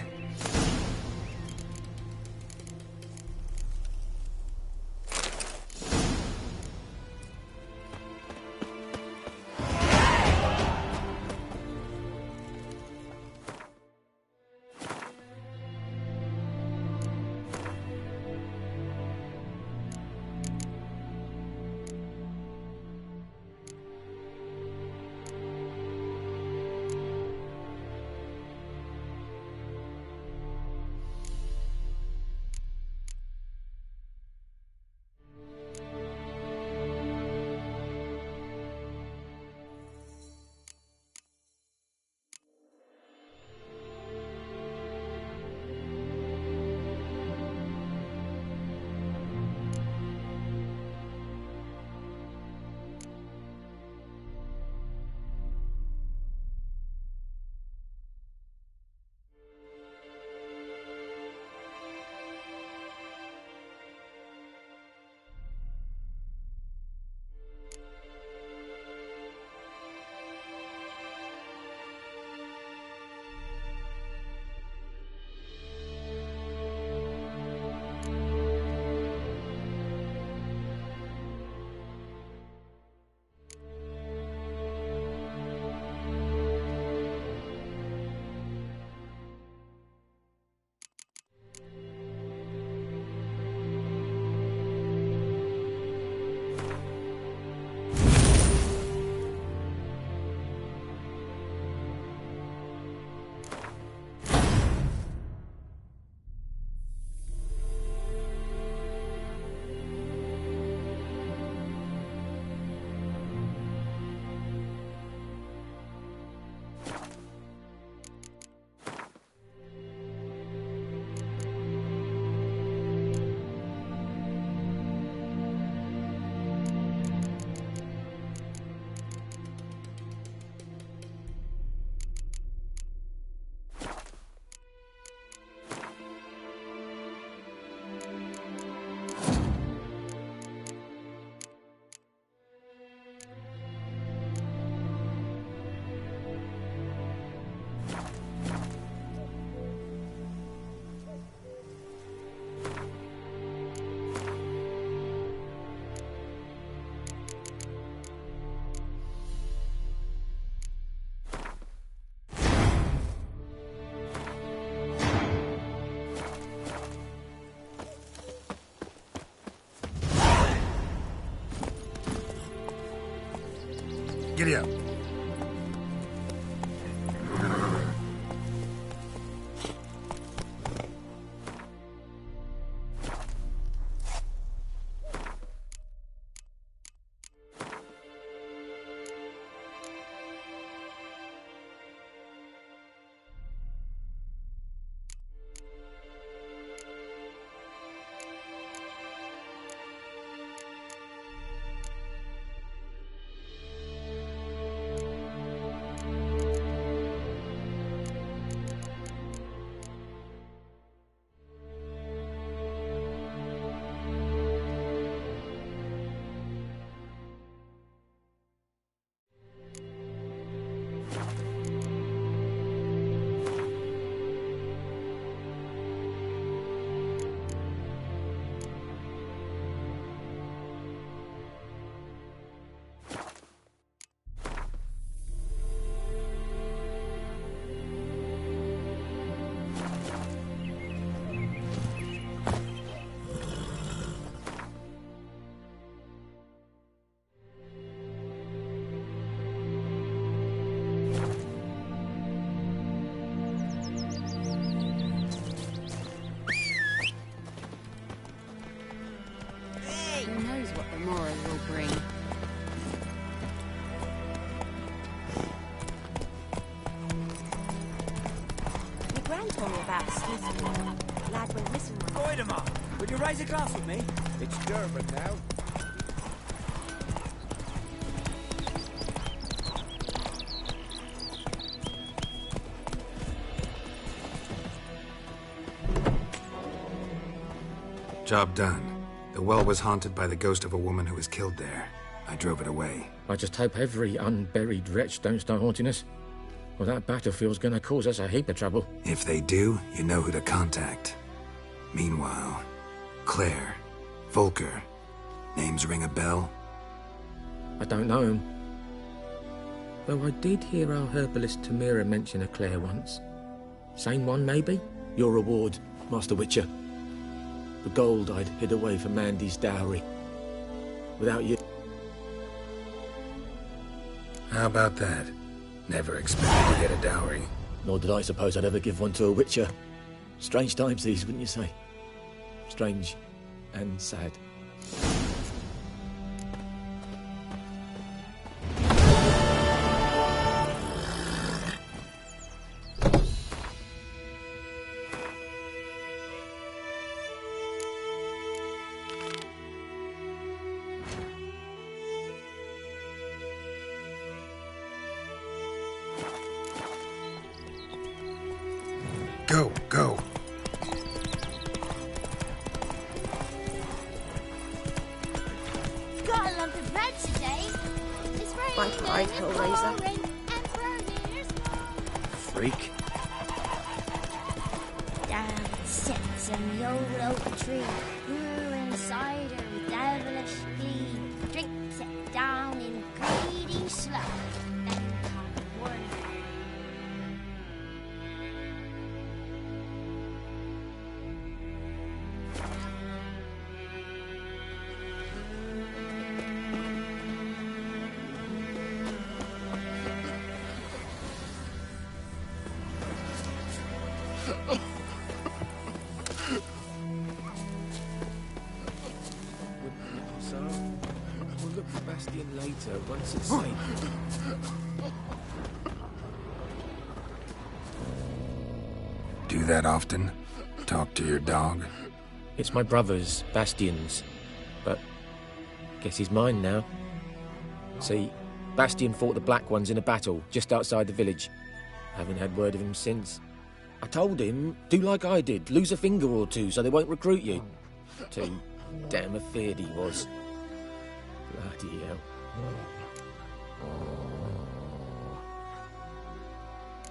Giddy up. Who knows what the morrow will bring? My gran told me about Skeeter. Lad went missing one. Wait a minute. Would you raise a glass with me? It's German now. Job done. The well was haunted by the ghost of a woman who was killed there. I drove it away. I just hope every unburied wretch don't start haunting us. Well, that battlefield's gonna cause us a heap of trouble. If they do, you know who to contact. Meanwhile, Claire, Volker, names ring a bell? I don't know him. Though I did hear our herbalist Tamira mention a Claire once. Same one, maybe? Your reward, Master Witcher. The gold I'd hid away for Mandy's dowry. Without you... How about that? Never expected to get a dowry. Nor did I suppose I'd ever give one to a Witcher. Strange times these, wouldn't you say? Strange and sad. Go, go. Got a lump of bread today. It's raining pride, Hellraiser. pouring, and Bernie's Freak. down sits an old oak tree, brewing cider with devilish glee. Drinks it down in greedy sloth, then come one. So, we'll look for Bastion later, once it's safe. Do that often? Talk to your dog? It's my brother's, Bastion's. But guess he's mine now. See, Bastion fought the Black Ones in a battle just outside the village. Haven't had word of him since. I told him, do like I did, lose a finger or two so they won't recruit you. Too damn afeard he was. Bloody hell.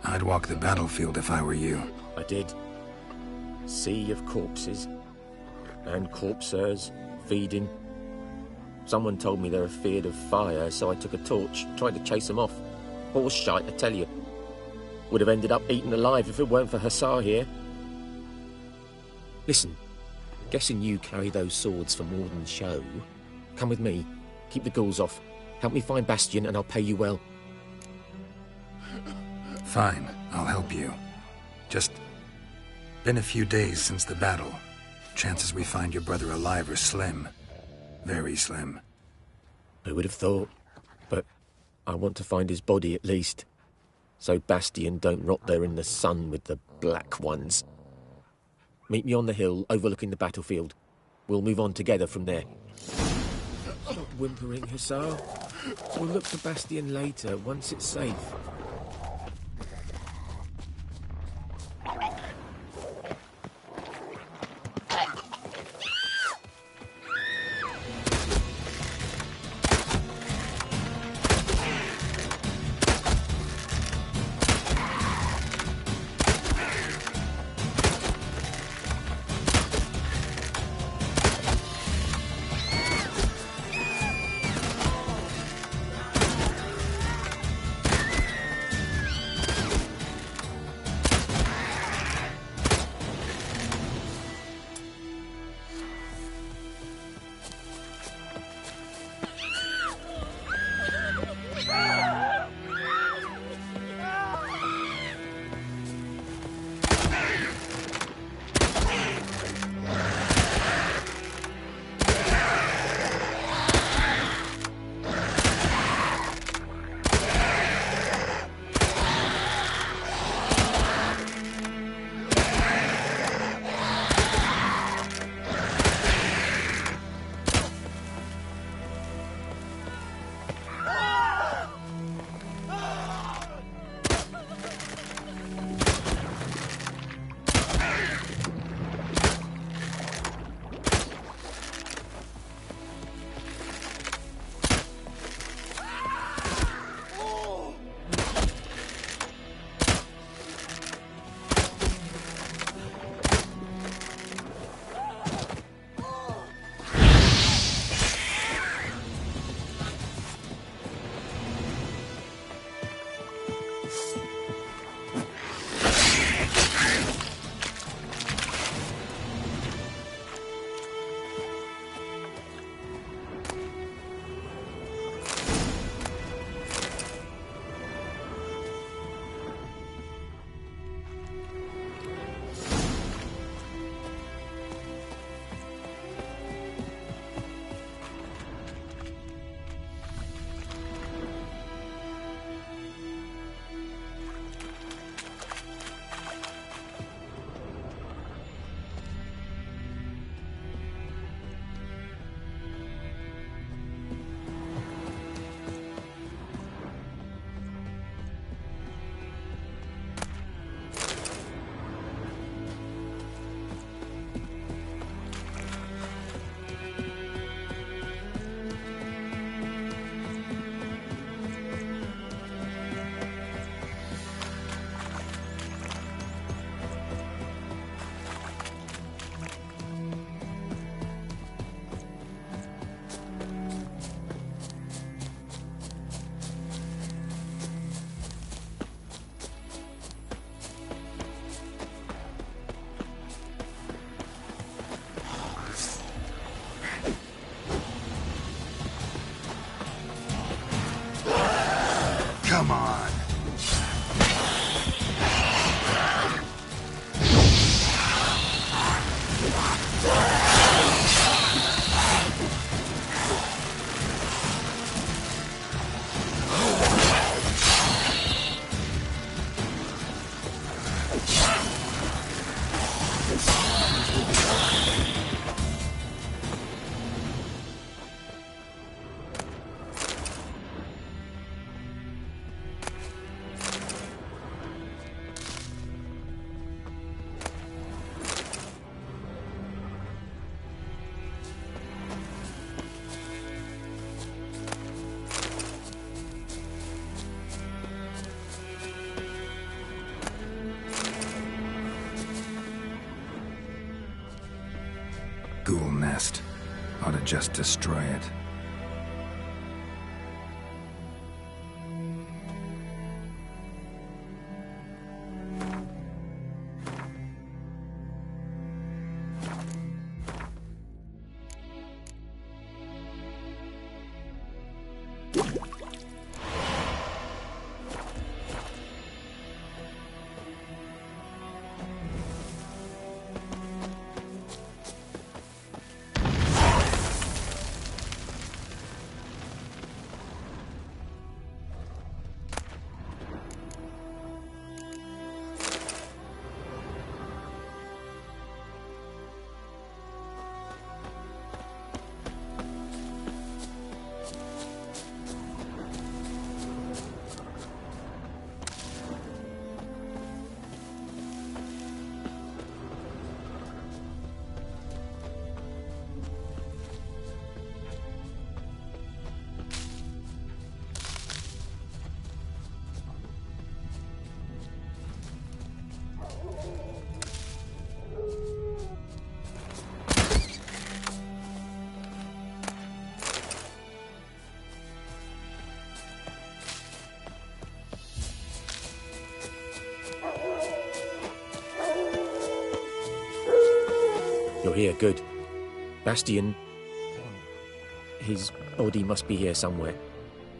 I'd walk the battlefield if I were you. I did. Sea of corpses. And corpsers, feeding. Someone told me they're afeard of fire, so I took a torch, tried to chase them off. Horse shite, I tell you. Would have ended up eaten alive if it weren't for Hussar here. Listen, guessing you carry those swords for more than show. Come with me. Keep the ghouls off. Help me find Bastion and I'll pay you well. Fine, I'll help you. Just been a few days since the battle. Chances we find your brother alive are slim. Very slim. Who would have thought? But I want to find his body at least. So Bastion don't rot there in the sun with the Black Ones. Meet me on the hill overlooking the battlefield. We'll move on together from there. Stop whimpering, Hussar. We'll look for Bastion later, once it's safe. Come on. Ghoul nest. Ought to just destroy it. You're here, good. Bastian... His body must be here somewhere.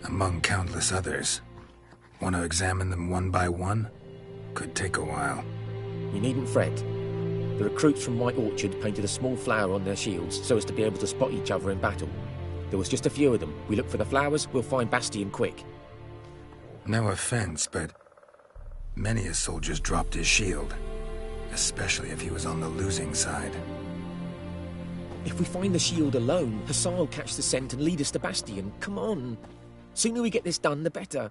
Among countless others. Want to examine them one by one? Could take a while. You needn't fret. The recruits from White Orchard painted a small flower on their shields so as to be able to spot each other in battle. There was just a few of them. We look for the flowers, we'll find Bastian quick. No offense, but many a soldier's dropped his shield. Especially if he was on the losing side. If we find the shield alone, Hussar will catch the scent and lead us to Bastian. Come on. Sooner we get this done, the better.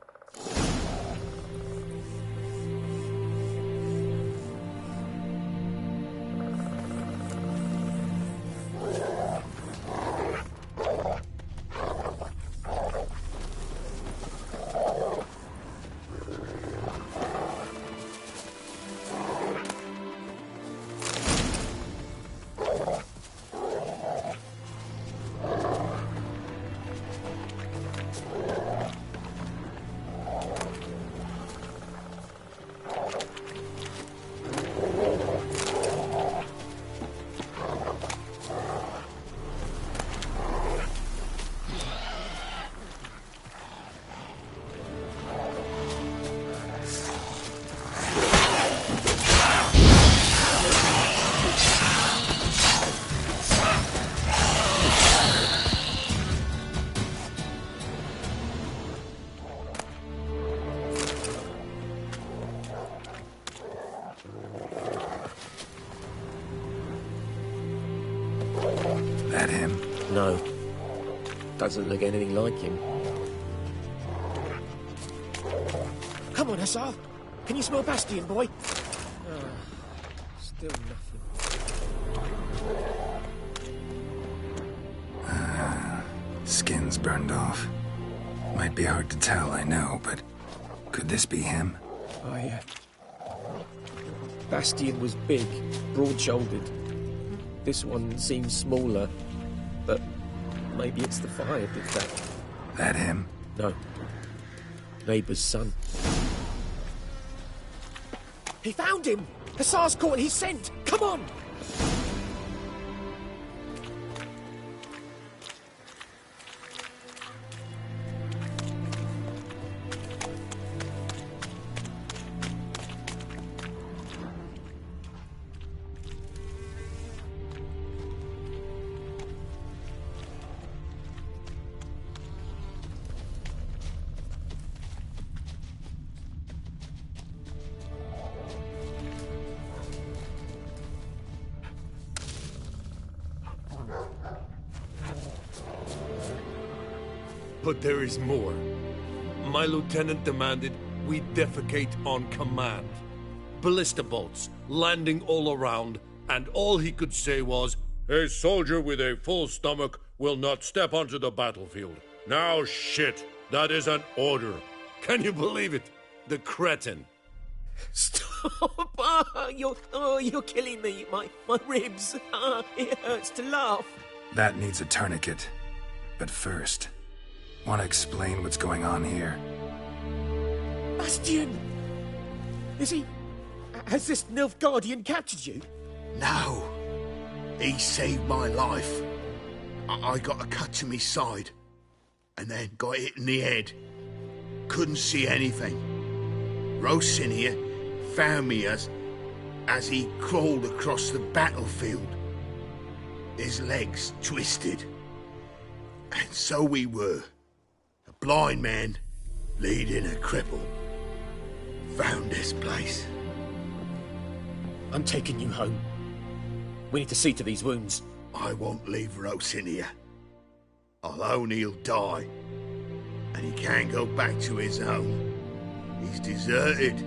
That him? No. Doesn't look anything like him. Come on, Hussar. Can you smell Bastian, boy? Still nothing. Skin's burned off. Might be hard to tell, I know, but could this be him? Bastian was big, broad-shouldered. This one seems smaller, but maybe it's the fire did that. That him? No. Neighbour's son. He found him! Hussar's caught his scent! Come on! But there is more. My lieutenant demanded we defecate on command. Ballista bolts, landing all around, and all he could say was, "A soldier with a full stomach will not step onto the battlefield." Now shit, that is an order. Can you believe it? The cretin. Stop! You're killing me. My ribs. It hurts to laugh. That needs a tourniquet. But first, want to explain what's going on here? Bastian! Is he... Has this Nilfgaardian captured you? No. He saved my life. I got a cut to my side, and then got hit in the head. Couldn't see anything. Rosinia found me as he crawled across the battlefield. His legs twisted. And so we were. A blind man leading a cripple. Found this place. I'm taking you home. We need to see to these wounds. I won't leave Rosinia. Alone he'll die. And he can't go back to his home. He's deserted.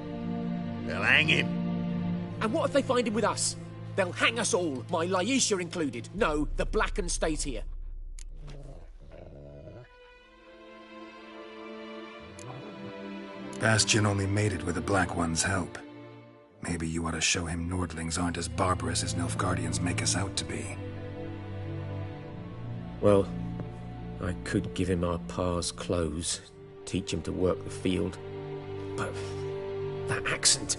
They'll hang him. And what if they find him with us? They'll hang us all, my Laisha included. No, the Blacken stays here. Bastian only made it with the Black One's help. Maybe you ought to show him Nordlings aren't as barbarous as Nilfgaardians make us out to be. Well, I could give him our pa's clothes, teach him to work the field. But that accent...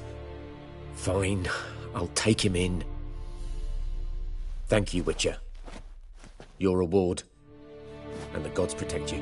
Fine, I'll take him in. Thank you, Witcher. Your reward, and the gods protect you.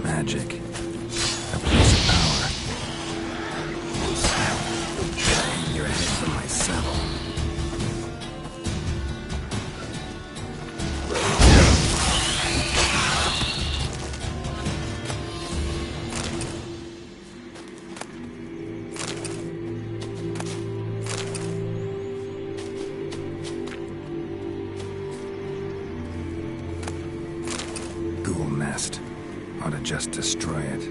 Magic. A piece of power. You're ahead from my saddle. Ghoul nest. Ought to just destroy it.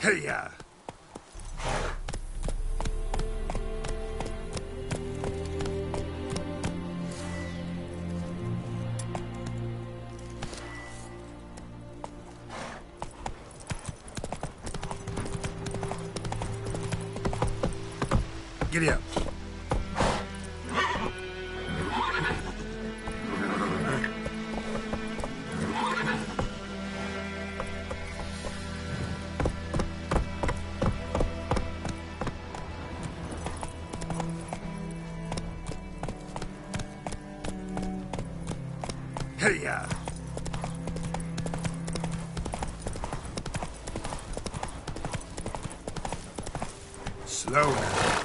Hey-ya! Giddy up. Hey-ya! Slow now.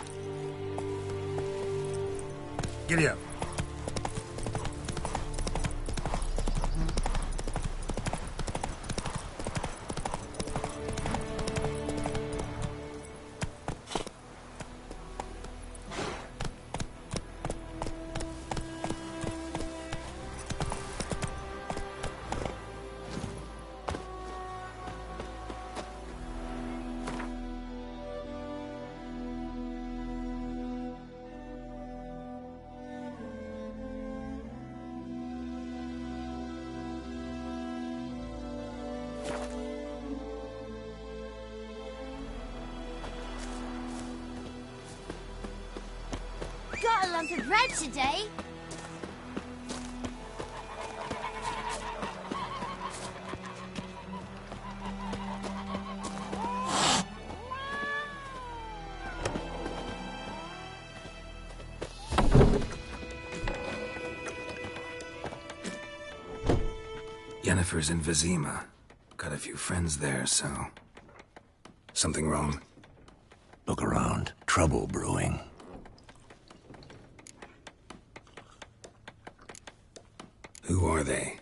Giddy up. Got a lump of bread today. Yennefer's in Vizima. Got a few friends there, so... Something wrong? Look around. Trouble brewing. Who are they?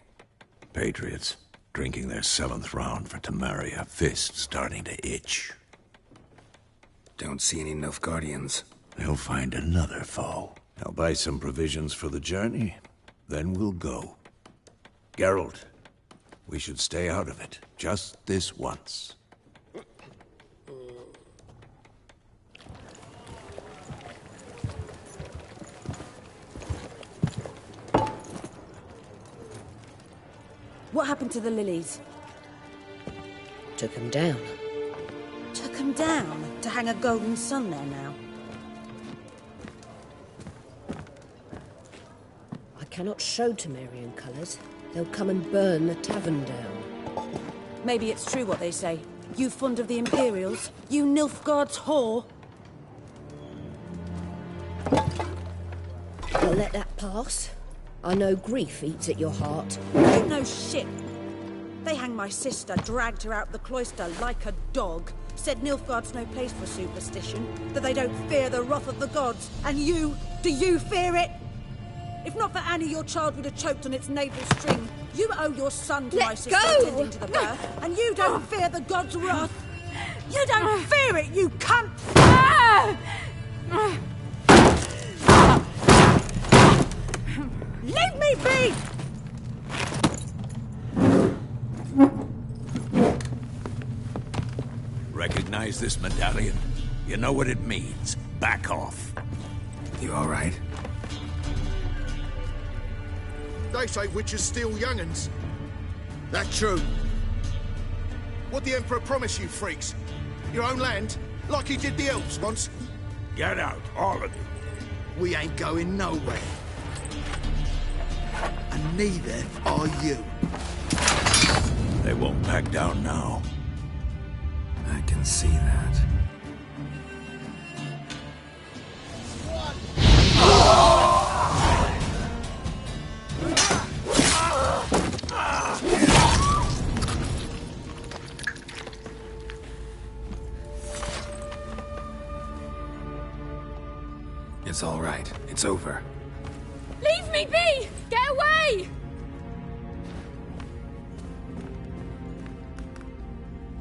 Patriots. Drinking their 7th round for Tamaria. Fist starting to itch. Don't see any Nilfgaardians. They'll find another foe. I'll buy some provisions for the journey. Then we'll go. Geralt, we should stay out of it. Just this once. What happened to the lilies? Took them down. Took them down to hang a golden sun there now. I cannot show Temerian colours. They'll come and burn the tavern down. Maybe it's true what they say. You fond of the Imperials? You Nilfgaard's whore? I'll let that pass. I know grief eats at your heart. You know shit. They hanged my sister, dragged her out the cloister like a dog. Said Nilfgaard's no place for superstition, that they don't fear the wrath of the gods. And you, do you fear it? If not for Annie, your child would have choked on its navel string. You owe your son to my sister attending to the birth, and you don't fear the gods' wrath. You don't fear it, you cunt! Leave me be! Recognize this medallion? You know what it means. Back off. You all right? They say witches steal young'uns. That true. What the Emperor promise you, freaks? Your own land? Like he did the elves once? Get out, all of you. We ain't going nowhere. And neither are you. They won't back down now. I can see that. It's all right. It's over. Leave me be! Get away!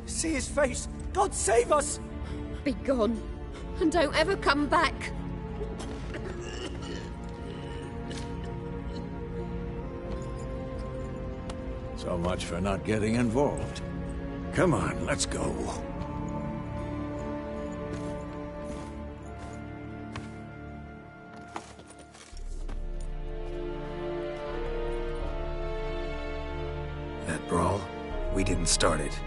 See his face! God save us! Be gone, and don't ever come back. So much for not getting involved. Come on, let's go. we didn't start it.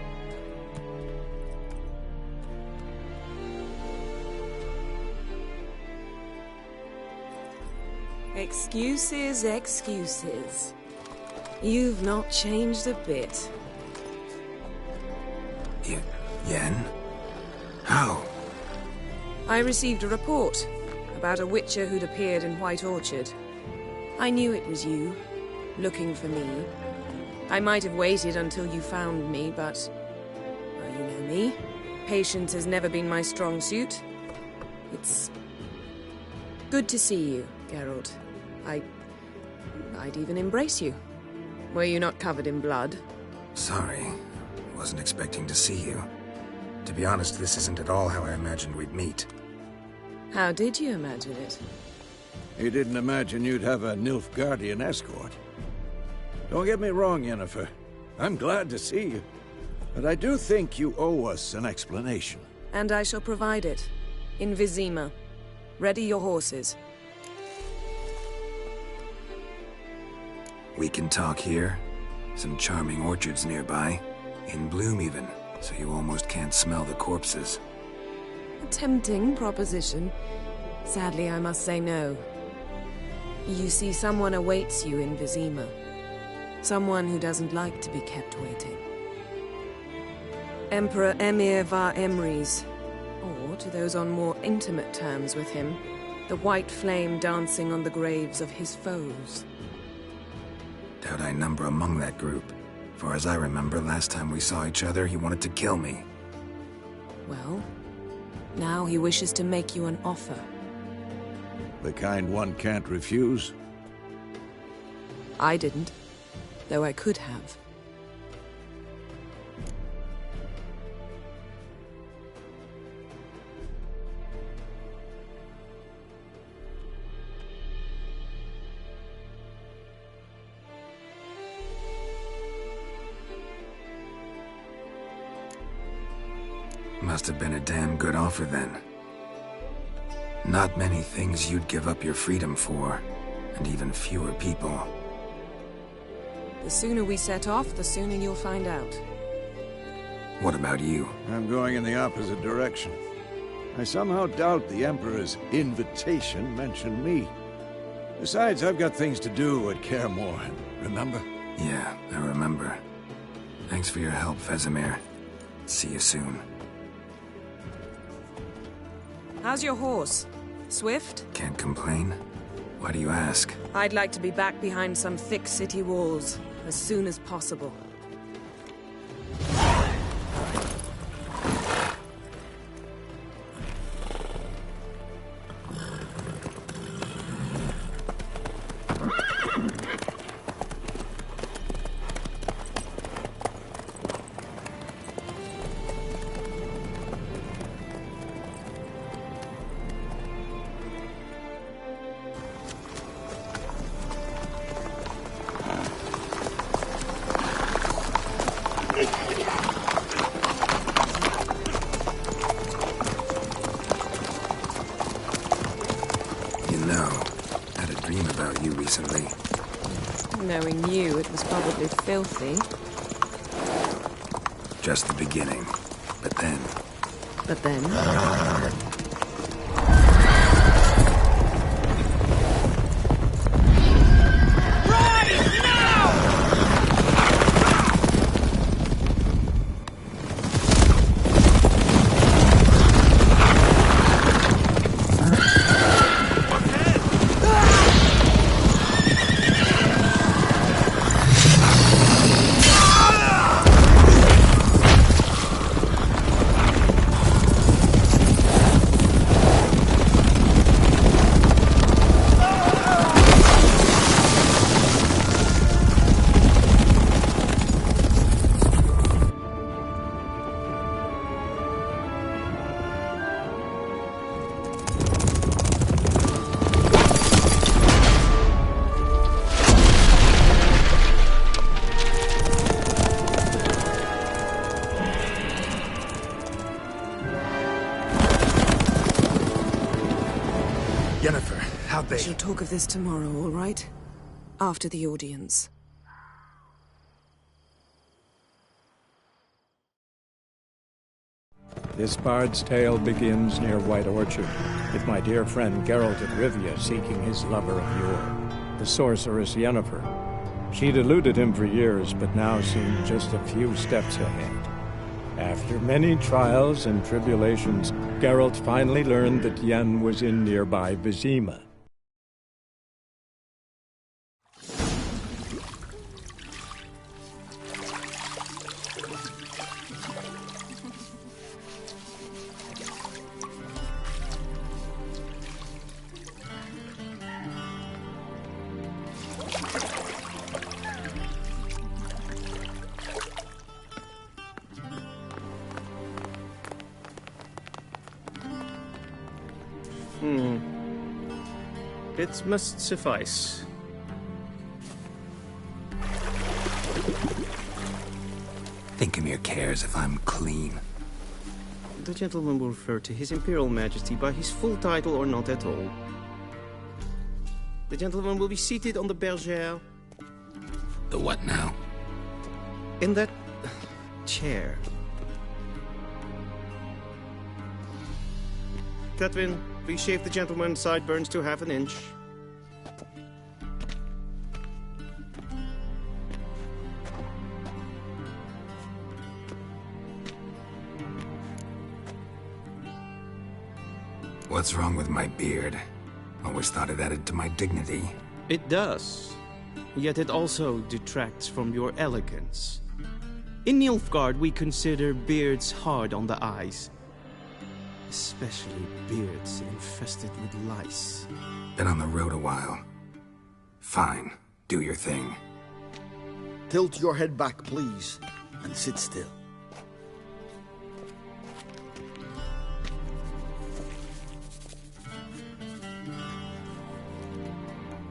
Excuses, excuses. You've not changed a bit. Yen? How? I received a report about a witcher who'd appeared in White Orchard. I knew it was you, looking for me. I might have waited until you found me, but... well, you know me. Patience has never been my strong suit. It's... good to see you, Geralt. I'd even embrace you. Were you not covered in blood? Sorry. Wasn't expecting to see you. To be honest, this isn't at all how I imagined we'd meet. How did you imagine it? He didn't imagine you'd have a Nilfgaardian escort. Don't get me wrong, Yennefer. I'm glad to see you. But I do think you owe us an explanation. And I shall provide it. In Vizima. Ready your horses. We can talk here. Some charming orchards nearby. In bloom even, so you almost can't smell the corpses. A tempting proposition. Sadly, I must say no. You see, someone awaits you in Vizima. Someone who doesn't like to be kept waiting. Emperor Emir var Emrys, or to those on more intimate terms with him, the white flame dancing on the graves of his foes. Doubt I number among that group. For as I remember, last time we saw each other, he wanted to kill me. Well, now he wishes to make you an offer. The kind one can't refuse? I didn't, though I could have. Must have been a damn good offer then. Not many things you'd give up your freedom for, and even fewer people. The sooner we set off, the sooner you'll find out. What about you? I'm going in the opposite direction. I somehow doubt the Emperor's invitation mentioned me. Besides, I've got things to do at Kaer Morhen, remember? Yeah, I remember. Thanks for your help, Vesemir. See you soon. How's your horse? Swift? Can't complain. Why do you ask? I'd like to be back behind some thick city walls as soon as possible. Knowing you, it was probably filthy. Just the beginning. But then... But then? Yennefer, how'd they... We shall talk of this tomorrow, all right? After the audience. This bard's tale begins near White Orchard, with my dear friend Geralt of Rivia seeking his lover of yore, the sorceress Yennefer. She'd eluded him for years, but now seemed just a few steps ahead. After many trials and tribulations, Geralt finally learned that Yen was in nearby Vizima. It must suffice. Thinkamere cares if I'm clean. The gentleman will refer to His Imperial Majesty by his full title or not at all. The gentleman will be seated on the bergère. The what now? In that chair. Catwin, please shave the gentleman's sideburns to half an inch. What's wrong with my beard? Always thought it added to my dignity. It does. Yet it also detracts from your elegance. In Nilfgaard, we consider beards hard on the eyes. Especially beards infested with lice. Been on the road a while. Fine. Do your thing. Tilt your head back, please, and sit still.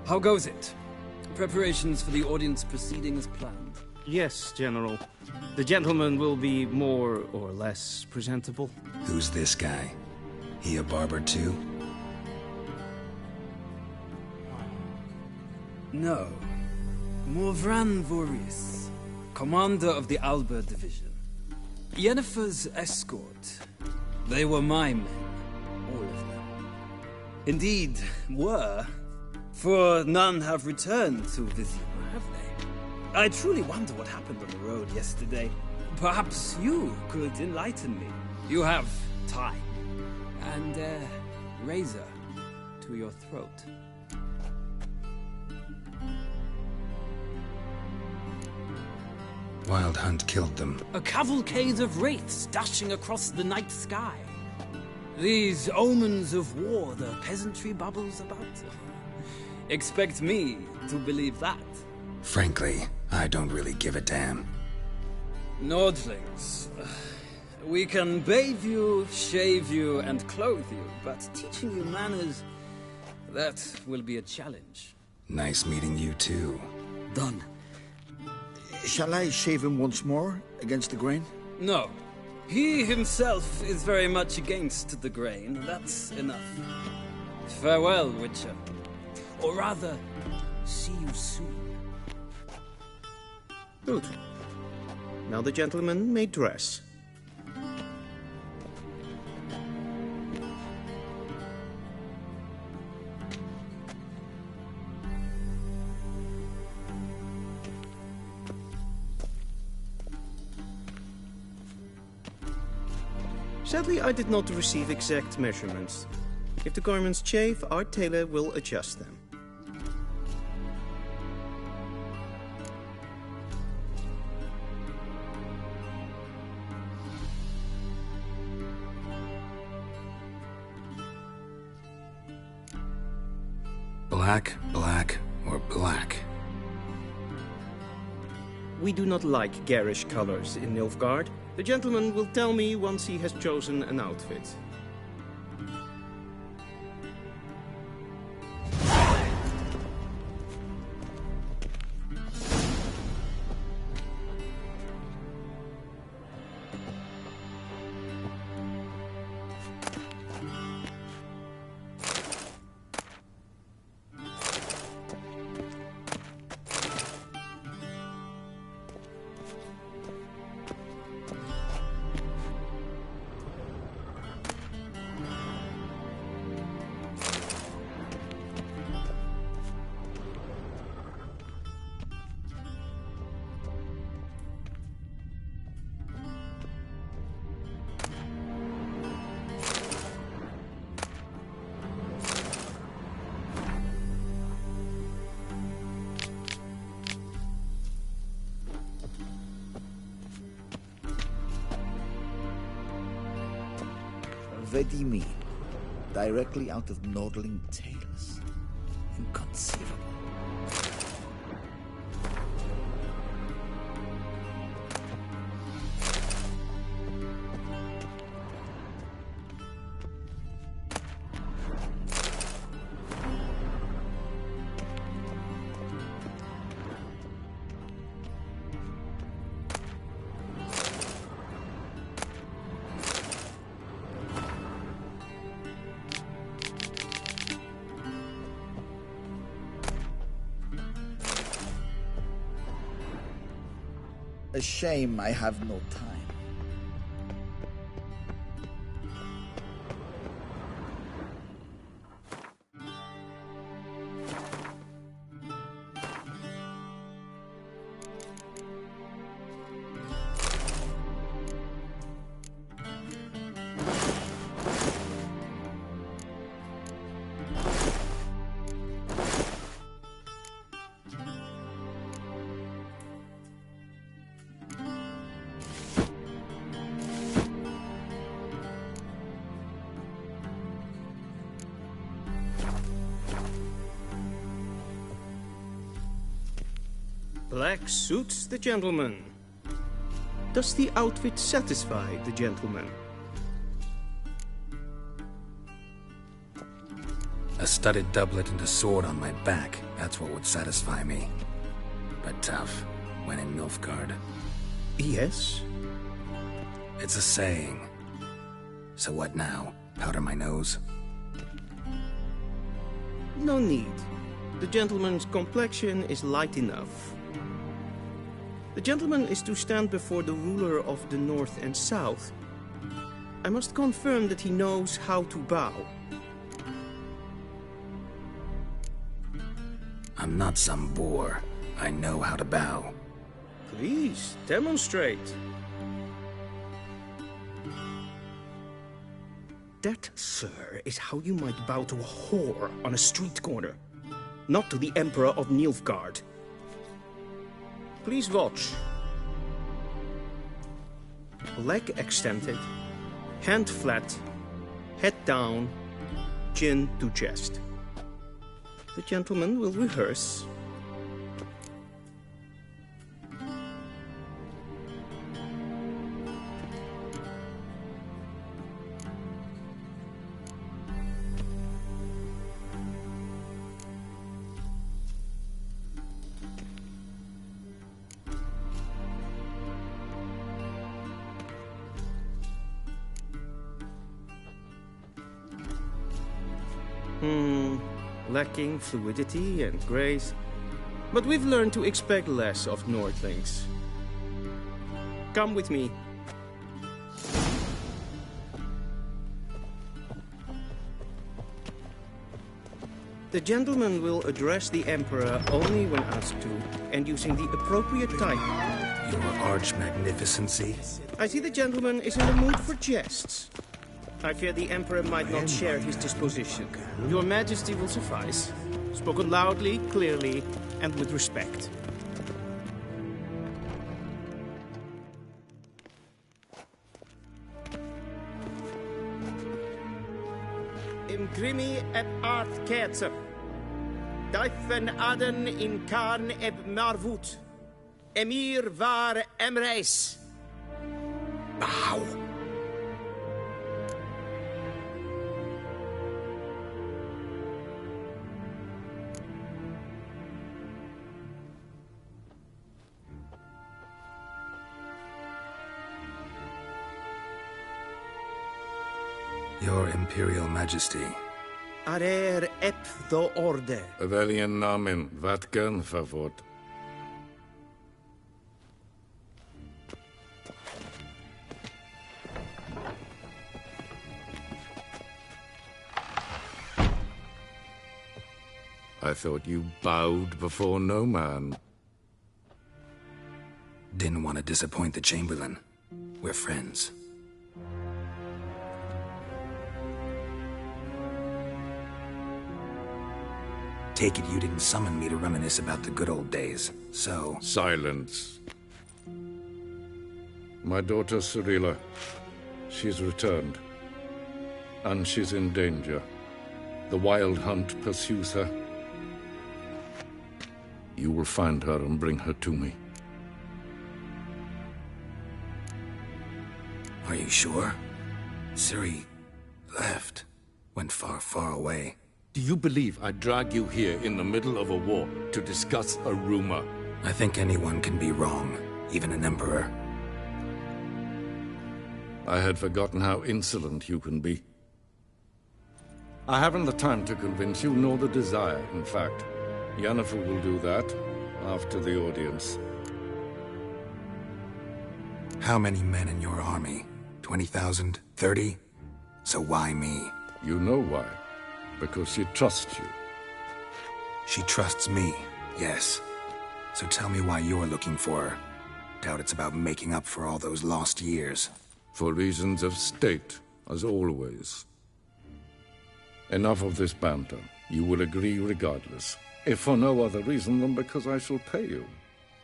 How goes it? Preparations for the audience proceeding as planned? Yes, General. The gentleman will be more or less presentable. Who's this guy? He a barber too? No. Morvran Voorhis, commander of the Alba Division. Yennefer's escort. They were my men. All of them. Indeed, were. For none have returned to Vizima, have they? I truly wonder what happened on the road yesterday. Perhaps you could enlighten me. You have time. And a razor to your throat. Wild Hunt killed them. A cavalcade of wraiths dashing across the night sky. These omens of war the peasantry bubbles about. Expect me to believe that. Frankly, I don't really give a damn. Nordlings. We can bathe you, shave you, and clothe you, but teaching you manners, that will be a challenge. Nice meeting you too. Done. Shall I shave him once more, against the grain? No. He himself is very much against the grain. That's enough. Farewell, Witcher. Or rather, see you soon. Good. Now the gentleman may dress. Sadly, I did not receive exact measurements. If the garments chafe, our tailor will adjust them. Black, black, or black? We do not like garish colors in Nilfgaard. The gentleman will tell me once he has chosen an outfit. Already me. Directly out of Nordling tales. Inconceivable. A shame I have no time. Black suits the gentleman. Does the outfit satisfy the gentleman? A studded doublet and a sword on my back, that's what would satisfy me. But tough, when in Nilfgaard. Yes? It's a saying. So what now? Powder my nose? No need. The gentleman's complexion is light enough. The gentleman is to stand before the ruler of the North and South. I must confirm that he knows how to bow. I'm not some boor. I know how to bow. Please, demonstrate. That, sir, is how you might bow to a whore on a street corner. Not to the Emperor of Nilfgaard. Please watch. Leg extended, hand flat, head down, chin to chest. The gentleman will rehearse. Lacking fluidity and grace, but we've learned to expect less of Nordlings. Come with me. The gentleman will address the Emperor only when asked to, and using the appropriate title. Your arch-magnificency? I see the gentleman is in the mood for jests. I fear the Emperor might not share his disposition. Your Majesty will suffice. Spoken loudly, clearly, and with respect. Imgrimi et art ketzer. Daifen aden in karn eb marvut. Emir var emreis. Bow. Your Imperial Majesty. Arer ep the orde. Welchen Namen? Wat gern favort? I thought you bowed before no man. Didn't want to disappoint the Chamberlain. We're friends. Take it you didn't summon me to reminisce about the good old days, so... Silence. My daughter Cyrilla. She's returned. and she's in danger. The Wild Hunt pursues her. You will find her and bring her to me. Are you sure? Ciri left. Went far, far away. Do you believe I'd drag you here in the middle of a war to discuss a rumor? I think anyone can be wrong, even an emperor. I had forgotten how insolent you can be. I haven't the time to convince you, nor the desire, in fact. Yennefer will do that after the audience. How many men in your army? 20,000? 30? So why me? You know why. Because she trusts you. She trusts me, yes. So tell me why you're looking for her. Doubt it's about making up for all those lost years. For reasons of state, as always. Enough of this banter. You will agree regardless. If for no other reason than because I shall pay you.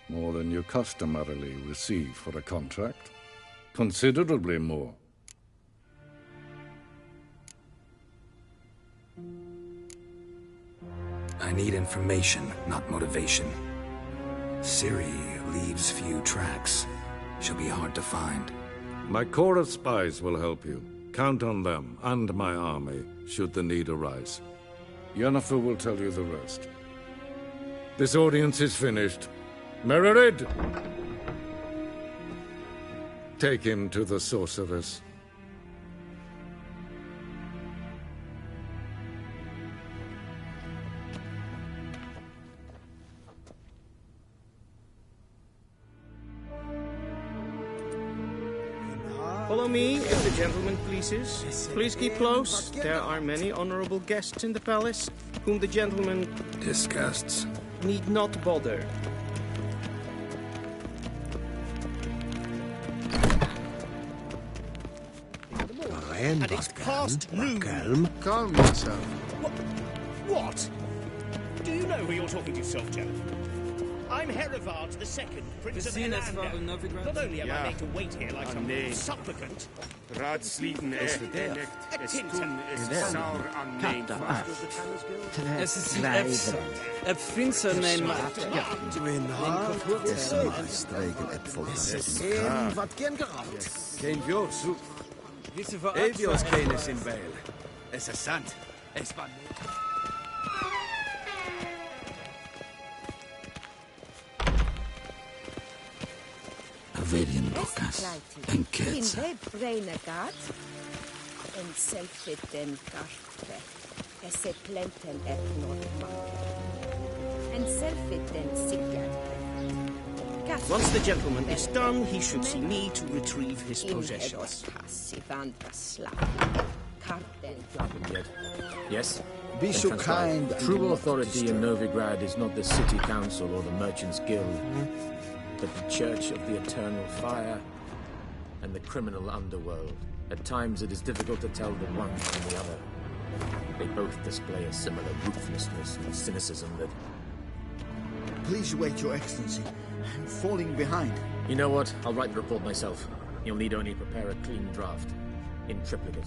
More than you customarily receive for a contract. Considerably more. I need information, not motivation. Ciri leaves few tracks. She'll be hard to find. My corps of spies will help you. Count on them, and my army, should the need arise. Yennefer will tell you the rest. This audience is finished. Mererid! Take him to the sorceress. Follow me, if the gentleman pleases. Please keep close. There are many honorable guests in the palace, whom the gentleman... disgusts. ...need not bother. And it's past noon. Calm yourself. What? Do you know who you're talking to, Soldier? I'm Herivard II, Prince of Enander. Not only am I made to wait here like some supplicant... Raadsleden is toen is saur aan mijn Es ist ein Prinzer neemt... Wat gern geraakt. Geen Jos, Evios kenes in Vale. Es is sant. Es war... Vedian Bocas en Ketsa. In de Brenegaard en Selfitten Gartre. Esse plenten normal. En Selfitten Sigurd. Once the gentleman is done, he should see me to retrieve his possessions. Yes? Be so kind. True authority in Novigrad is not the city council or the merchants' guild, but the Church of the Eternal Fire and the criminal underworld. At times it is difficult to tell the one from the other. They both display a similar ruthlessness and cynicism that... Please wait, Your Excellency. I'm falling behind. You know what? I'll write the report myself. You'll need only prepare a clean draft. In triplicate.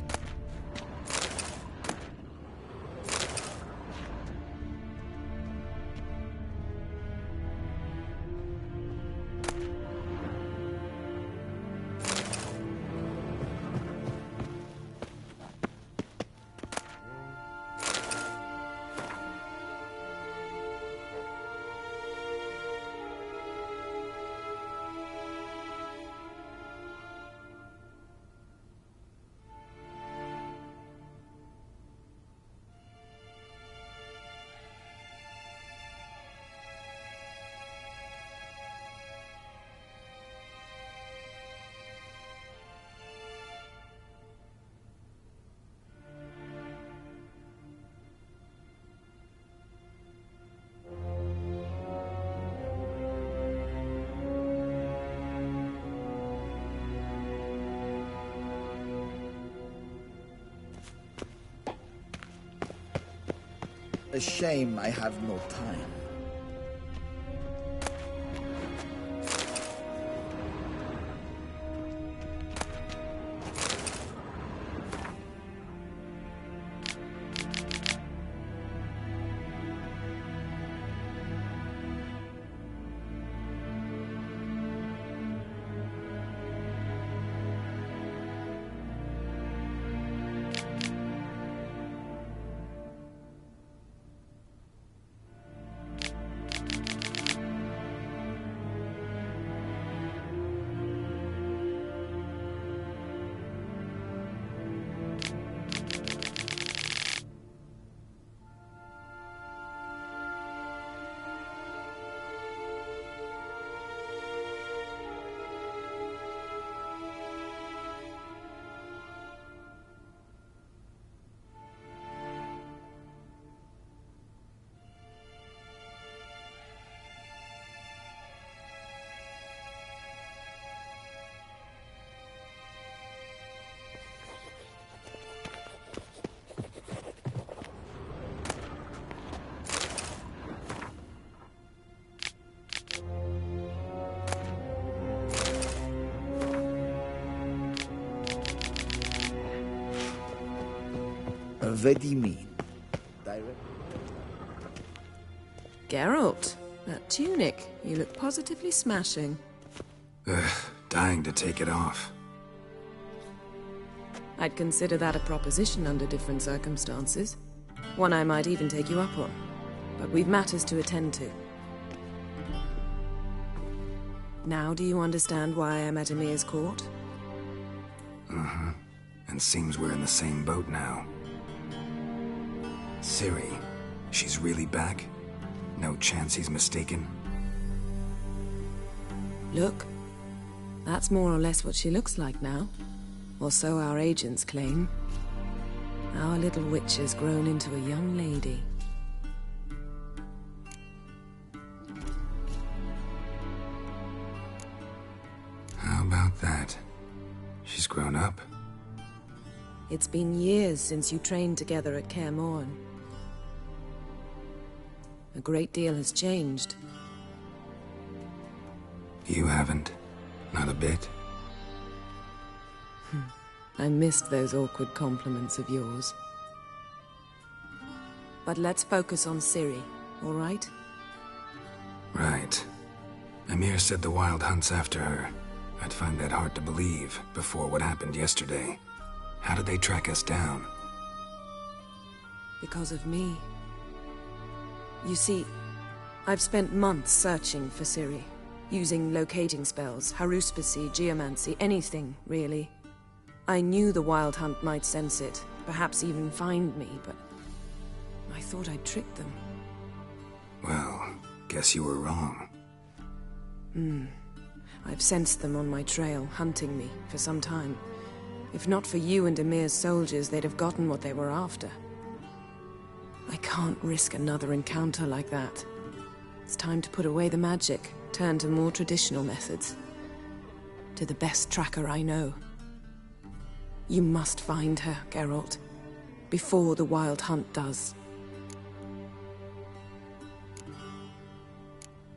A shame I have no time. already mean. Geralt, that tunic. You look positively smashing. Ugh, dying to take it off. I'd consider that a proposition under different circumstances. One I might even take you up on. But we've matters to attend to. Now do you understand why I'm at Emir's court? Mm-hmm. And seems we're in the same boat now. Ciri, she's really back? No chance he's mistaken? Look, that's more or less what she looks like now. Or so our agents claim. Our little witch has grown into a young lady. How about that? She's grown up? It's been years since you trained together at Kaer Morhen. A great deal has changed. You haven't. Not a bit. I missed those awkward compliments of yours. But let's focus on Ciri, all right? Right. Emir said the Wild Hunt's after her. I'd find that hard to believe before what happened yesterday. How did they track us down? Because of me. You see, I've spent months searching for Ciri, using locating spells, haruspicy, geomancy, anything, really. I knew the Wild Hunt might sense it, perhaps even find me, but I thought I'd tricked them. Well, guess you were wrong. I've sensed them on my trail, hunting me, for some time. If not for you and Emir's soldiers, they'd have gotten what they were after. I can't risk another encounter like that. It's time to put away the magic, turn to more traditional methods. To the best tracker I know. You must find her, Geralt, before the Wild Hunt does.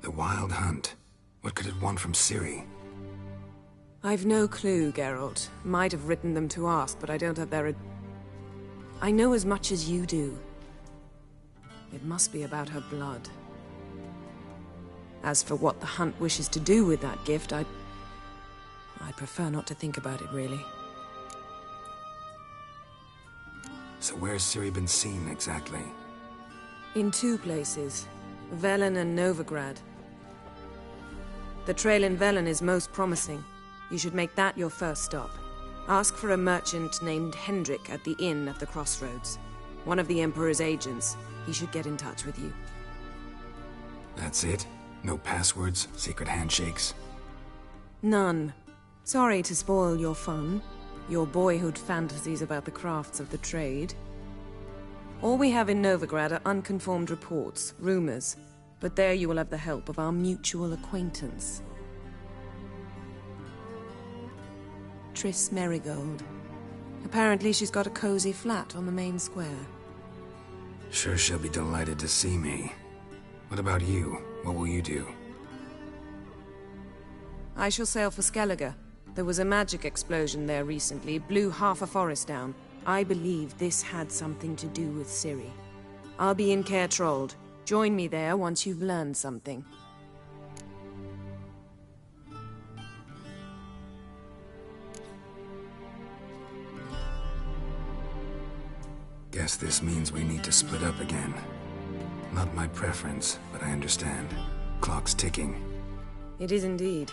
The Wild Hunt? What could it want from Ciri? I've no clue, Geralt. Might have written them to ask, but I don't have their... I know as much as you do. It must be about her blood. As for what the Hunt wishes to do with that gift, I'd prefer not to think about it, really. So where's Ciri been seen, exactly? In two places. Velen and Novigrad. The trail in Velen is most promising. You should make that your first stop. Ask for a merchant named Hendrik at the inn at the crossroads. One of the Emperor's agents. He should get in touch with you. That's it? No passwords, secret handshakes? None. Sorry to spoil your fun. Your boyhood fantasies about the crafts of the trade. All we have in Novigrad are unconfirmed reports, rumors. But there you will have the help of our mutual acquaintance. Triss Merigold. Apparently she's got a cozy flat on the main square. Sure she'll be delighted to see me. What about you? What will you do? I shall sail for Skellige. There was a magic explosion there recently, blew half a forest down. I believe this had something to do with Ciri. I'll be in Caer Trold. Join me there once you've learned something. Guess this means we need to split up again. Not my preference, but I understand. Clock's ticking. It is indeed.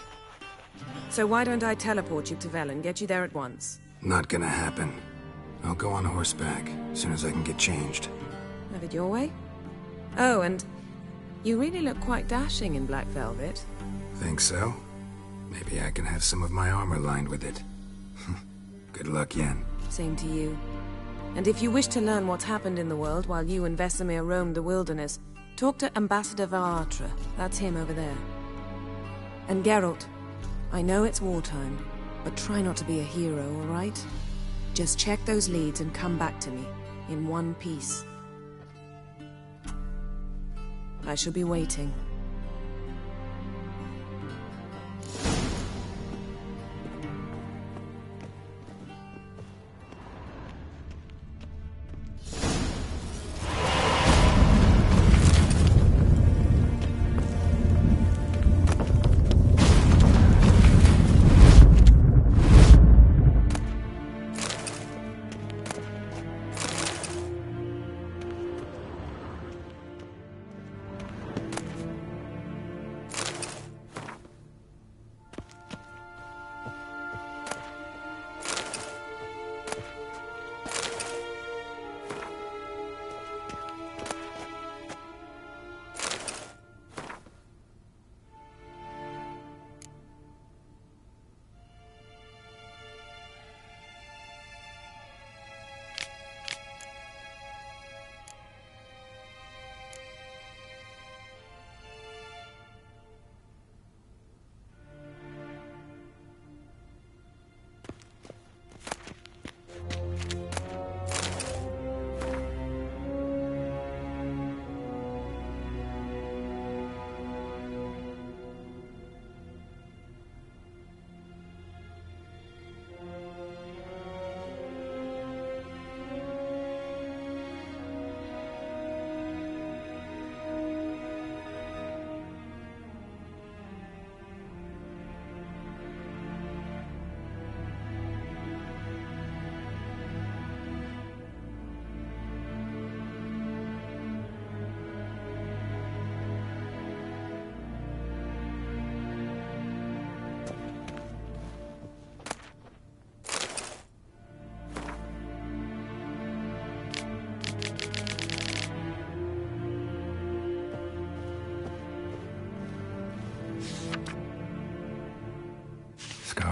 So why don't I teleport you to Velen, get you there at once? Not gonna happen. I'll go on horseback, as soon as I can get changed. Have it your way? Oh, and you really look quite dashing in black velvet. Think so? Maybe I can have some of my armor lined with it. Good luck, Yen. Same to you. And if you wish to learn what's happened in the world while you and Vesemir roamed the wilderness, talk to Ambassador Varatra. That's him over there. And Geralt, I know it's wartime, but try not to be a hero, all right? Just check those leads and come back to me, in one piece. I shall be waiting.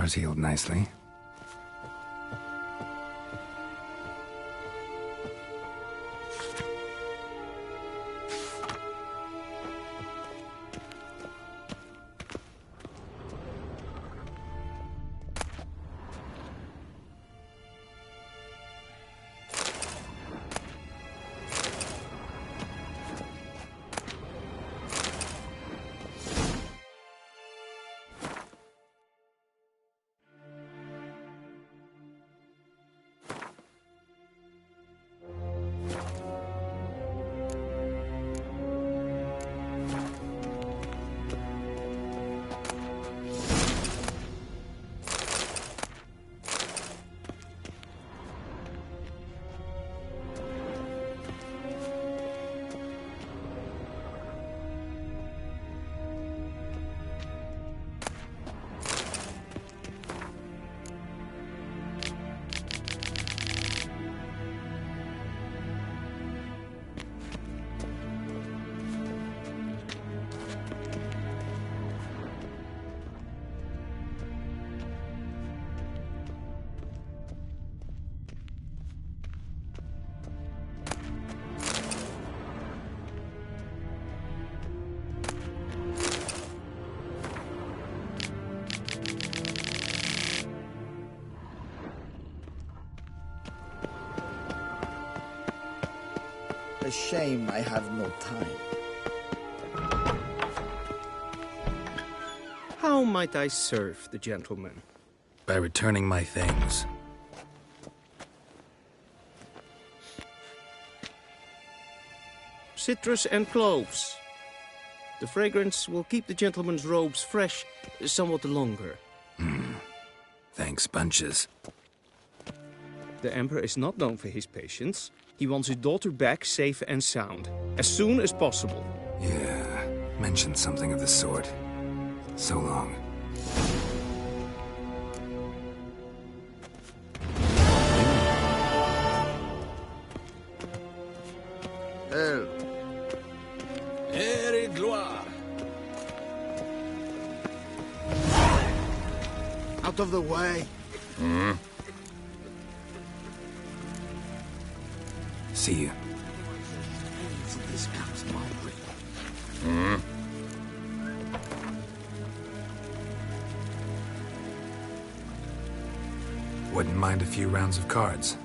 scars healed nicely. A shame I have no time. How might I serve the gentleman? By returning my things. Citrus and cloves. The fragrance will keep the gentleman's robes fresh somewhat longer. Thanks, bunches. The Emperor is not known for his patience. He wants his daughter back safe and sound, as soon as possible. Yeah, mentioned something of the sort. So long. Hell. Ere gloire. Out of the way. See you. This comes my way. Wouldn't mind a few rounds of cards.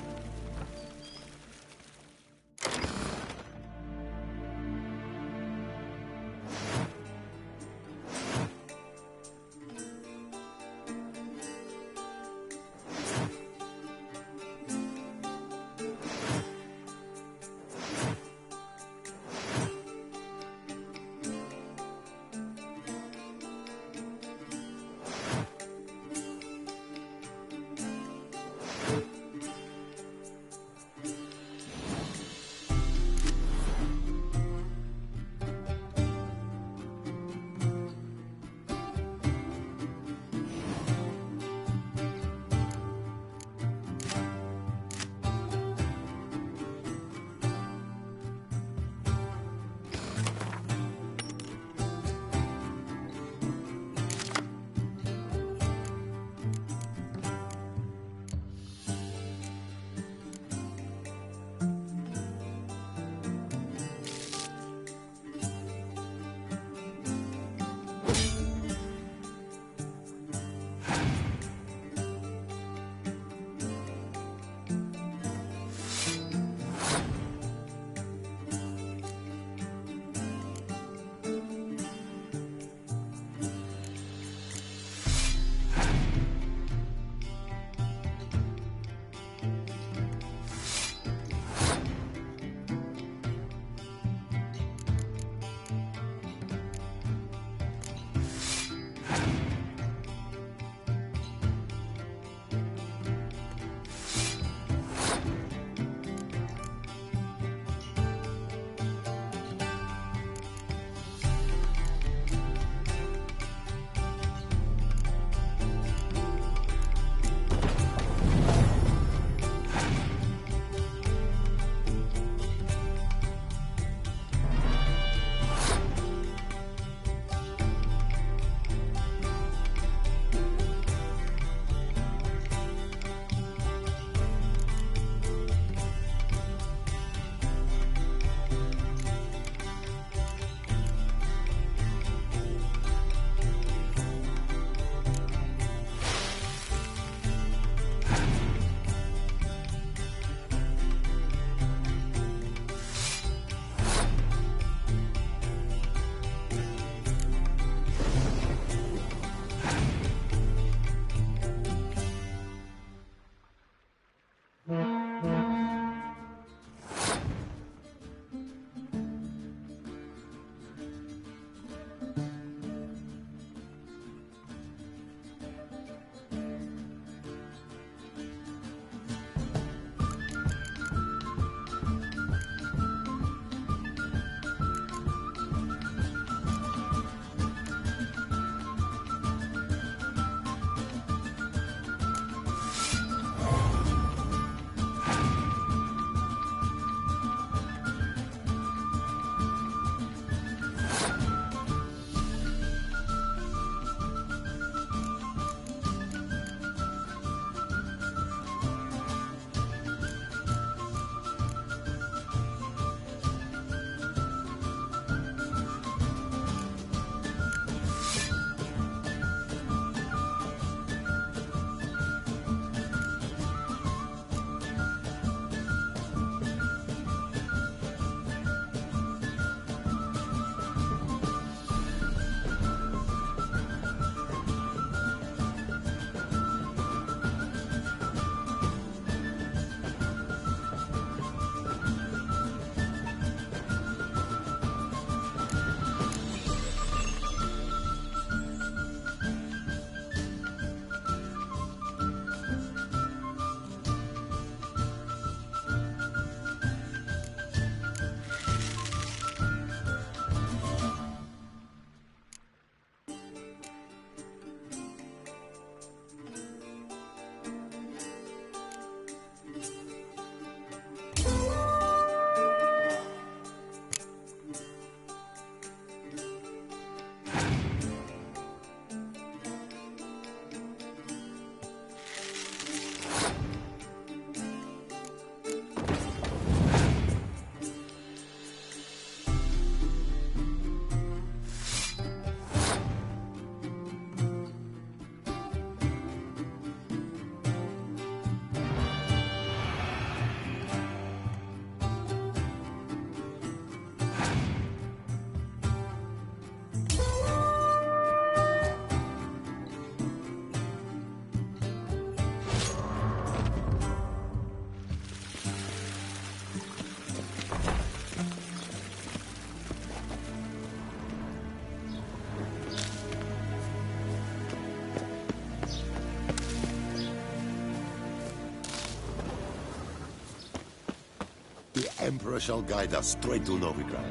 arrow shall guide us straight to Novigrad.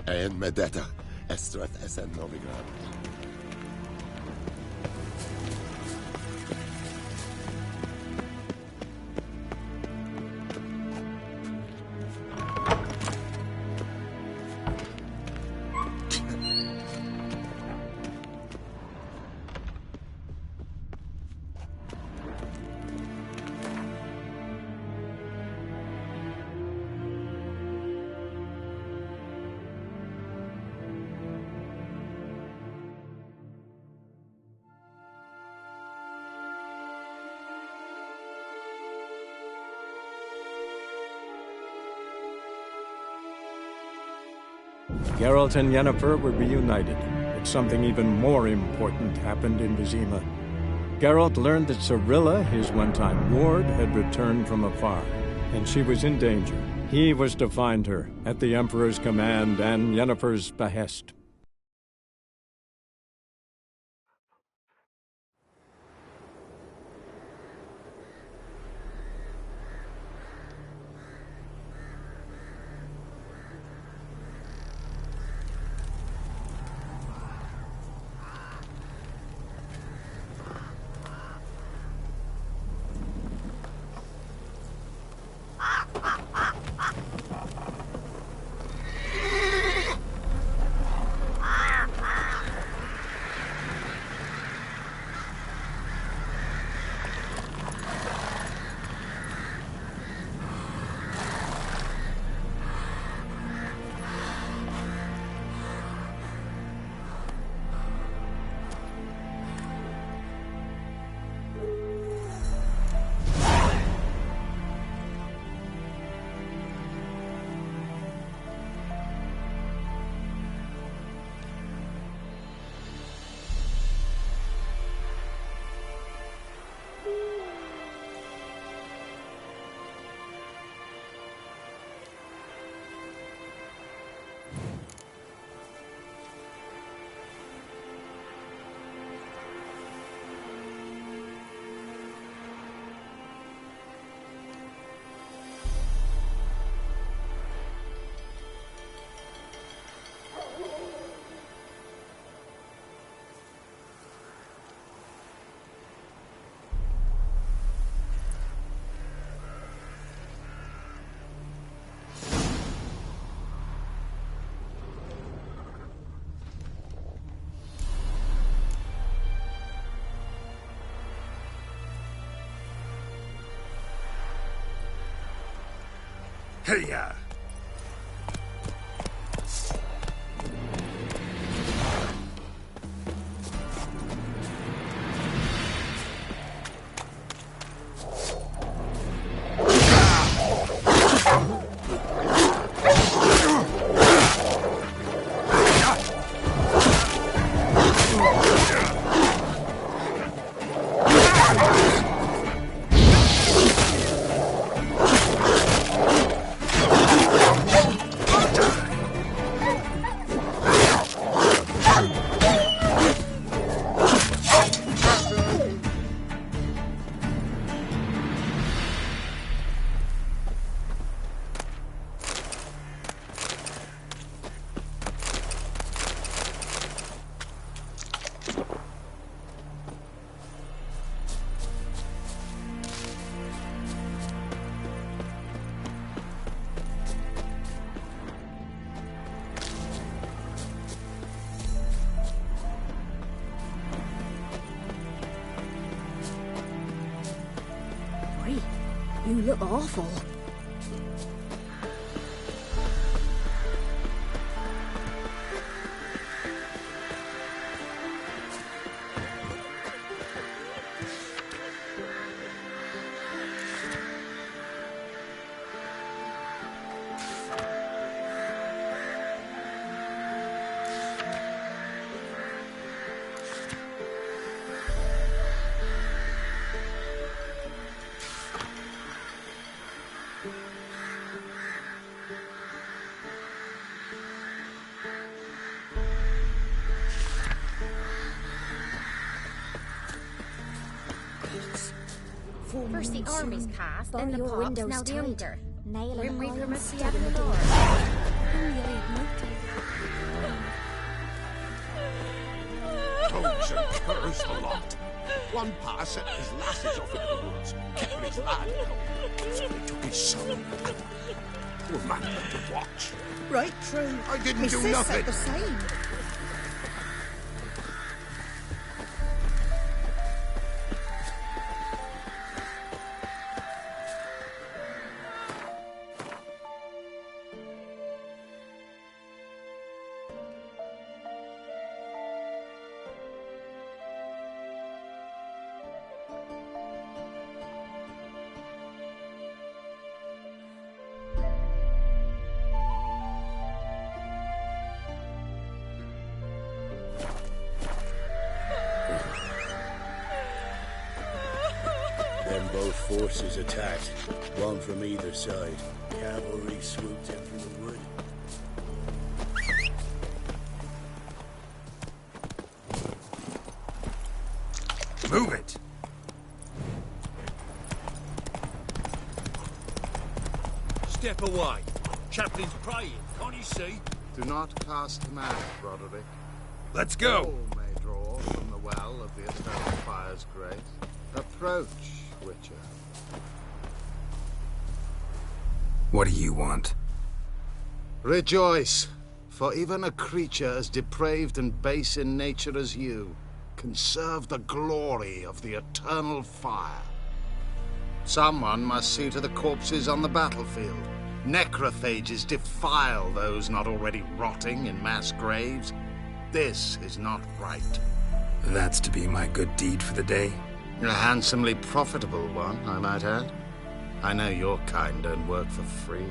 En med detta, Estreth SN Novigrad. Geralt and Yennefer were reunited, but something even more important happened in Vizima. Geralt learned that Cirilla, his one-time ward, had returned from afar, and she was in danger. He was to find her, at the Emperor's command and Yennefer's behest. Hey-ya! You look awful. First the army's passed, then the your pops, windows now the tighter. under. Nail Grim and Reaper iron must be stuck having in a the door. door. Only I had Dogs and curs the lot. One pa sent his lasses off into the woods, keeping his lad out. They took his son. Poor man had to watch. Right true. I didn't Me do sis nothing. said the same. Then both forces attacked, one from either side. Cavalry swooped in from the wood. Move it! Step away. Chaplain's praying, can't you see? Do not cast command, Roderick. Let's go! All may draw from the well of the eternal fire's grace. Approach, Witcher. What do you want? Rejoice, for even a creature as depraved and base in nature as you can serve the glory of the eternal fire. Someone must see to the corpses on the battlefield. Necrophages defile those not already rotting in mass graves. This is not right. That's to be my good deed for the day? A handsomely profitable one, I might add. I know your kind don't work for free.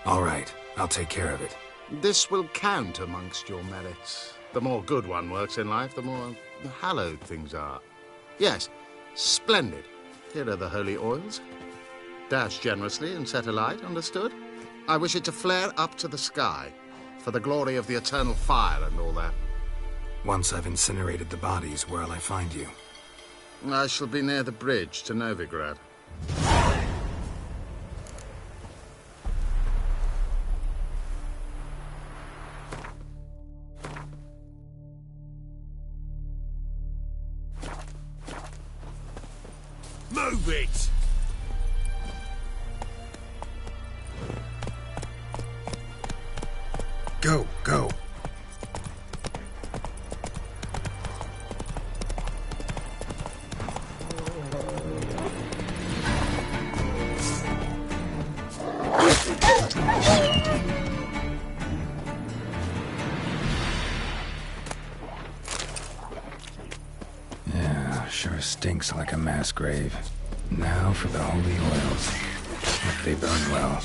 All right, I'll take care of it. This will count amongst your merits. The more good one works in life, the more hallowed things are. Yes, splendid. Here are the holy oils. Dash generously and set alight, understood? I wish it to flare up to the sky, for the glory of the eternal fire and all that. Once I've incinerated the bodies, where'll I find you? I shall be near the bridge to Novigrad. Move it! Go, go. Yeah, sure stinks like a mass grave. Now for the holy oils. Hope they burn well.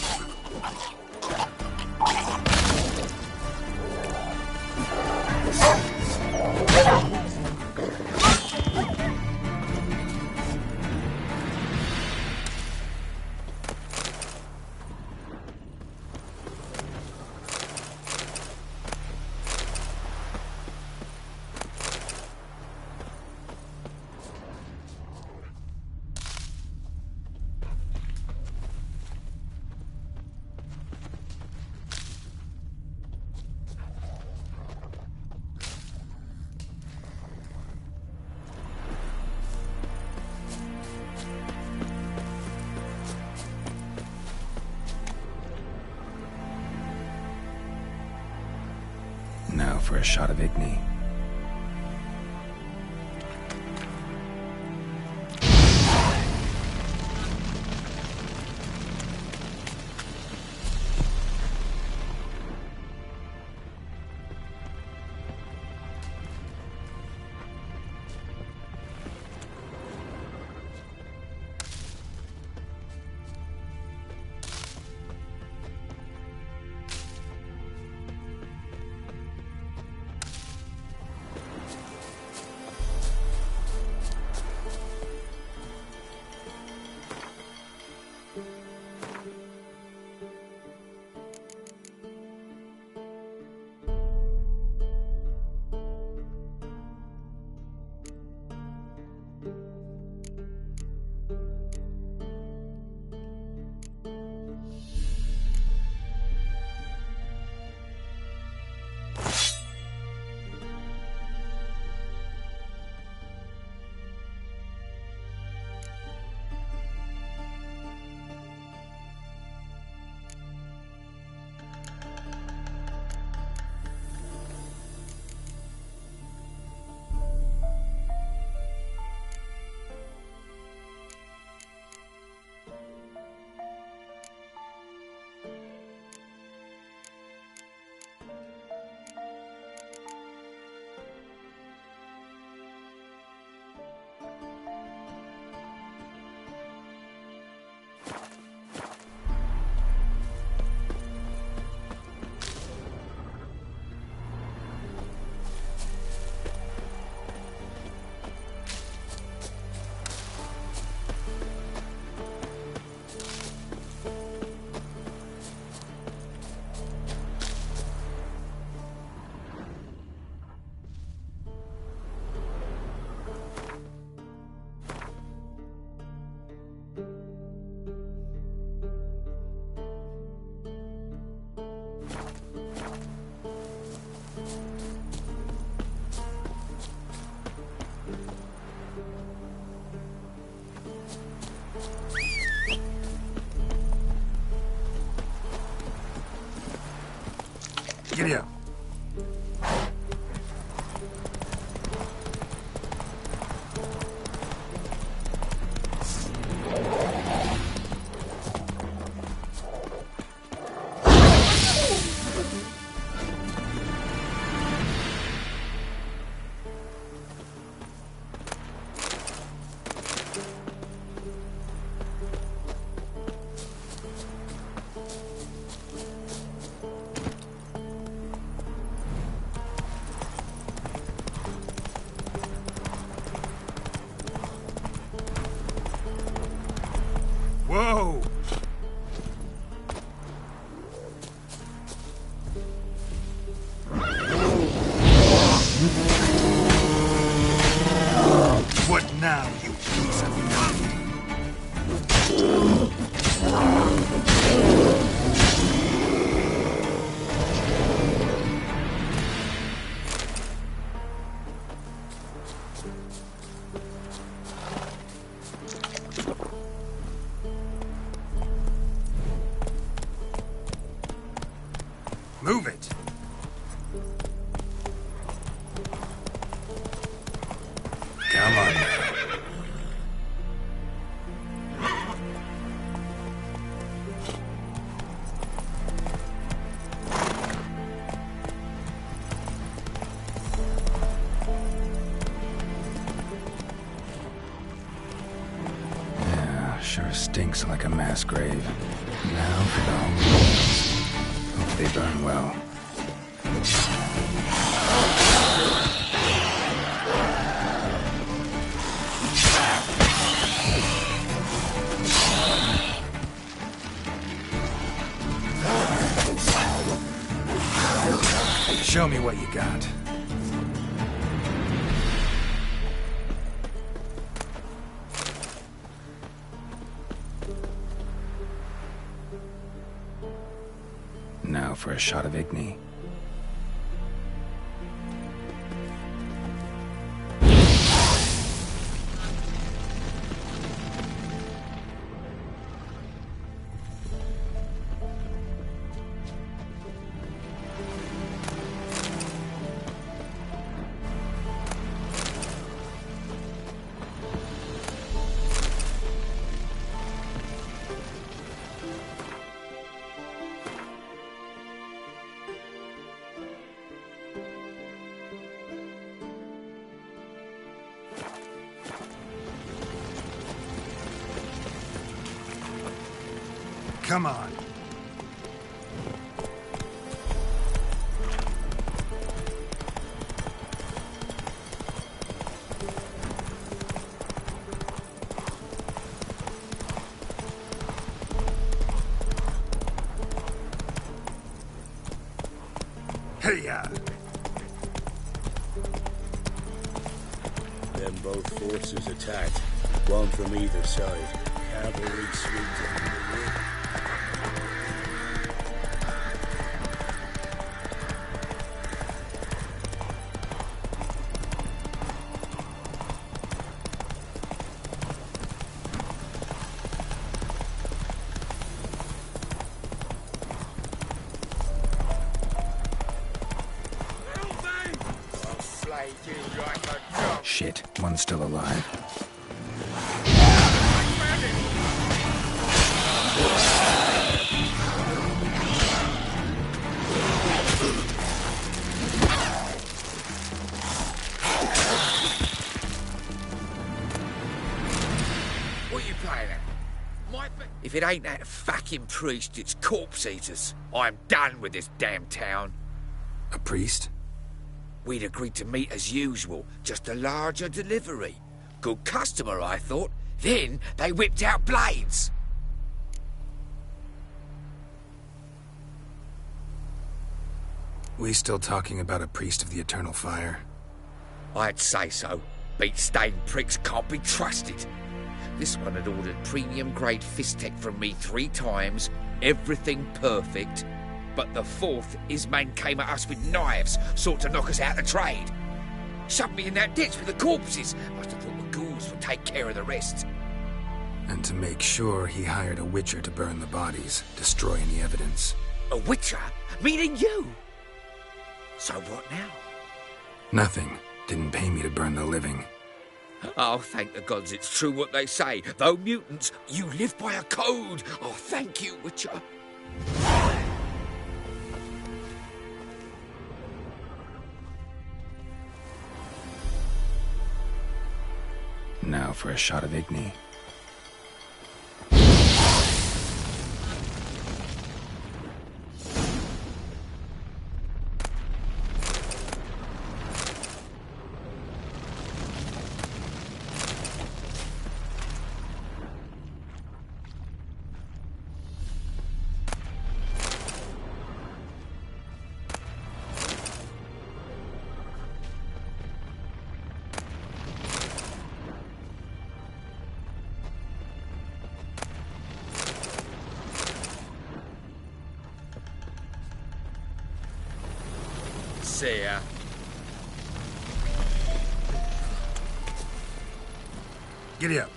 Now for a shot of Igni. Giddy up. Whoa! What now, you piece of nothing? Move it! Come on now. Yeah, sure stinks like a mass grave. Now for the home. Hope they burn well. Show me what you got. Now for a shot of Igni. Come on. Hey-ya! Then both forces attacked, one from either side. Cavalry swings into the rear. Shit, one's still alive. What are you playing at? If it ain't that fucking priest, it's corpse eaters. I'm done with this damn town. A priest? We'd agreed to meet as usual, just a larger delivery. Good customer, I thought. Then they whipped out blades. We still talking about a priest of the eternal fire? I'd say so. Beat-stained pricks can't be trusted. This one had ordered premium-grade fisstech from me 3 times, everything perfect. But the 4th, his man came at us with knives, sought to knock us out of trade. Shoved me in that ditch with the corpses. Must have thought the ghouls would take care of the rest. And to make sure, he hired a witcher to burn the bodies, destroy any evidence. A witcher? Meaning you? So what now? Nothing. Didn't pay me to burn the living. Oh, thank the gods it's true what they say. Though mutants, you live by a code. Oh, thank you, Witcher. Now for a shot of Igni. See ya. Giddy up.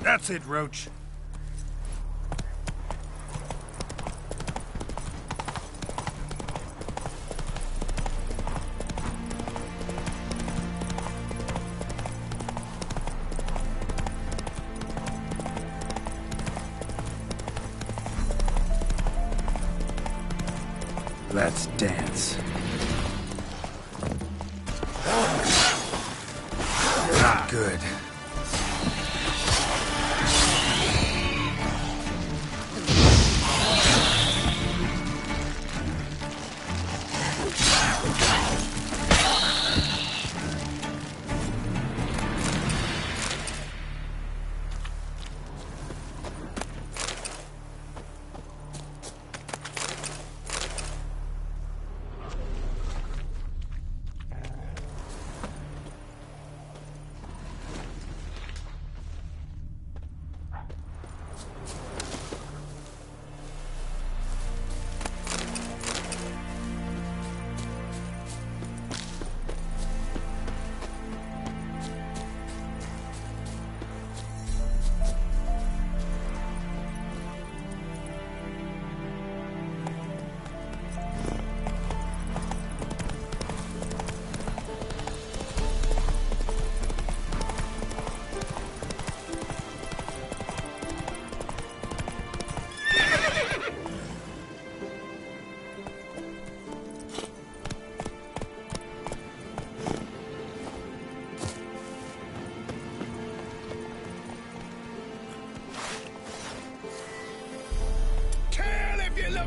That's it, Roach. Let's dance. Not good.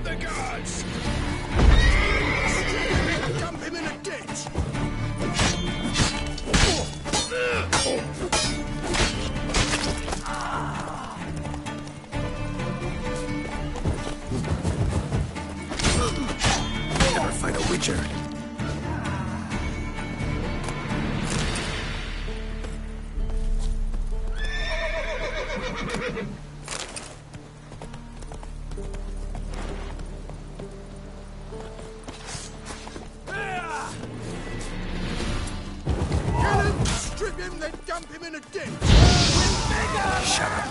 The guards! Dump him in a ditch! Never fight a Witcher. Then dump him in a ditch! Shut up,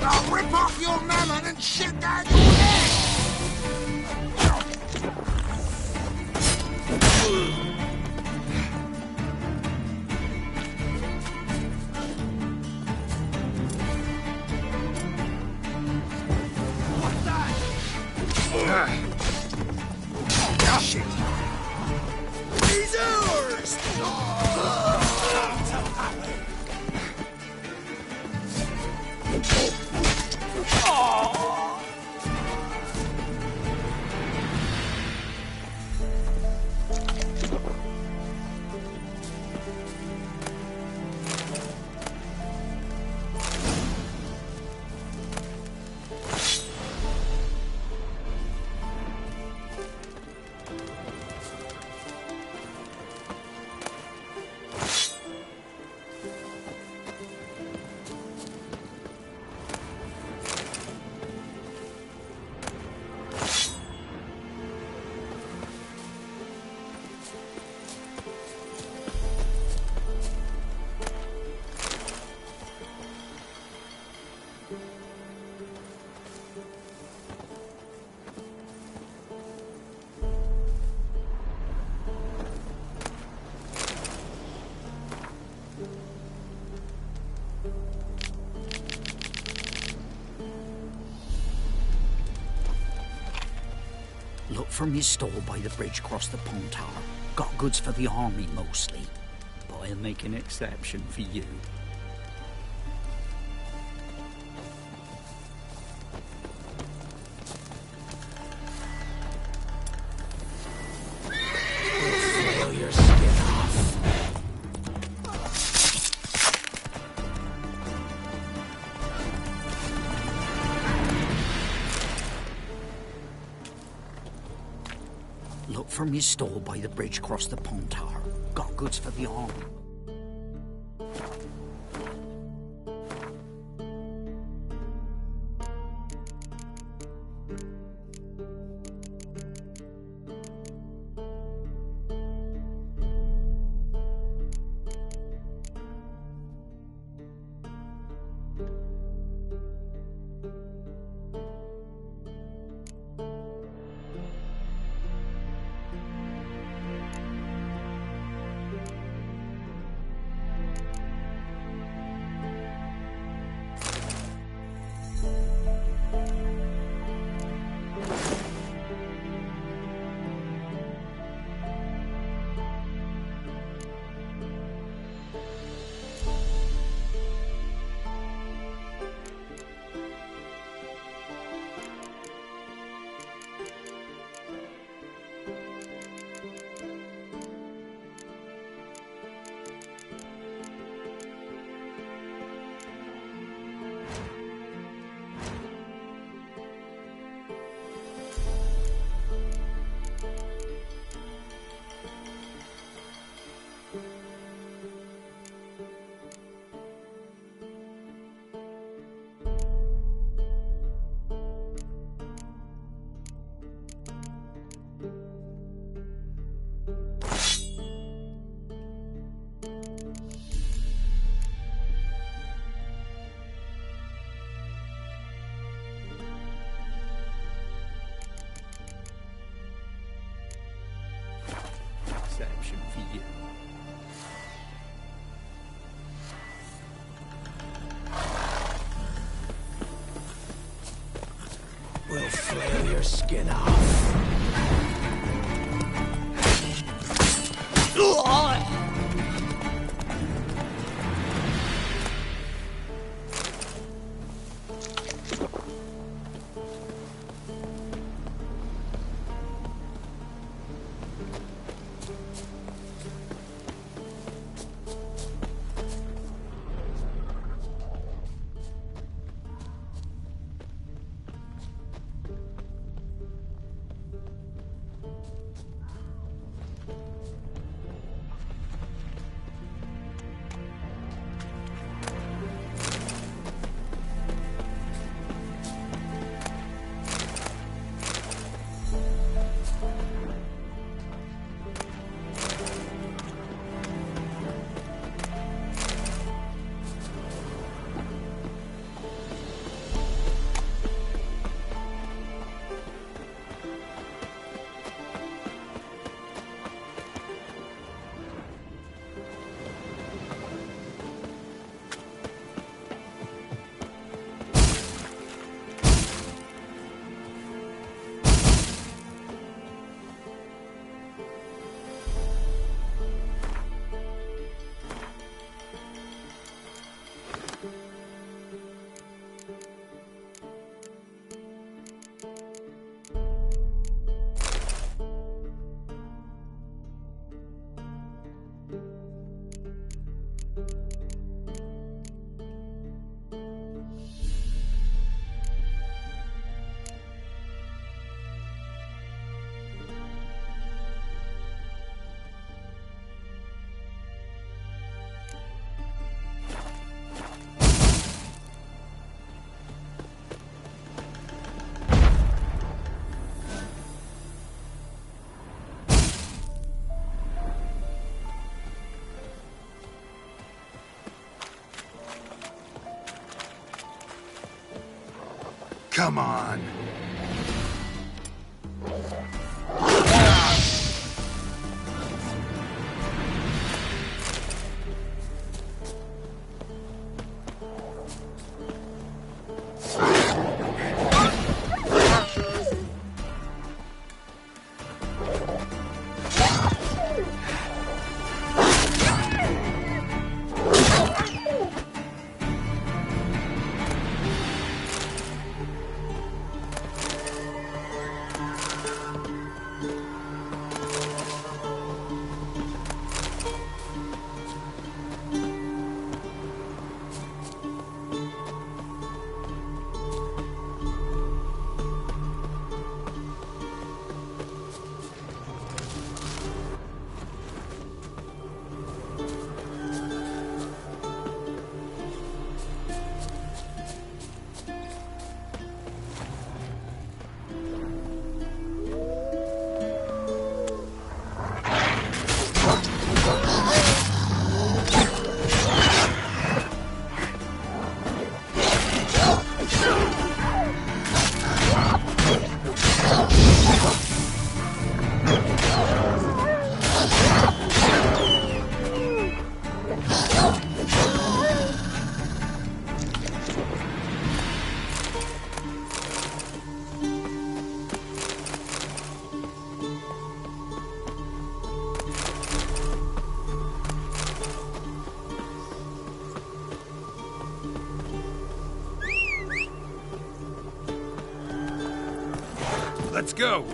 I'll rip off your melon and shit down your neck! from his stall by the bridge across the pond tower. Got goods for the army mostly, but I'll make an exception for you. Blow your skin off. Look from his stall by the bridge across the pond tower. Got goods for the army. Exception for you. We'll flail your skin off. Come on. Let's go!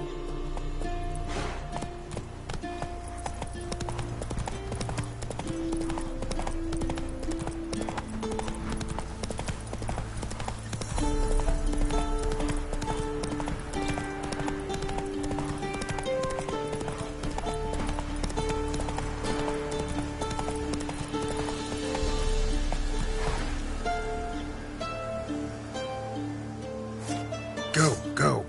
Go, go.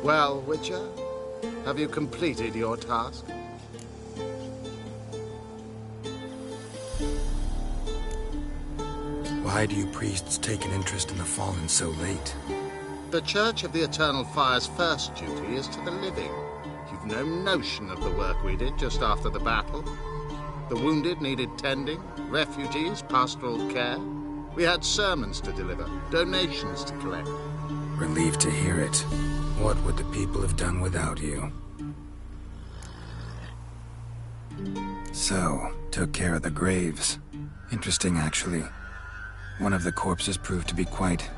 Well, Witcher, have you completed your task? Why do you priests take an interest in the fallen so late? The Church of the Eternal Fire's first duty is to the living. You've no notion of the work we did just after the battle. The wounded needed tending, refugees, pastoral care. We had sermons to deliver, donations to collect. Relieved to hear it. What would the people have done without you? So, took care of the graves. Interesting, actually. One of the corpses proved to be quite,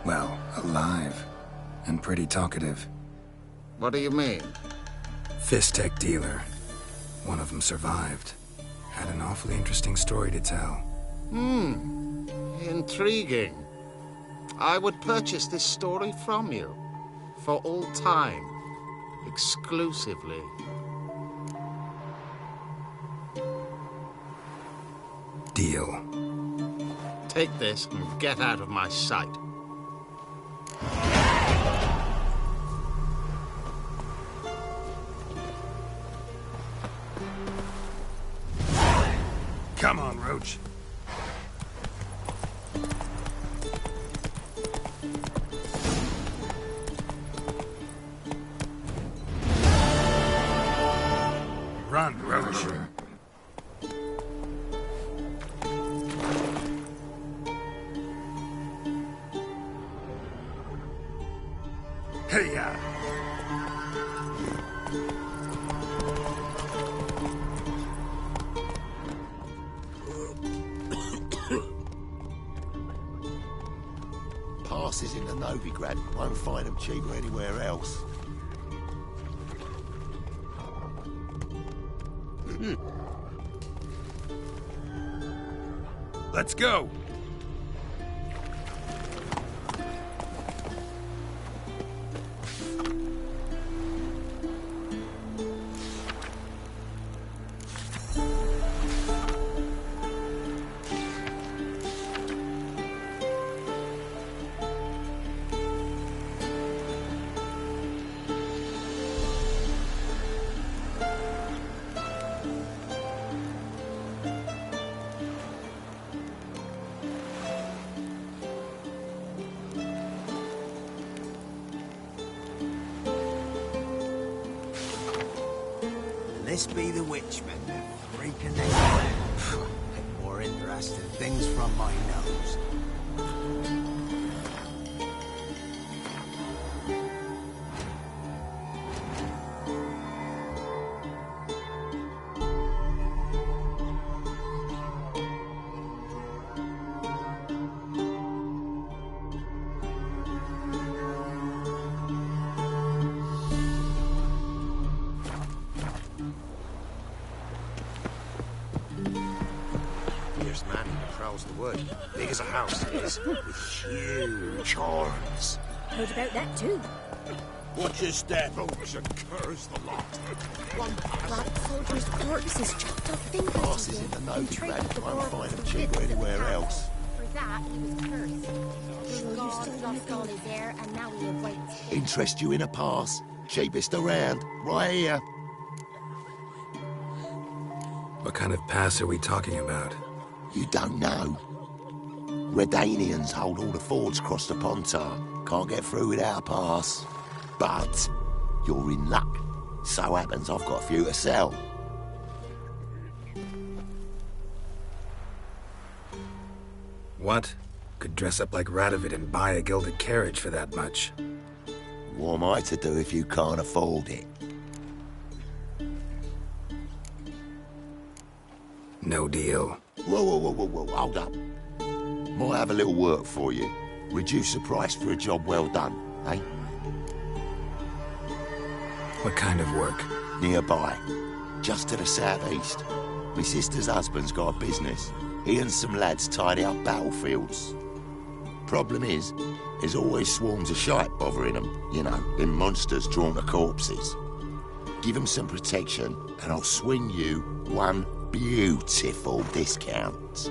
well, alive. And pretty talkative. What do you mean? Fist tech dealer. One of them survived. Had an awfully interesting story to tell. Intriguing. I would purchase this story from you. For all time. Exclusively. Deal. Take this and get out of my sight. Come on, Roach. Run, Roach. Hey-ya! Passes in the Novigrad. Won't find them cheaper anywhere else. Let's go! This be the witchmen, freaking they more interesting things from my nose. Fierce man who prowls the wood. Big as a house he is, with huge horns. Heard about that too. Watch your step. Roach and curse the lot. One Black soldiers' corpses chopped off fingers. passes in the Novigrad. Won't find them cheaper anywhere else. For that, he was cursed. His god lost all his hair, and now he awaits. Interest you in a pass? Cheapest around. Right here. What kind of pass are we talking about? You don't know. Redanians hold all the fords across the Pontar. Can't get through without a pass. But you're in luck. So happens I've got a few to sell. What? Could dress up like Radovid and buy a gilded carriage for that much. What am I to do if you can't afford it? No deal. Whoa, hold up. Might have a little work for you. Reduce the price for a job well done, eh? What kind of work? Nearby. Just to the southeast. My sister's husband's got a business. He and some lads tidy up battlefields. Problem is, there's always swarms of shite bothering them. You know, them monsters drawn to corpses. Give them some protection, and I'll swing you one beautiful discount.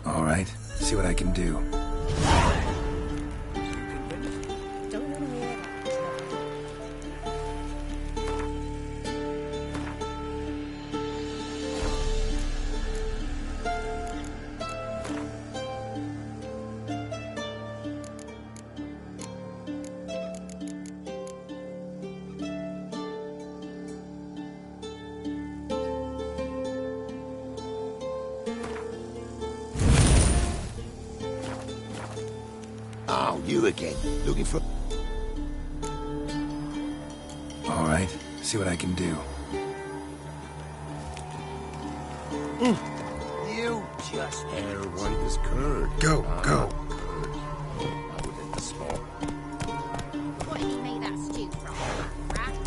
All right, see what I can do. Oh, you again. Looking for... All right, see what I can do. You just hair white as curd. Go. I would hit the spot. What did he make that stew from? Rats?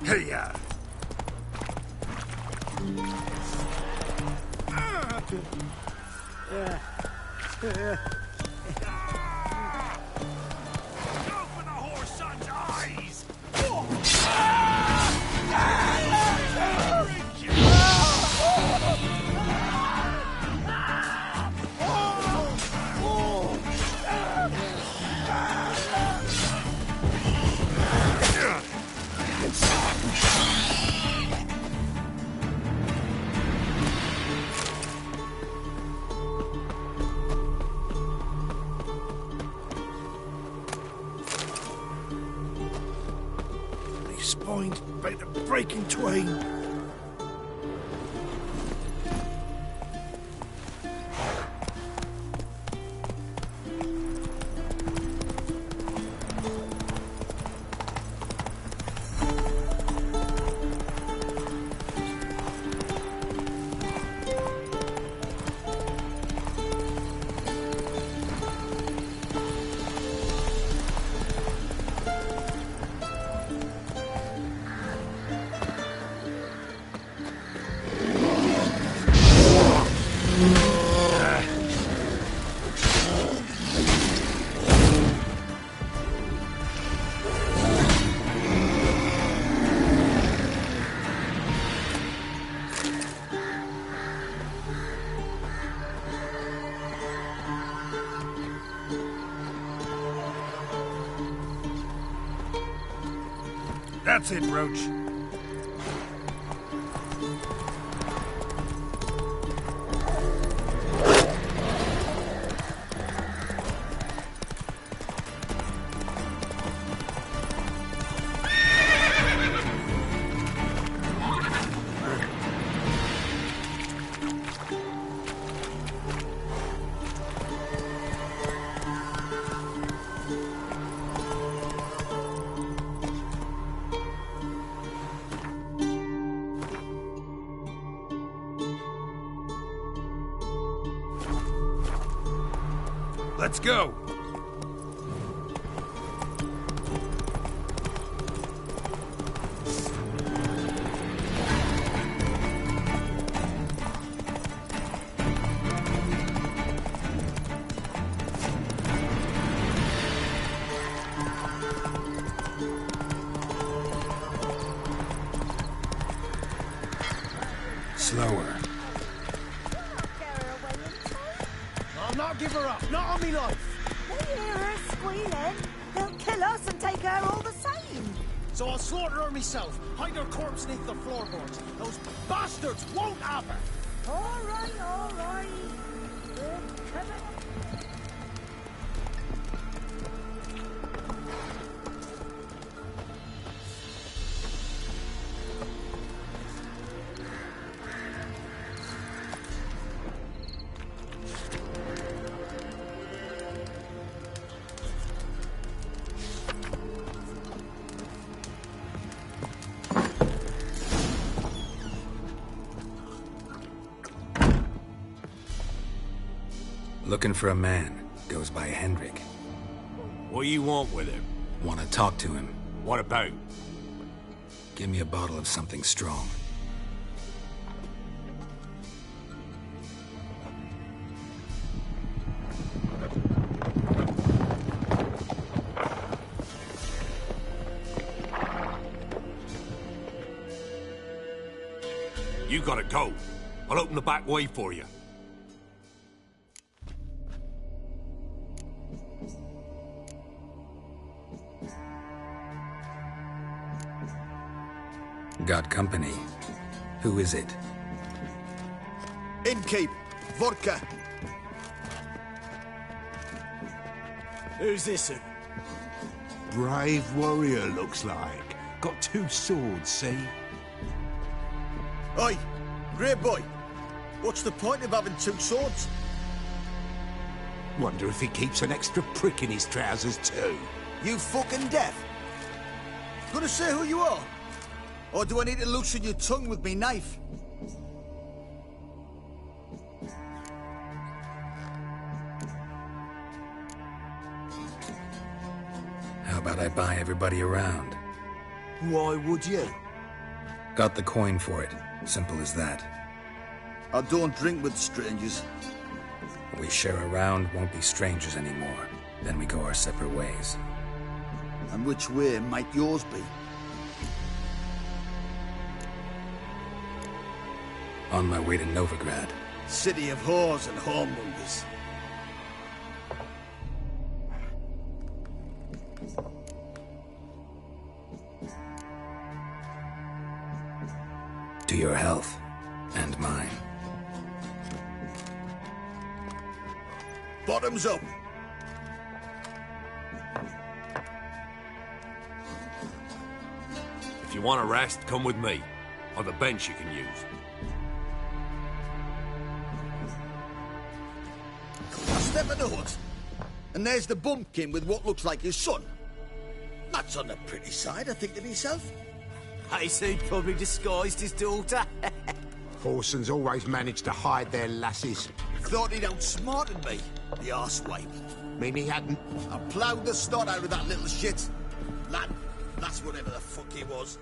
Hey-ya! Open the horse son's eyes! Spine's about to break in twain. That's it, Roach. Let's go. Slower. I'll not give her up, not on me life. They hear her squealing. They'll kill us and take her all the same. So I'll slaughter her myself, hide her corpse beneath the floorboards. Those bastards won't have her. All right. We're coming. Looking for a man. Goes by Hendrik. What do you want with him? Want to talk to him. What about? Give me a bottle of something strong. You gotta go. I'll open the back way for you. Got company. Who is it? Innkeep. Vodka. Who's this? Brave warrior, looks like. Got 2 swords, see? Oi, grey boy. What's the point of having 2 swords? Wonder if he keeps an extra prick in his trousers, too. You fucking deaf? Gonna say who you are? Or do I need to loosen your tongue with me knife? How about I buy everybody around? Why would you? Got the coin for it. Simple as that. I don't drink with strangers. We share a round, won't be strangers anymore. Then we go our separate ways. And which way might yours be? On my way to Novigrad. City of whores and whoremongers. To your health. And mine. Bottoms up. If you want a rest, come with me. On the bench you can use. Step in the hut. And there's the bumpkin with what looks like his son. That's on the pretty side, I think to myself. I said probably disguised his daughter. Horsons always manage to hide their lasses. Thought he'd outsmarted me, the arsewipe. Mean he hadn't? I ploughed the snot out of that little shit. Lad, that's whatever the fuck he was.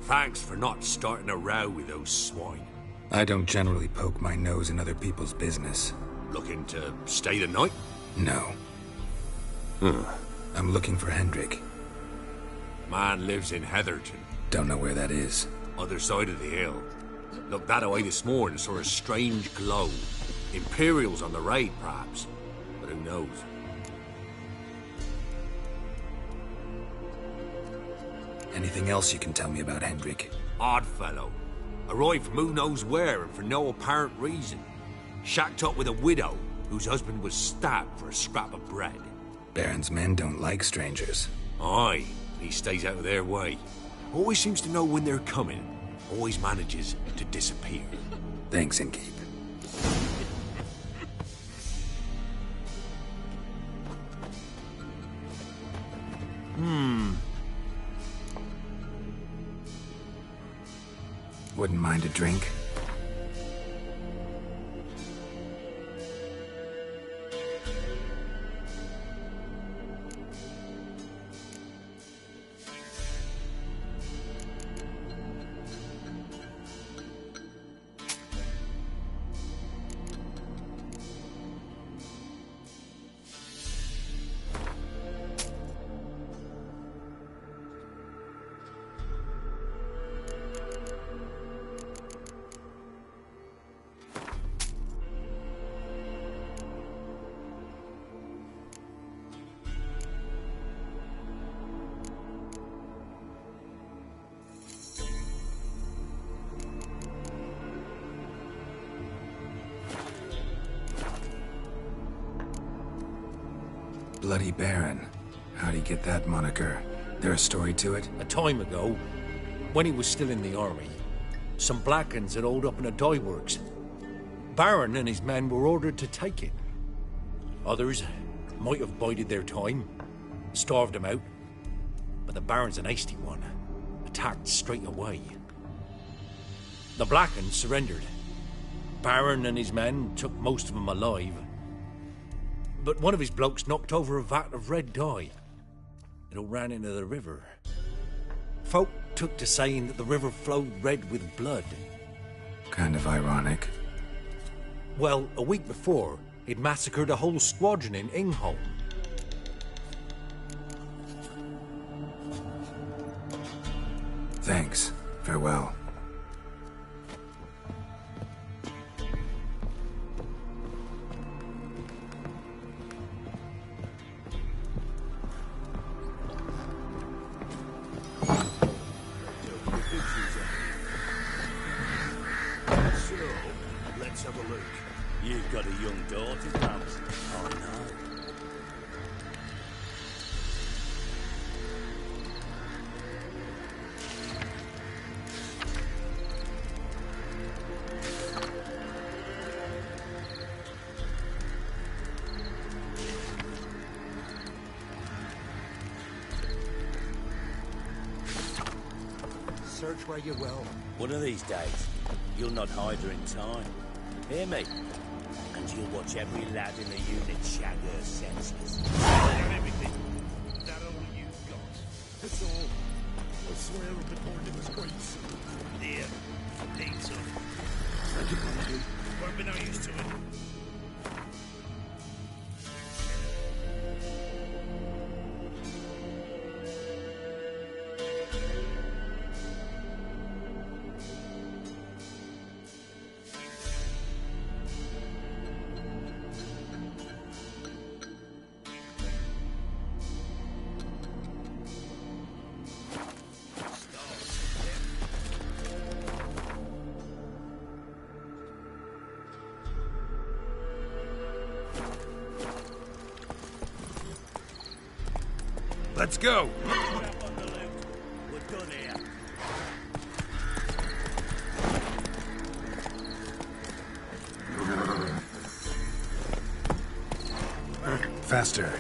Thanks for not starting a row with those swine. I don't generally poke my nose in other people's business. Looking to stay the night? No. I'm looking for Hendrik. Man lives in Heatherton. Don't know where that is. Other side of the hill. Looked that away this morning, saw a strange glow. Imperials on the raid, perhaps. But who knows? Anything else you can tell me about Hendrik? Odd fellow. Arrived from who knows where and for no apparent reason. Shacked up with a widow whose husband was stabbed for a scrap of bread. Baron's men don't like strangers. Aye, he stays out of their way. Always seems to know when they're coming. Always manages to disappear. Thanks, Innkeep. Wouldn't mind a drink. Bloody Baron. How'd he get that moniker? There a story to it? A time ago, when he was still in the army, some Blackens had holed up in a dye works. Baron and his men were ordered to take it. Others might have bided their time, starved him out. But the Baron's an hasty one, attacked straight away. The Blackens surrendered. Baron and his men took most of them alive. But one of his blokes knocked over a vat of red dye. It all ran into the river. Folk took to saying that the river flowed red with blood. Kind of ironic. Well, a week before, he'd massacred a whole squadron in Ingholm. Thanks. Farewell. You've got a young daughter, perhaps? Oh, no. Search where you will. One of these days, you'll not hide her in time. Hear me? And you'll watch every lad in the unit shag her senseless. Everything. That all you've got. That's all. I swear on the point of his grace. There. Need some. Thank you, Barnaby. Won't be no use to it. Let's go. We're done here. Faster.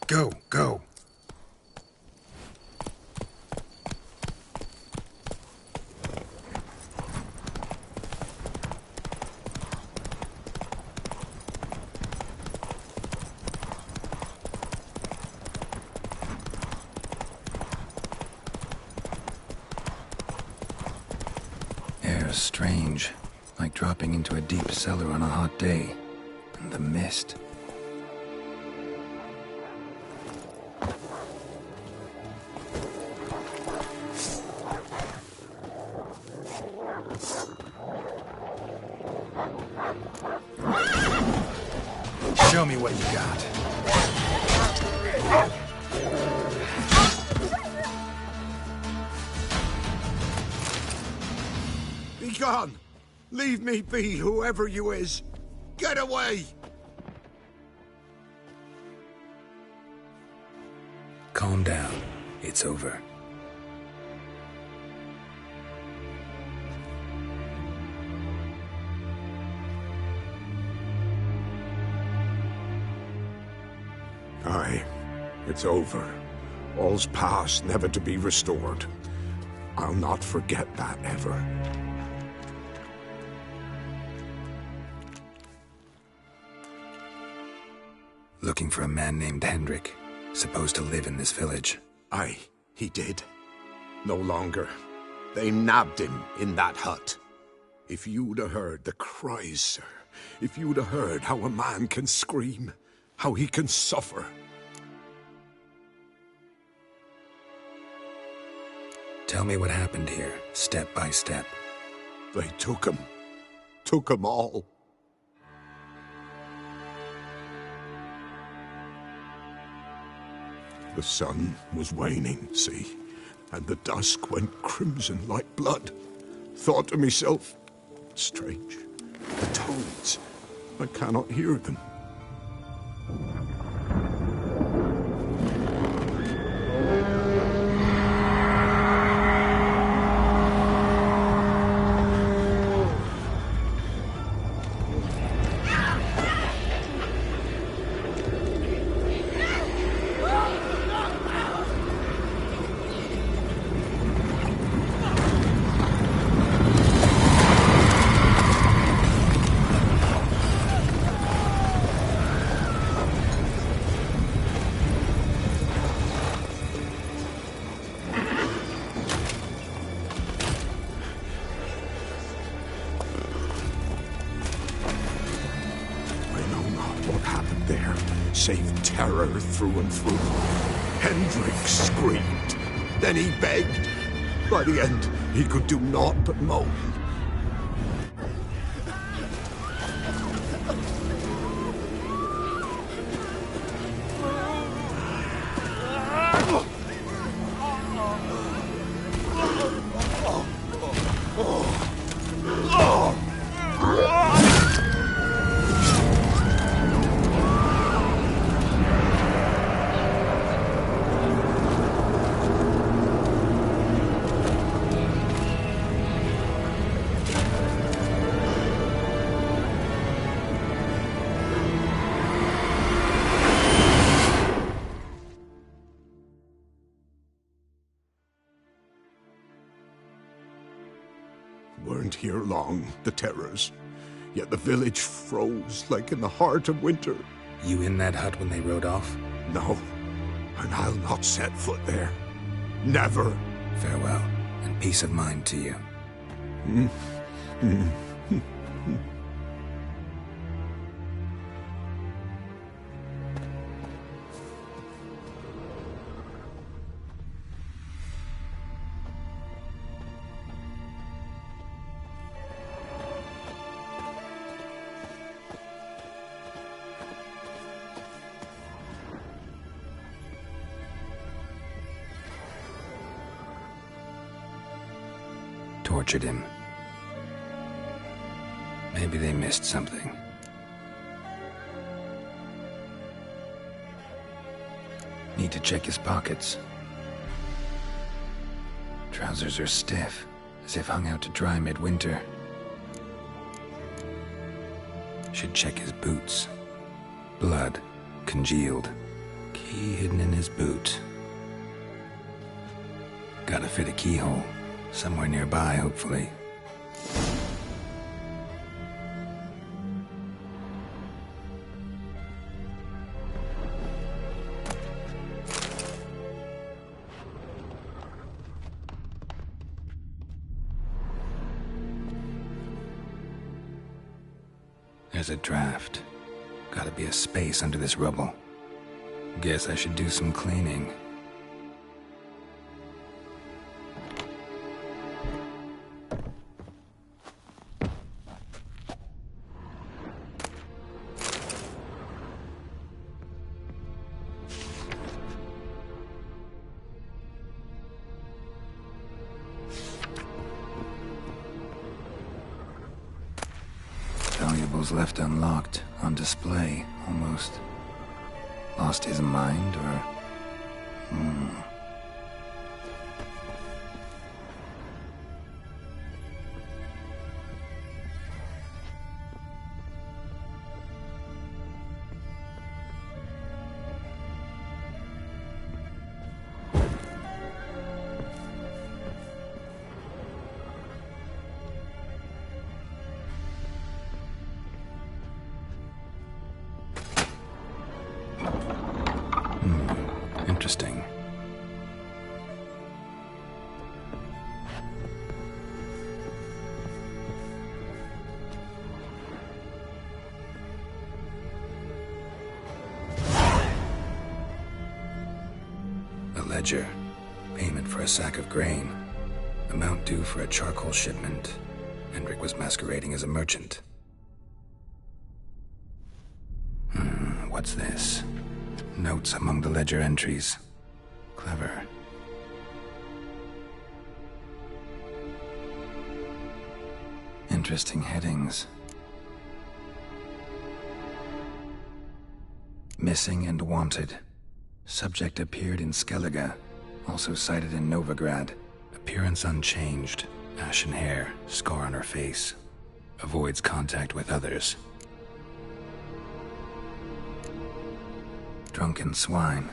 Go, go. Air's strange, like dropping into a deep cellar on a hot day. And the mist. Show me what you got. Be gone! Leave me be, whoever you is! Get away! Calm down. It's over. Aye, it's over. All's past, never to be restored. I'll not forget that ever. Looking for a man named Hendrik, supposed to live in this village. Aye, he did. No longer. They nabbed him in that hut. If you'd have heard the cries, sir. If you'd have heard how a man can scream, how he can suffer. Tell me what happened here, step by step. They took him. Took him all. The sun was waning, see? And the dusk went crimson like blood. Thought to myself, strange, the toads, I cannot hear them. Save terror through and through. Hendrik screamed. Then he begged. By the end, he could do naught but moan. Weren't here long, the terrors. Yet the village froze like in the heart of winter. You in that hut when they rode off? No, and I'll not set foot there. Never. Farewell, and peace of mind to you. Tortured him. Maybe they missed something. Need to check his pockets. Trousers are stiff, as if hung out to dry midwinter. Should check his boots. Blood, congealed. Key hidden in his boot. Gotta fit a keyhole. Somewhere nearby, hopefully. There's a draft. Gotta be a space under this rubble. Guess I should do some cleaning. Valuables left unlocked, on display, almost. Lost his mind, or... Interesting. ledger. Payment for a sack of grain. Amount due for a charcoal shipment. Hendrik was masquerading as a merchant. What's this? Notes among the ledger entries. Clever. Interesting headings. Missing and wanted. Subject appeared in Skellige. Also sighted in Novigrad. Appearance unchanged. Ashen hair. Scar on her face. Avoids contact with others. Drunken swine.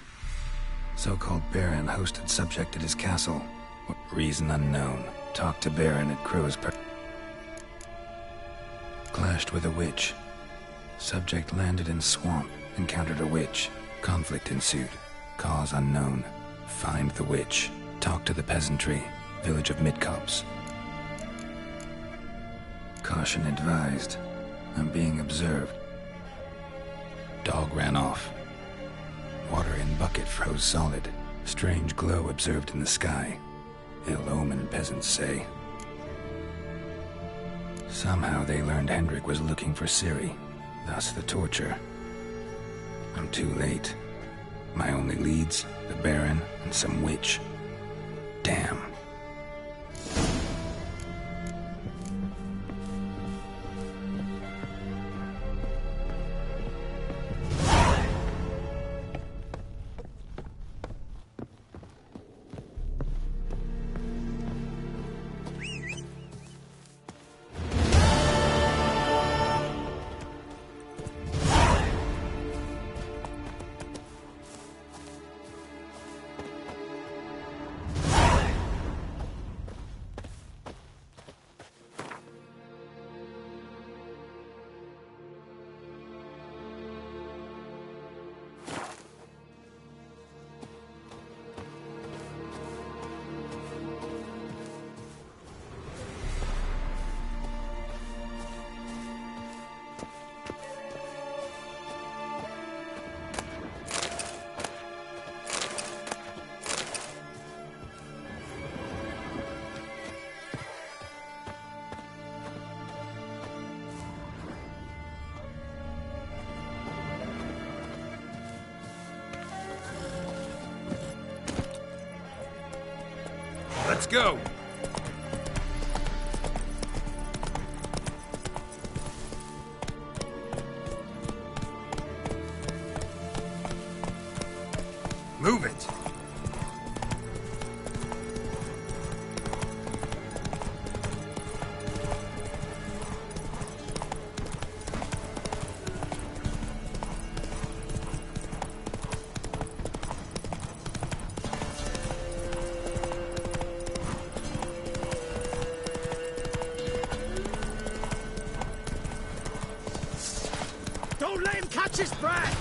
So-called Baron hosted subject at his castle. What reason unknown. Talked to Baron at Crow's Clashed with a witch. Subject landed in swamp. Encountered a witch. Conflict ensued. Cause unknown. Find the witch. Talk to the peasantry. Village of Midcopse. Caution advised. I'm being observed. Dog ran off. Water in bucket froze solid. Strange glow observed in the sky. Ill omen, peasants say. Somehow they learned Hendrik was looking for Ciri. Thus the torture. I'm too late. My only leads, the Baron and some witch. Damn. Let's go! Move it! Don't let him catch his breath!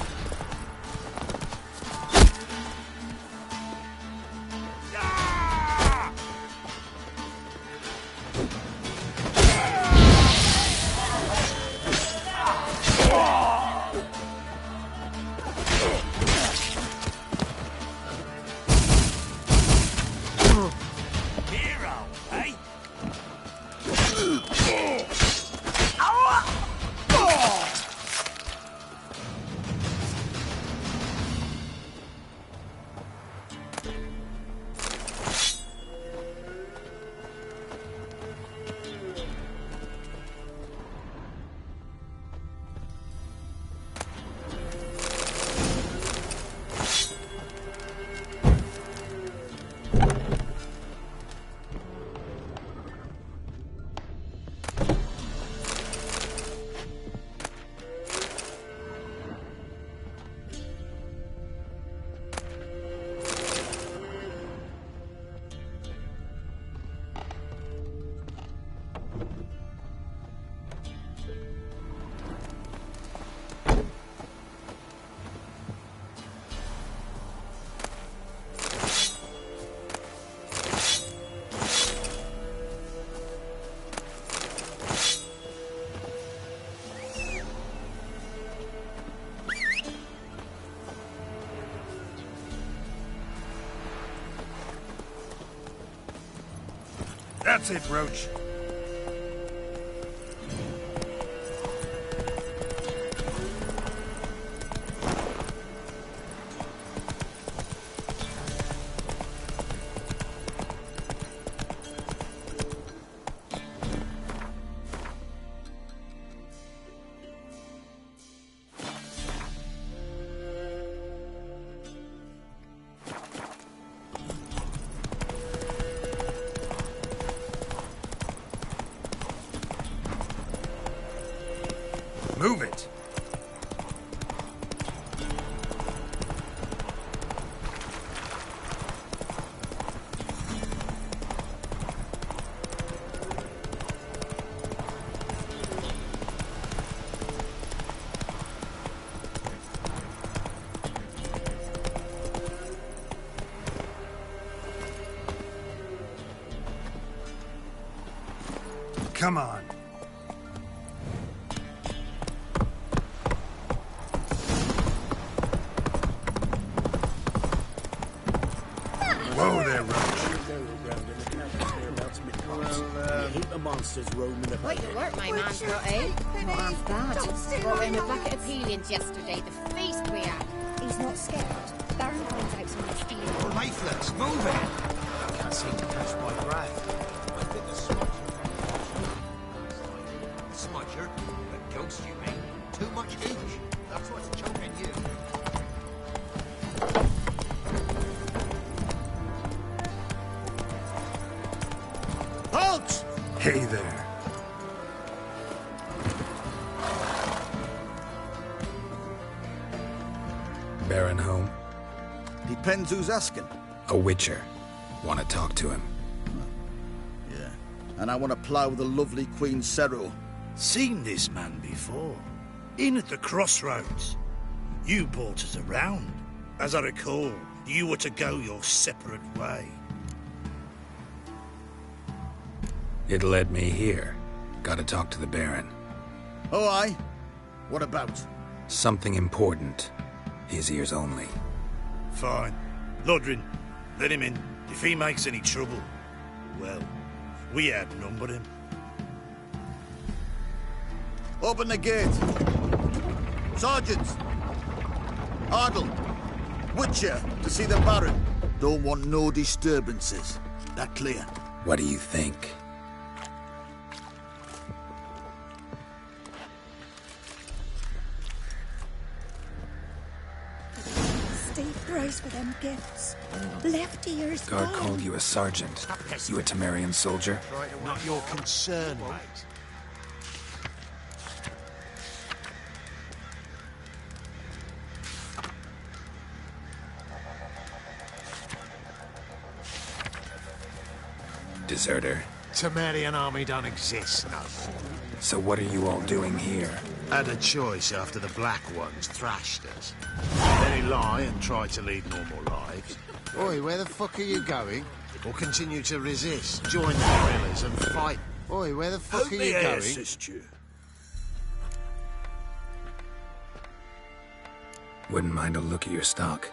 Hero, eh? That's it, Roach. Move it! Come on. Whoa there, Roach. A heap of monsters roaming about. Quite the work my man's got, eh? Not half bad. Brought him a bucket of peelings yesterday, the feast we had. He's not scared. Baron finds out some of the Lifeless, move it! I can't seem to catch my breath. I think the smudger. A ghost, you mean? Too much hooch. That's what's choking you. Halt! Hey there. Baron home? Depends who's asking. A witcher. Want to talk to him. Yeah. And I want to plough the lovely Queen Cero. Seen this man before. In at the crossroads. You brought us around. As I recall, you were to go your separate way. It led me here. Gotta talk to the Baron. Oh, aye? What about? Something important. His ears only. Fine. Lodrin, let him in. If he makes any trouble, well, we outnumber him. Open the gate. Sergeants! Ardle! Witcher, to see the Baron. Don't want no disturbances. That clear? What do you think? Steve throws for them gifts. Left ear's Guard gone. called you a sergeant. You a Temerian soldier? Not your concern, mate. Deserter. Temerian army don't exist no more. So what are you all doing here? Had a choice after the Black Ones thrashed us. Then he lie and try to lead normal lives. Oi, where the fuck are you going? Or continue to resist, join the guerrillas and fight? Oi, where the fuck are you going? Assist you. Wouldn't mind a look at your stock.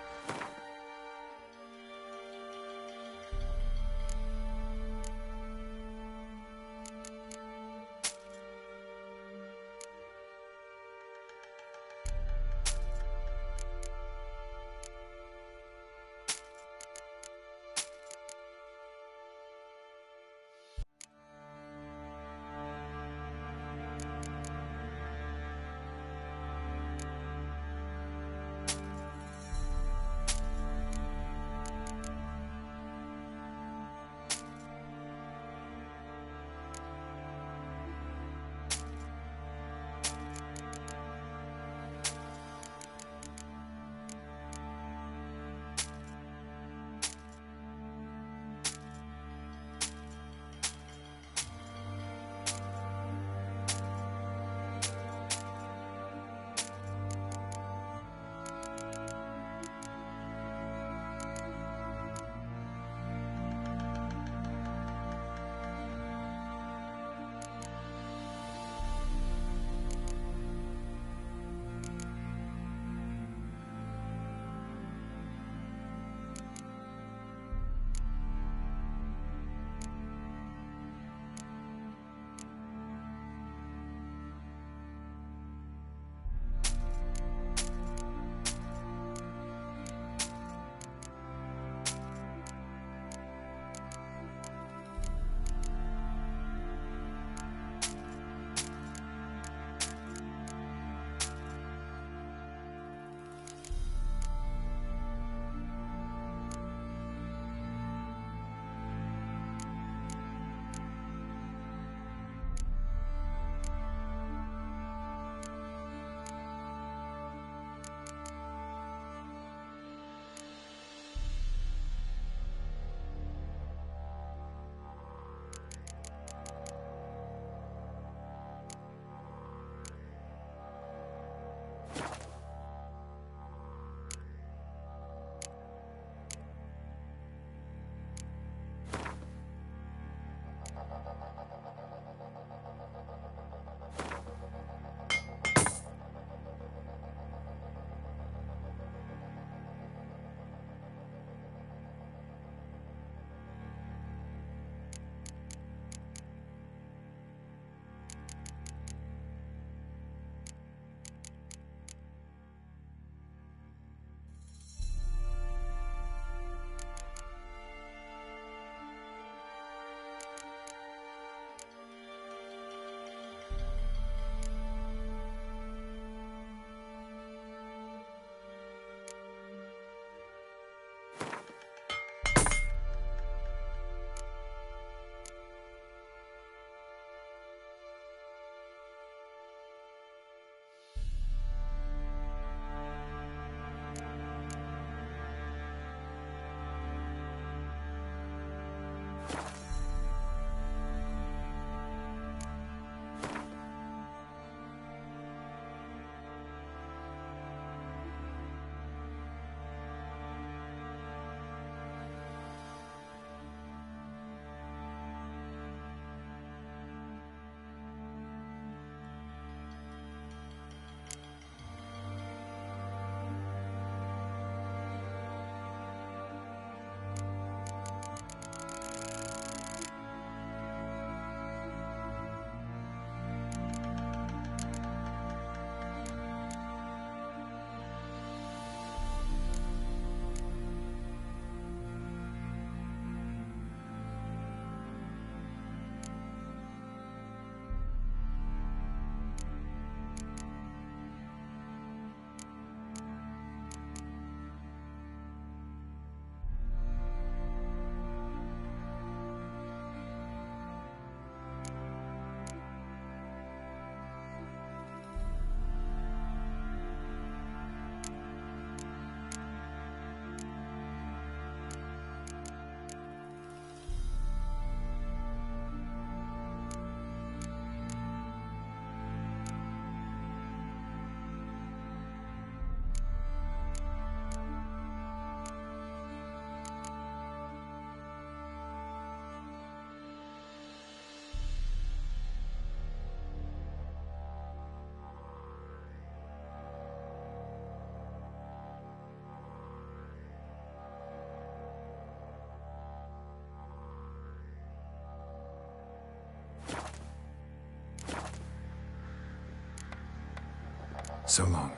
So long.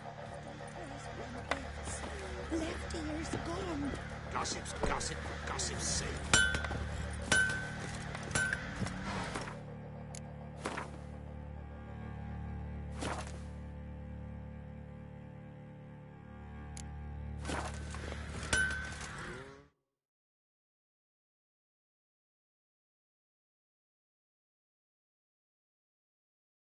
Left ear's gone. Gossip's gossip, gossip's sake.